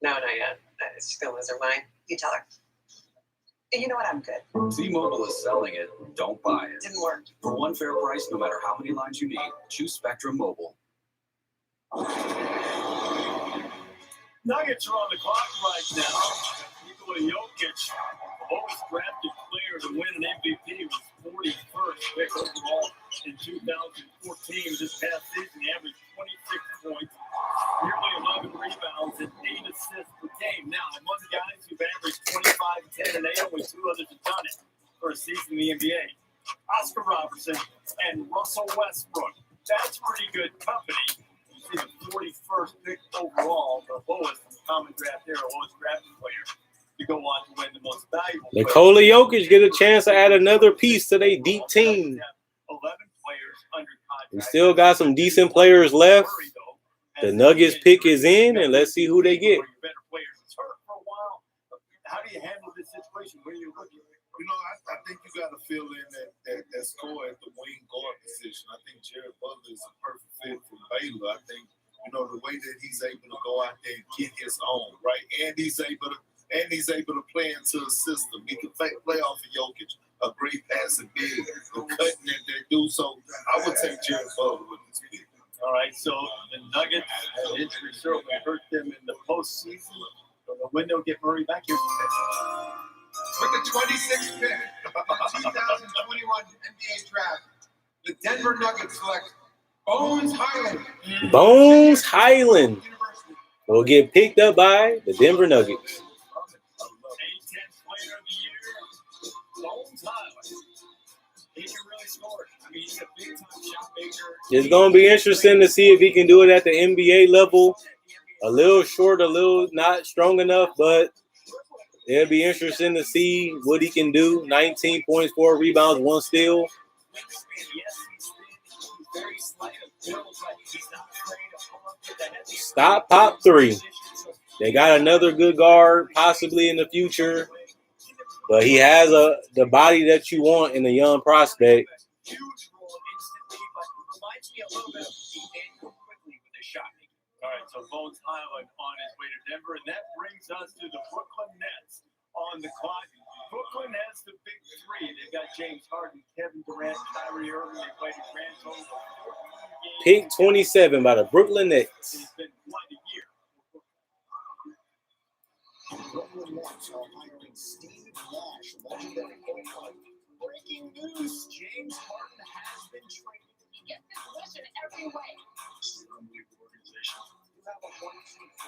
No, not yet. She's going to lose her mind. You tell her. You know what? I'm good. T-Mobile is selling it. Don't buy it. Didn't work. For one fair price, no matter how many lines you need, choose Spectrum Mobile. Nuggets are on the clock right now. Nikola Jokic, the lowest drafted player to win an MVP, was 41st pick overall in 2014. This past season, he averaged 26 points, nearly 11 rebounds, and 8 assists per game. Now, among the guys who've averaged 25, 10, and 8, only 2 others have done it for a season in the NBA. Oscar Robertson and Russell Westbrook. That's pretty good company. You see the 41st pick overall, the lowest in the common draft era, lowest drafted player to go on to win the most valuable player. Nikola Jokic get a chance to add another piece to their deep team. 11 players under contract. We still got some decent players left. The Nuggets pick is in, and let's see who they get. How do you handle this situation? Where are you looking? You know, I think you got to fill in that score at the wing guard position. I think Jared Butler is a perfect fit for Baylor. I think, you know, the way that he's able to go out there and get his own, right? And he's able to play into the system. He can play off of Jokic, a great passing big, the cutting that they do. So I would take Jared Butler with this pick. All right, so the Nuggets, injury certainly hurt them in the postseason. So the window get Murray back here. With the 26th pick of the 2021 NBA draft, the Denver Nuggets select Bones Highland. Bones Highland will get picked up by the Denver Nuggets. Player of the year, Bones Highland. He can really score. I mean, he's a big-time shot maker. It's going to be interesting to see if he can do it at the NBA level. A little short, a little not strong enough, but it'll be interesting to see what he can do. 19 points, 4 rebounds, 1 steal. Stop, pop, 3. They got another good guard possibly in the future, but he has the body that you want in a young prospect. Huge role instantly, but reminds me a little bit of Danielle quickly with his shot making. All right, so Bones Highland on his way to Denver, and that brings us to the Brooklyn Nets on the clock. Brooklyn has the big 3. They've got James Harden, Kevin Durant, Kyrie Irving. They played a grand total of 14 games. Pick 27 by the Brooklyn Nets. It's been quite a year. Brooklyn Nets are hiring Steve Nash, legendary point guard. Breaking news, James Harden has been traded. He gets this question every way. It's an unbelievable organization. You have a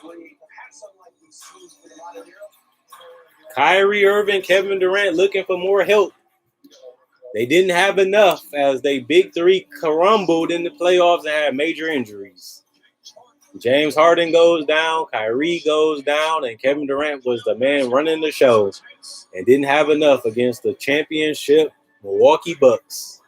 1-2-3, perhaps unlike we've seen for a lot of Europe. Kyrie Irving, Kevin Durant looking for more help. They didn't have enough as they big 3 crumbled in the playoffs and had major injuries. James Harden goes down, Kyrie goes down, and Kevin Durant was the man running the show and didn't have enough against the championship Milwaukee Bucks.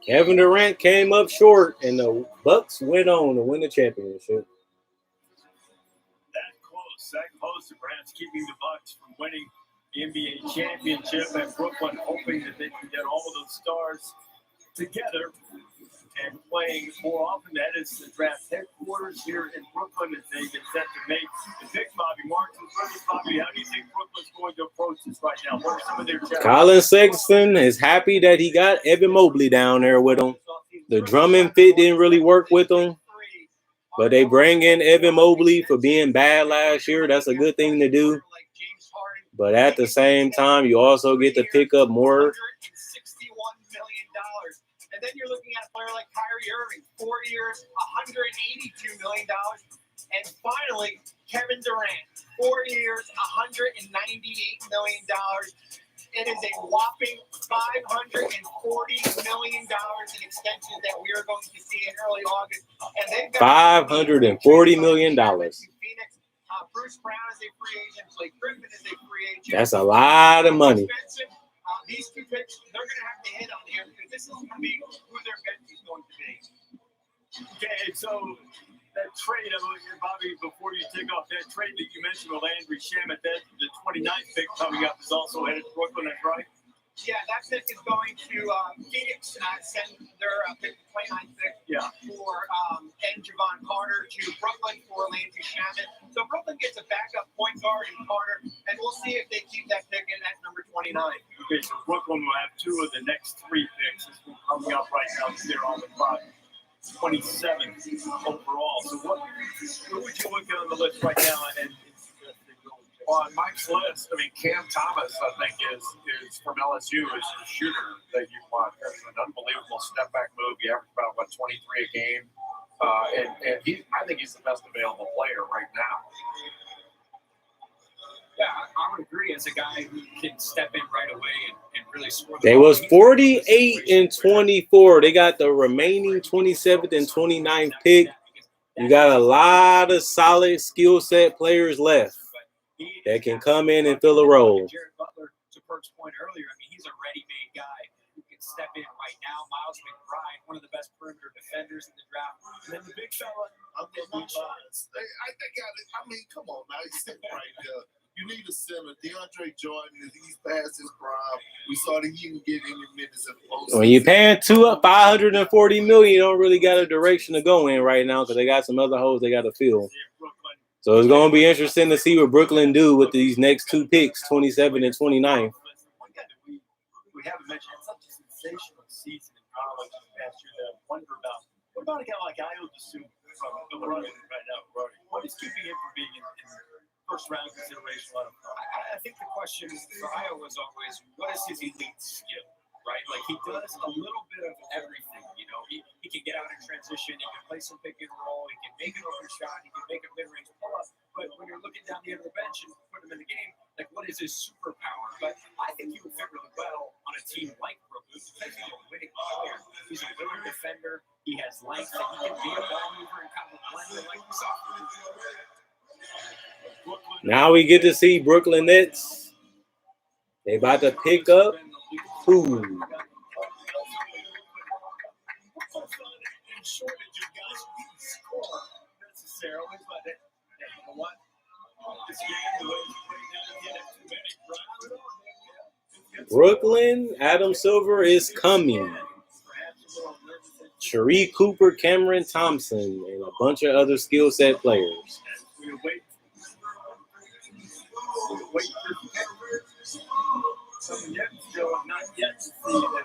Kevin Durant came up short, and the Bucks went on to win the championship. That close to perhaps keeping the Bucks from winning the NBA championship, and Brooklyn hoping that they can get all of those stars together and playing more often. That is the draft headquarters here in Brooklyn as they get set to make the pick. Bobby Marks and brothers. Bobby, how do you think Brooklyn's going to approach this right now? What are some of their challenges? Colin Sexton is happy that he got Evan Mobley down there with him. The Drummond fit didn't really work with him, but they bring in Evan Mobley for being bad last year. That's a good thing to do. But at the same time, you also get to pick up more. $161 million. And then you're looking at a player like Kyrie Irving, 4 years, $182 million. And finally, Kevin Durant, 4 years, $198 million. It is a whopping $540 million in extensions that we are going to see in early August. And they've got $540 million. Phoenix, Bruce Brown is a free agent. Blake Griffin is a free agent. That's a lot of money. These two picks, they're going to have to hit on here because this is going to be who their bench is going to be. Okay, so that trade, Bobby, before you take off, that trade that you mentioned with Landry Shamet, that the 29th pick coming up is also headed to Brooklyn, that's right? Yeah, that pick is going to Phoenix, send their pick, 29th pick for and Javon Carter to Brooklyn for Landry Shamet. So Brooklyn gets a backup point guard in Carter, and we'll see if they keep that pick in at number 29. Okay, so Brooklyn will have 2 of the next 3 picks. This one coming up right now. They're on the clock. 27th overall. So who would you look at on the list right now? And on Mike's list, I mean, Cam Thomas, I think, is from LSU is a shooter that you want. That's an unbelievable step back move. He averaged about 23 a game, and I think he's the best available player right now. Yeah, I would agree. As a guy who can step in right away and really score. They was 48 and 24. They got the remaining 27th and 29th pick. You got a lot of solid skill set players left that can come in and fill a role. Jared Butler, to Perk's point earlier, I mean, he's a ready-made guy who can step in right now. Miles McBride, one of the best perimeter defenders in the draft. And then the big fella, I mean, come on now. He's sitting right there. You need a center. DeAndre Jordan, he's past his prime. We saw that he can get any minutes in the postseason. When you're paying $540 million, you don't really got a direction to go in right now because they got some other holes they got to fill. So it's going to be interesting to see what Brooklyn do with these next 2 picks, 27 and 29. we haven't mentioned, it's such a sensational season in college this past year that I wonder about. What about a guy like Ayo Dosunmu from Illinois right now? What is keeping him from being in first round consideration? I think the question for Ayo was always, what is his elite skill, right? Like, he does a little bit of everything. You know, he can get out in transition, he can play some pick and roll, he can make an open shot, he can make a mid-range pull-up. But when you're looking down the end of the bench and put him in the game, like, what is his superpower? But I think he would fit really well on a team like Brooklyn because he's a winning player. He's a winning defender. He has length that he can be a ball mover and kind of a blender like we saw. Now we get to see Brooklyn Nets. They about to pick up who? Brooklyn, Adam Silver is coming. Sharif Cooper, Cameron Thompson, and a bunch of other skill set players. Some yet still not yet to see the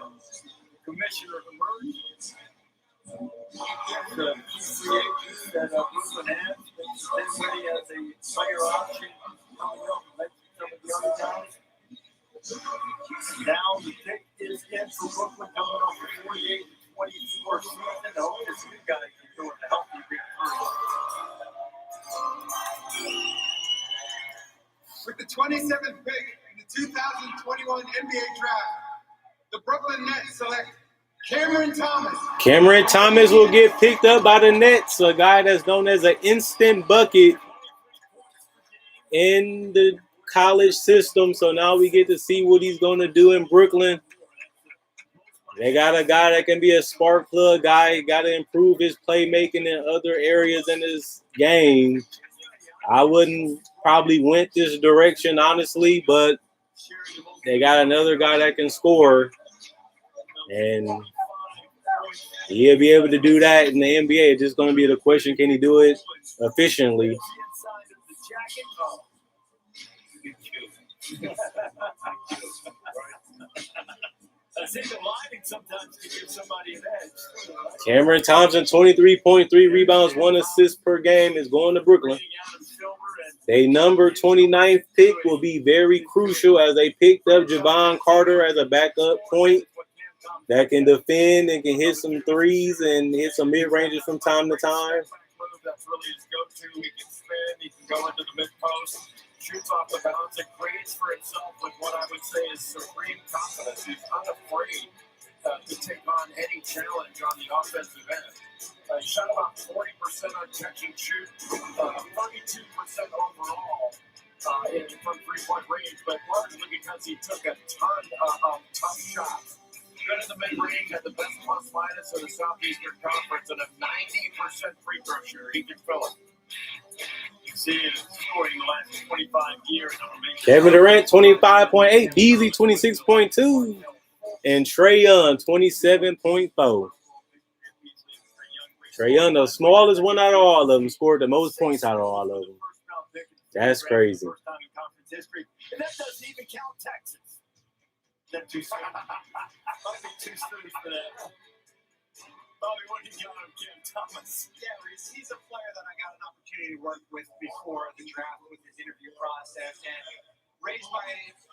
commissioner emerge. The free agents that Brooklyn has, everybody has a player option coming up like some of the other guys. Now the pick is in for Brooklyn coming off the 48-24 season. I hope this new guy can do it to help you get through. With the 27th pick in the 2021 NBA draft, the Brooklyn Nets select Cameron Thomas. Cameron Thomas will get picked up by the Nets, a guy that's known as an instant bucket in the college system. So now we get to see what he's going to do in Brooklyn. They got a guy that can be a spark plug guy. Got to improve his playmaking in other areas in his game. I wouldn't probably went this direction, honestly, but they got another guy that can score, and he'll be able to do that in the NBA. It's just going to be the question, can he do it efficiently? Cameron Thompson, 23.3 rebounds, 1 assist per game, is going to Brooklyn. They number 29th pick will be very crucial as they picked up Javon Carter as a backup point that can defend and can hit some threes and hit some mid-ranges from time to time. That's really his go-to. He can spin. He can go into the mid-post, shoots off the bounce, and creates for himself with what I would say is supreme confidence. He's unafraid to take on any challenge on the offensive end. He shot about 40% on catch and shoot, 32% overall from three-point range, but largely because he took a ton of tough shots. Good in the mid-range, had the best plus-minus of the Southeastern Conference, and a 90% free throw shooter. He can fill it. You see it scoring the last 25 years. Kevin Durant, 25.8. Beasley, 26.2. And Trae Young, 27.4. Trae Young, the smallest one out of all of them, scored the most points out of all of them. That's crazy. First time in conference history. And that doesn't even count Texas. That too soon. Might be too soon for that. Bobby, what do you got on Cam Thomas? Yeah, Reese, he's a player that I got an opportunity to work with before the draft with his interview process. And raised by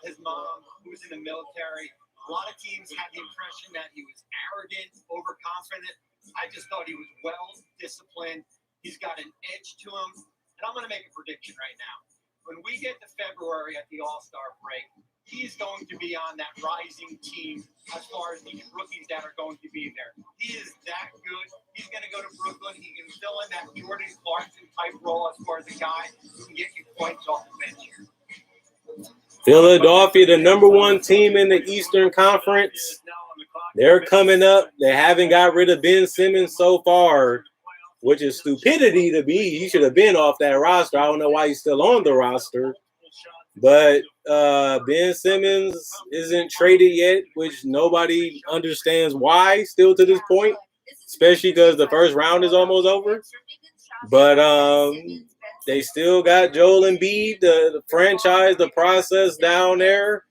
his mom, who was in the military, a lot of teams had the impression that he was arrogant, overconfident. I just thought he was well-disciplined. He's got an edge to him. And I'm going to make a prediction right now. When we get to February at the All-Star break, he's going to be on that rising team as far as these rookies that are going to be there. He is that good. He's going to go to Brooklyn. He can fill in that Jordan Clarkson type role as far as a guy who can get you points off the bench here. Philadelphia, the number one team in the Eastern Conference. They're coming up. They haven't got rid of Ben Simmons so far, which is stupidity to be. He should have been off that roster. I don't know why he's still on the roster. But Ben Simmons isn't traded yet, which nobody understands why still to this point, especially because the first round is almost over. But they still got Joel Embiid, the franchise, the process down there.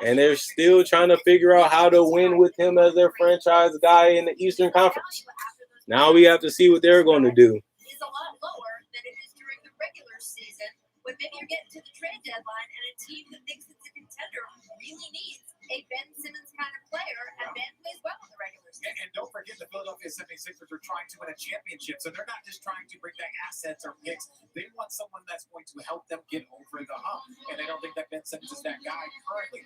And they're still trying to figure out how to win with him as their franchise guy in the Eastern Conference. Now we have to see what they're going to do. Is a lot lower than it is during the regular season, when maybe you're getting to the trade deadline and a team that thinks it's a contender really needs a Ben Simmons kind of player, and Ben plays well in the regular season. And don't forget, the Philadelphia 76ers are trying to win a championship, so they're not just trying to bring back assets or picks. They want someone that's going to help them get over the hump, and they don't think that Ben Simmons is that guy currently.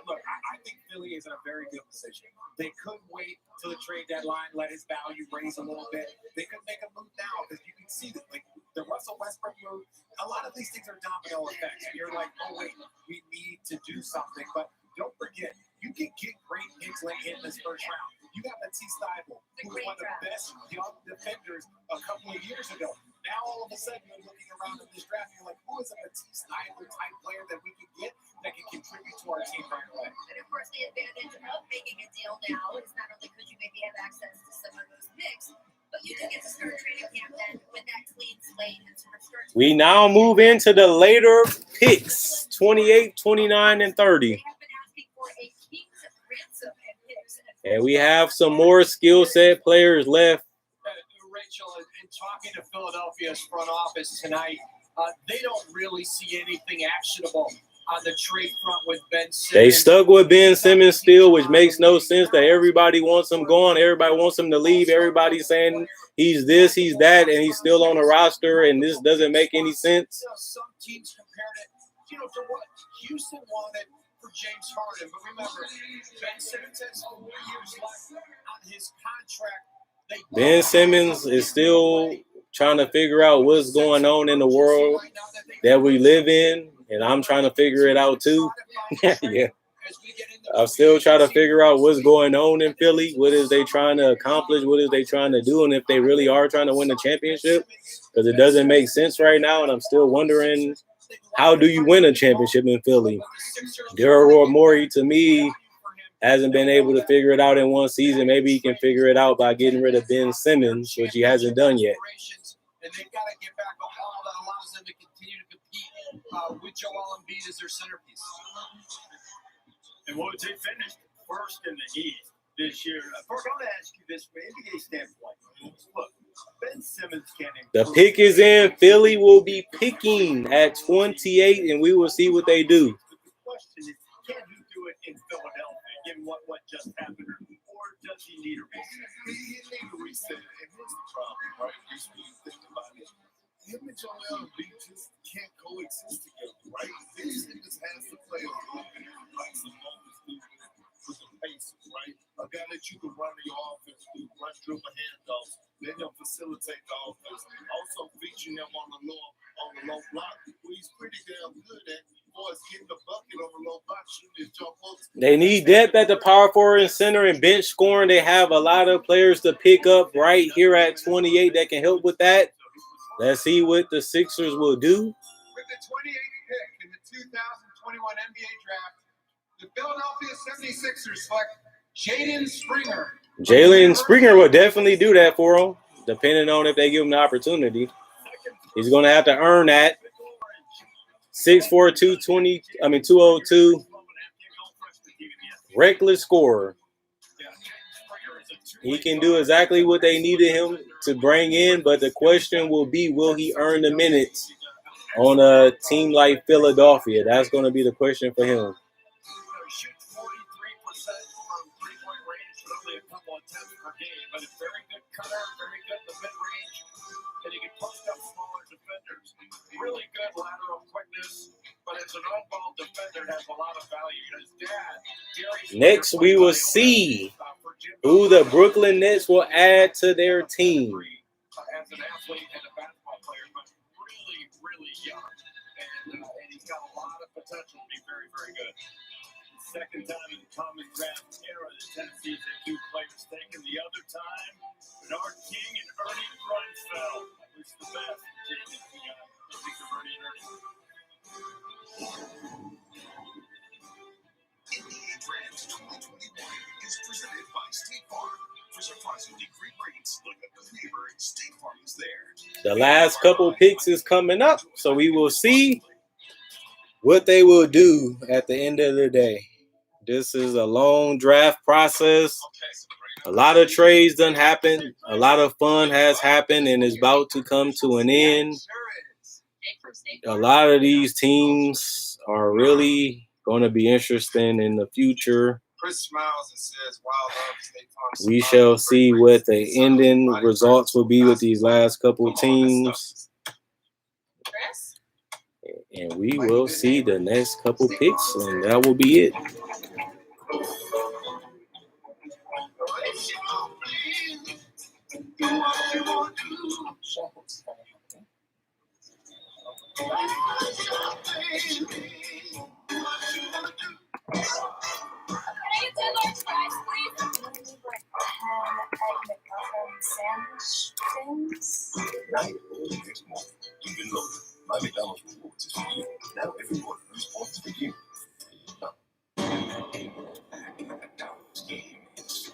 Look, I think Philly is in a very good position. They could wait till the trade deadline, let his value raise a little bit. They could make a move now, because you can see that, like the Russell Westbrook move, a lot of these things are domino effects, and you're like, oh wait, we need to do something. But don't forget, you can get great picks late in this first round. You got Matisse Thybulle, who was one of the best young defenders a couple of years ago. Now all of a sudden you're looking around in this draft, you're like, who is a Matisse Thybulle type player that we can get that can contribute to our team right away? And of course, the advantage of making a deal now is not only because you maybe have access to some of those picks, but you do get to start training camp then with that clean slate and sort of start. We now move into the later picks, 28, 29, and 30. And we have some more skill set players left. Rachel, in talking to Philadelphia's front office tonight, they don't really see anything actionable on the trade front with Ben Simmons. They stuck with Ben Simmons still, which makes no sense that everybody wants him gone. Everybody wants him to leave. Everybody's saying he's this, he's that, and he's still on the roster, and this doesn't make any sense. Some teams compared it, to what Houston wanted for James Harden. But remember, Ben Simmons has 4 years left on his contract. Ben Simmons is still trying to figure out what's going on in the world that we live in, and I'm trying to figure it out too. Yeah. I'm still trying to figure out what's going on in Philly. What is they trying to accomplish? What is they trying to do? And if they really are trying to win the championship, because it doesn't make sense right now, and I'm still wondering, how do you win a championship in Philly? Daryl Morey, to me, hasn't been able to figure it out in one season. Maybe he can figure it out by getting rid of Ben Simmons, which he hasn't done yet. And they've got to get back a haul that allows them to continue to compete with Joel Embiid as their centerpiece. And what they finished first in the East this year. First, I'm going to ask you this from an NBA standpoint. Look, Ben Simmons can't improve. The pick is in. Philly will be picking at 28, and we will see what they do. The question is, can he do it in Philadelphia, given what just happened? Or does he need a reset? He need a reset. And what's the problem, right? Just when you think about it, him and Joel Embiid just can't coexist together, right? These niggas has to play a role like some moments do with the Pacers, right? A guy that you can run your offense through, run dribble handoffs, let him facilitate the offense. Also feature him on the low block, where he's pretty damn good at. Boys getting the bucket on the low block, shooting his jump ups. They need depth at the power forward and center and bench scoring. They have a lot of players to pick up right here at 28 that can help with that. Let's see what the Sixers will do. With the 28th pick in the 2021 NBA draft, the Philadelphia 76ers select Jaden Springer. Jalen Springer will definitely do that for him, depending on if they give him the opportunity. He's going to have to earn that. 6'4", 202. Reckless scorer. He can do exactly what they needed him to bring in, but the question will be, will he earn the minutes on a team like Philadelphia? That's going to be the question for him. Shoots 43% from three-point range, but only a couple attempts per game. But a very good cutter, very good in the mid-range, and he can post up smaller defenders. Really good lateral quickness, but as an on-ball defender, has a lot of value. His dad, Gary. Next, we will see who the Brooklyn Nets will add to their team. As an athlete and a basketball player, but really, really young. And he's got a lot of potential to be very, very good. Second time in the common draft era that Tennessee's had two players taken. The other time, Bernard King and Ernie Grunfeld. Who's the best? Jason Keon. I think of Ernie and Ernie. NBA Draft 2021 is presented by State Farm. For surprisingly great rates, look at the neighbor. State Farm is there. The last couple picks is coming up, so we will see what they will do at the end of the day. This is a long draft process. A lot of trades done happened. A lot of fun has happened and is about to come to an end. A lot of these teams are really going to be interesting in the future. Chris smiles and says, "Wow, love, State Farm." We shall see what the ending results will be with these last couple teams. And we will see the next couple picks, and that will be it. My McDonald's rewards is for you. Now every order is points for you. McDonald's game is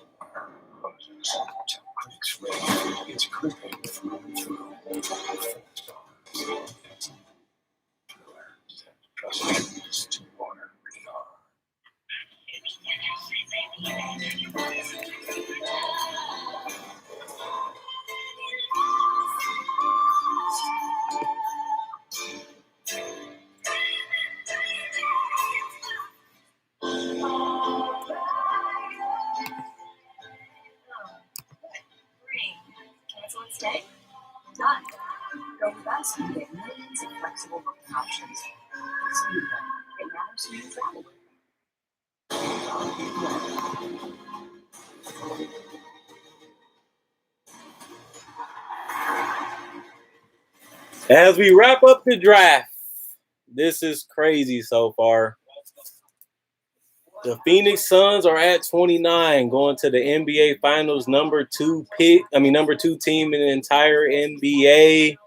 critics ready. It's gripping through and through. Trust me, it's too water. Cancel and stay? Done. Go with us and get millions of flexible booking options. Speed them. It matters who you travel with. As we wrap up the draft, this is crazy so far. The Phoenix Suns are at 29, going to the NBA Finals, number two team in the entire NBA.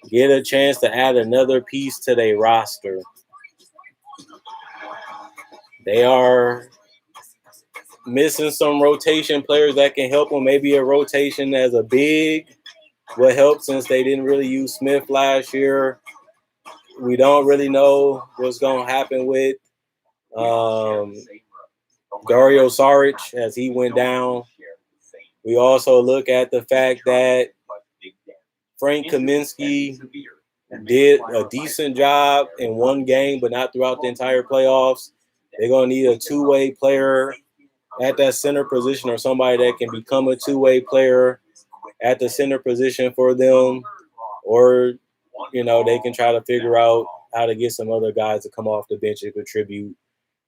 Get a chance to add another piece to their roster. They are missing some rotation players that can help them. Maybe a rotation as a big will help since they didn't really use Smith last year. We don't really know what's going to happen with Dario Saric as he went down. We also look at the fact that Frank Kaminsky did a decent job in one game, but not throughout the entire playoffs. They're going to need a two-way player at that center position or somebody that can become a two-way player at the center position for them, or, you know, they can try to figure out how to get some other guys to come off the bench and contribute,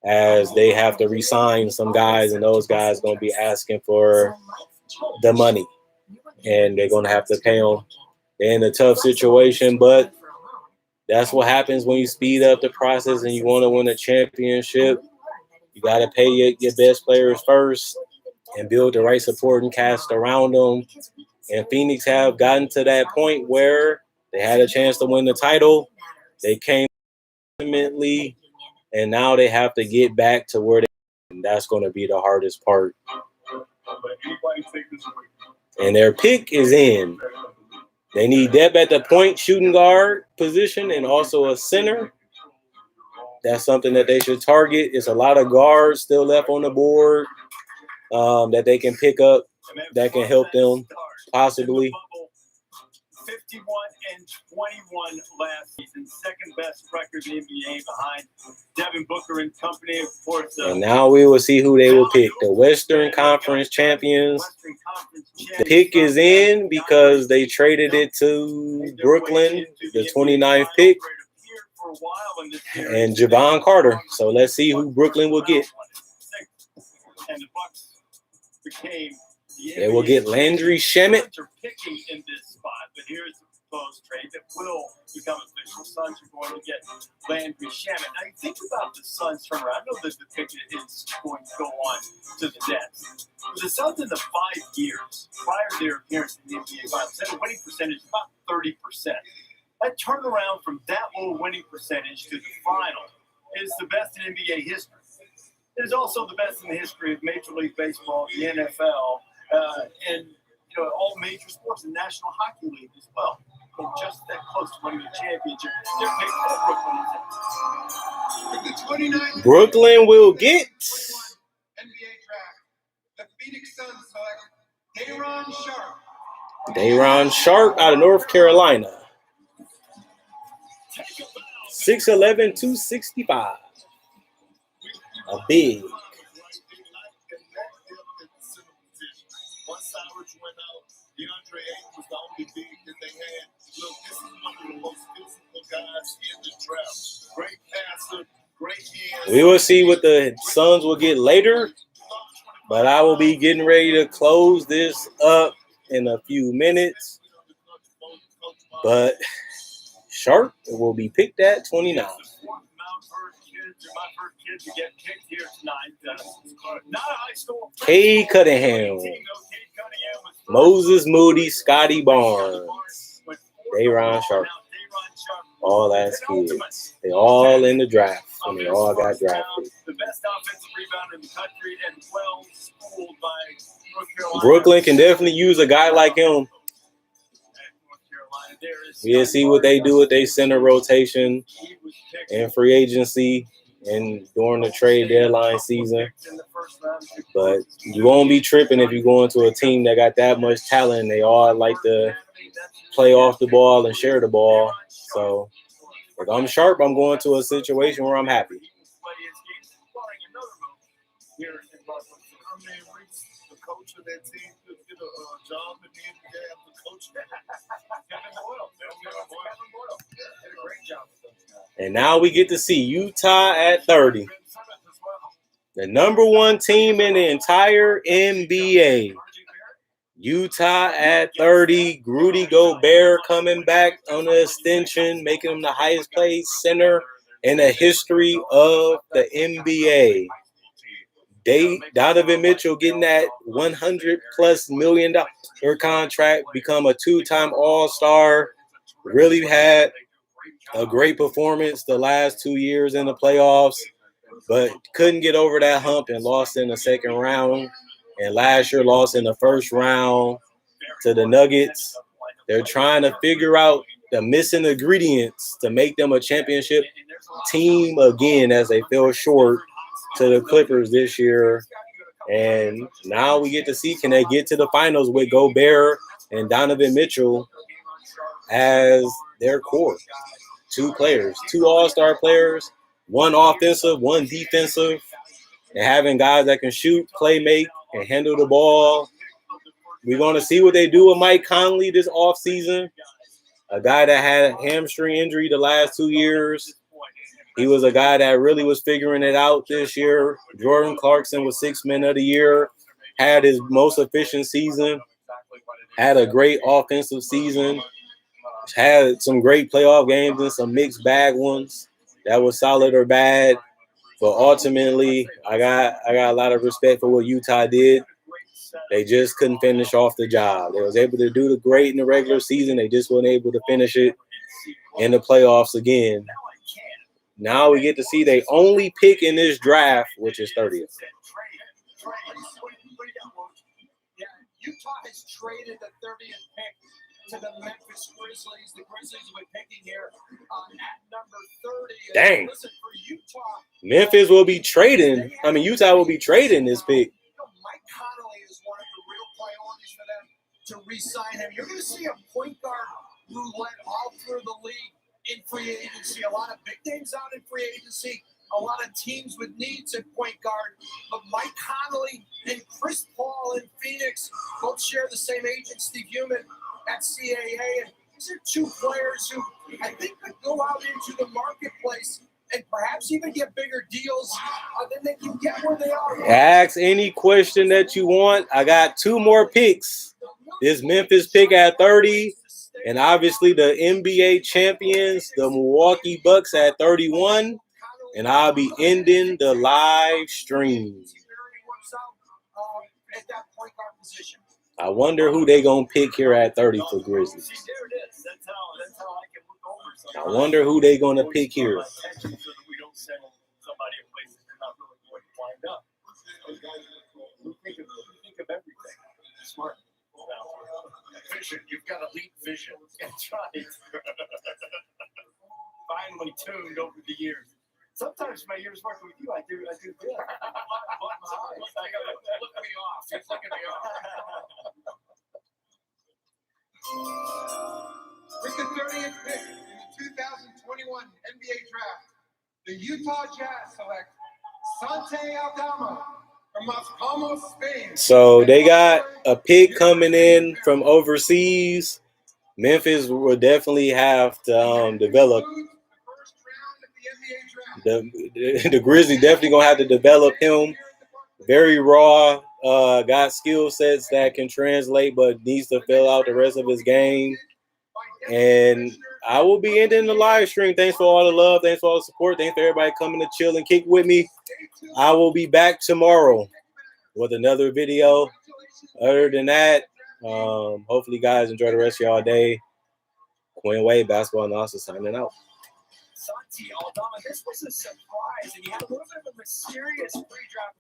as they have to re-sign some guys, and those guys going to be asking for the money, and they're going to have to pay them. They're in a tough situation, but that's what happens when you speed up the process and you want to win a championship. You got to pay your best players first and build the right supporting cast around them. And Phoenix have gotten to that point where they had a chance to win the title. They came ultimately, and now they have to get back to where they are. And that's going to be the hardest part. And their pick is in. They need depth at the point shooting guard position and also a center. That's something that they should target. It's a lot of guards still left on the board that they can pick up that can help them possibly. 51-21 last season, second best record in the NBA behind Devin Booker and company, of course. And now we will see who they will pick. The Western Conference champions. The pick is in because they traded it to Brooklyn, the 29th pick, and Javon Carter. So let's see who Brooklyn will get. And the Bucks became they will get Landry Shamet. Picking in this spot, but here's the proposed trade that will become official. Suns are going to get Landry Shamet. Now, you think about the Suns turnaround. I know that the pick is going to go on to the Nets. The Suns in the 5 years prior to their appearance in the NBA Finals had a winning percentage of about 30%. That turnaround from that low winning percentage to the final is the best in NBA history. It is also the best in the history of Major League Baseball, the NFL, and all major sports, and National Hockey League as well. They're just that close to winning the championship. They're Brooklyn is it. Brooklyn will get NBA draft. The Phoenix Suns select Darren Sharp. Daron Sharp out of North Carolina. 6'11", 265. A big. Once Cyrus went out, DeAndre Ayton was the only big that they had. Look, this is one of the most physical guys in the draft. Great passer, great hands. We will see what the Suns will get later, but I will be getting ready to close this up in a few minutes. But Sharp will be picked at 29. Cade Cunningham, Moses Moody, Scotty Barnes, Daron Sharp. All that's kids. They all in the draft, and they all got drafted. The best offensive rebounder in the country and well schooled by North Carolina. Brooklyn can definitely use a guy like him. We'll see what they do with their center rotation and free agency and during the trade deadline season. But you won't be tripping if you go into a team that got that much talent. They all like to play off the ball and share the ball. So if I'm Sharp, I'm going to a situation where I'm happy. The coach of that team could get a job in the NBA after coaching. And now we get to see Utah at 30. The number one team in the entire NBA. Utah at 30. Rudy Gobert coming back on the extension, making him the highest paid center in the history of the NBA. Donovan Mitchell getting that $100+ million contract, become a 2-time All-Star. Really had a great performance the last 2 years in the playoffs, but couldn't get over that hump and lost in the second round. And last year lost in the first round to the Nuggets. They're trying to figure out the missing ingredients to make them a championship team again, as they fell short to the Clippers this year. And now we get to see, can they get to the finals with Gobert and Donovan Mitchell as their core? 2 players, 2 all-star players, 1 offensive, 1 defensive, and having guys that can shoot, play, make, and handle the ball we're going to see what they do with Mike Conley this offseason. A guy that had a hamstring injury the last 2 years. He was a guy that really was figuring it out this year. Jordan Clarkson was 6th man of the year, had his most efficient season, had a great offensive season, had some great playoff games and some mixed bag ones that was solid or bad. But ultimately, I got a lot of respect for what Utah did. They just couldn't finish off the job. They was able to do the great in the regular season. They just weren't able to finish it in the playoffs again. Now we get to see they only pick in this draft, which is 30th. Yeah, Utah has traded the 30th pick to the Memphis Grizzlies. The Grizzlies will be picking here at number 30. Dang. Listen, for Utah, Memphis will be trading. I mean, Utah will be trading this pick. Mike Conley is one of the real priorities for them to re-sign him. You're going to see a point guard roulette all through the league in free agency. A lot of big names out in free agency. A lot of teams with needs at point guard. But Mike Conley and Chris Paul in Phoenix both share the same agent, Steve Human, at CAA. And these are two players who I think could go out into the marketplace and perhaps even get bigger deals than they can get where they are. Ask any question that you want. I got 2 more picks. This Memphis pick at 30. And obviously the NBA champions, the Milwaukee Bucks at 31. And I'll be ending the live stream. I wonder who they going to pick here at 30 for Grizzlies. I wonder who they going to pick here. Think of everything. Smart. Vision. You've got elite vision. That's right. Finely tuned over the years. Sometimes my years working with you, I do good. Look me off. He's looking me off. With the 30th pick in the 2021 NBA draft, the Utah Jazz select Santi Aldama from Las Palmas, Spain. So they got a pick coming in from overseas. Memphis will definitely have to develop. The Grizzlies definitely going to have to develop him. Very raw, got skill sets that can translate, but needs to fill out the rest of his game. And I will be ending the live stream. Thanks for all the love. Thanks for all the support. Thanks for everybody coming to chill and kick with me. I will be back tomorrow with another video. Other than that, hopefully you guys enjoy the rest of y'all day. Quinn Wade, basketball analysis, signing out. Santi Aldama, this was a surprise, and he had a little bit of a mysterious pre-draft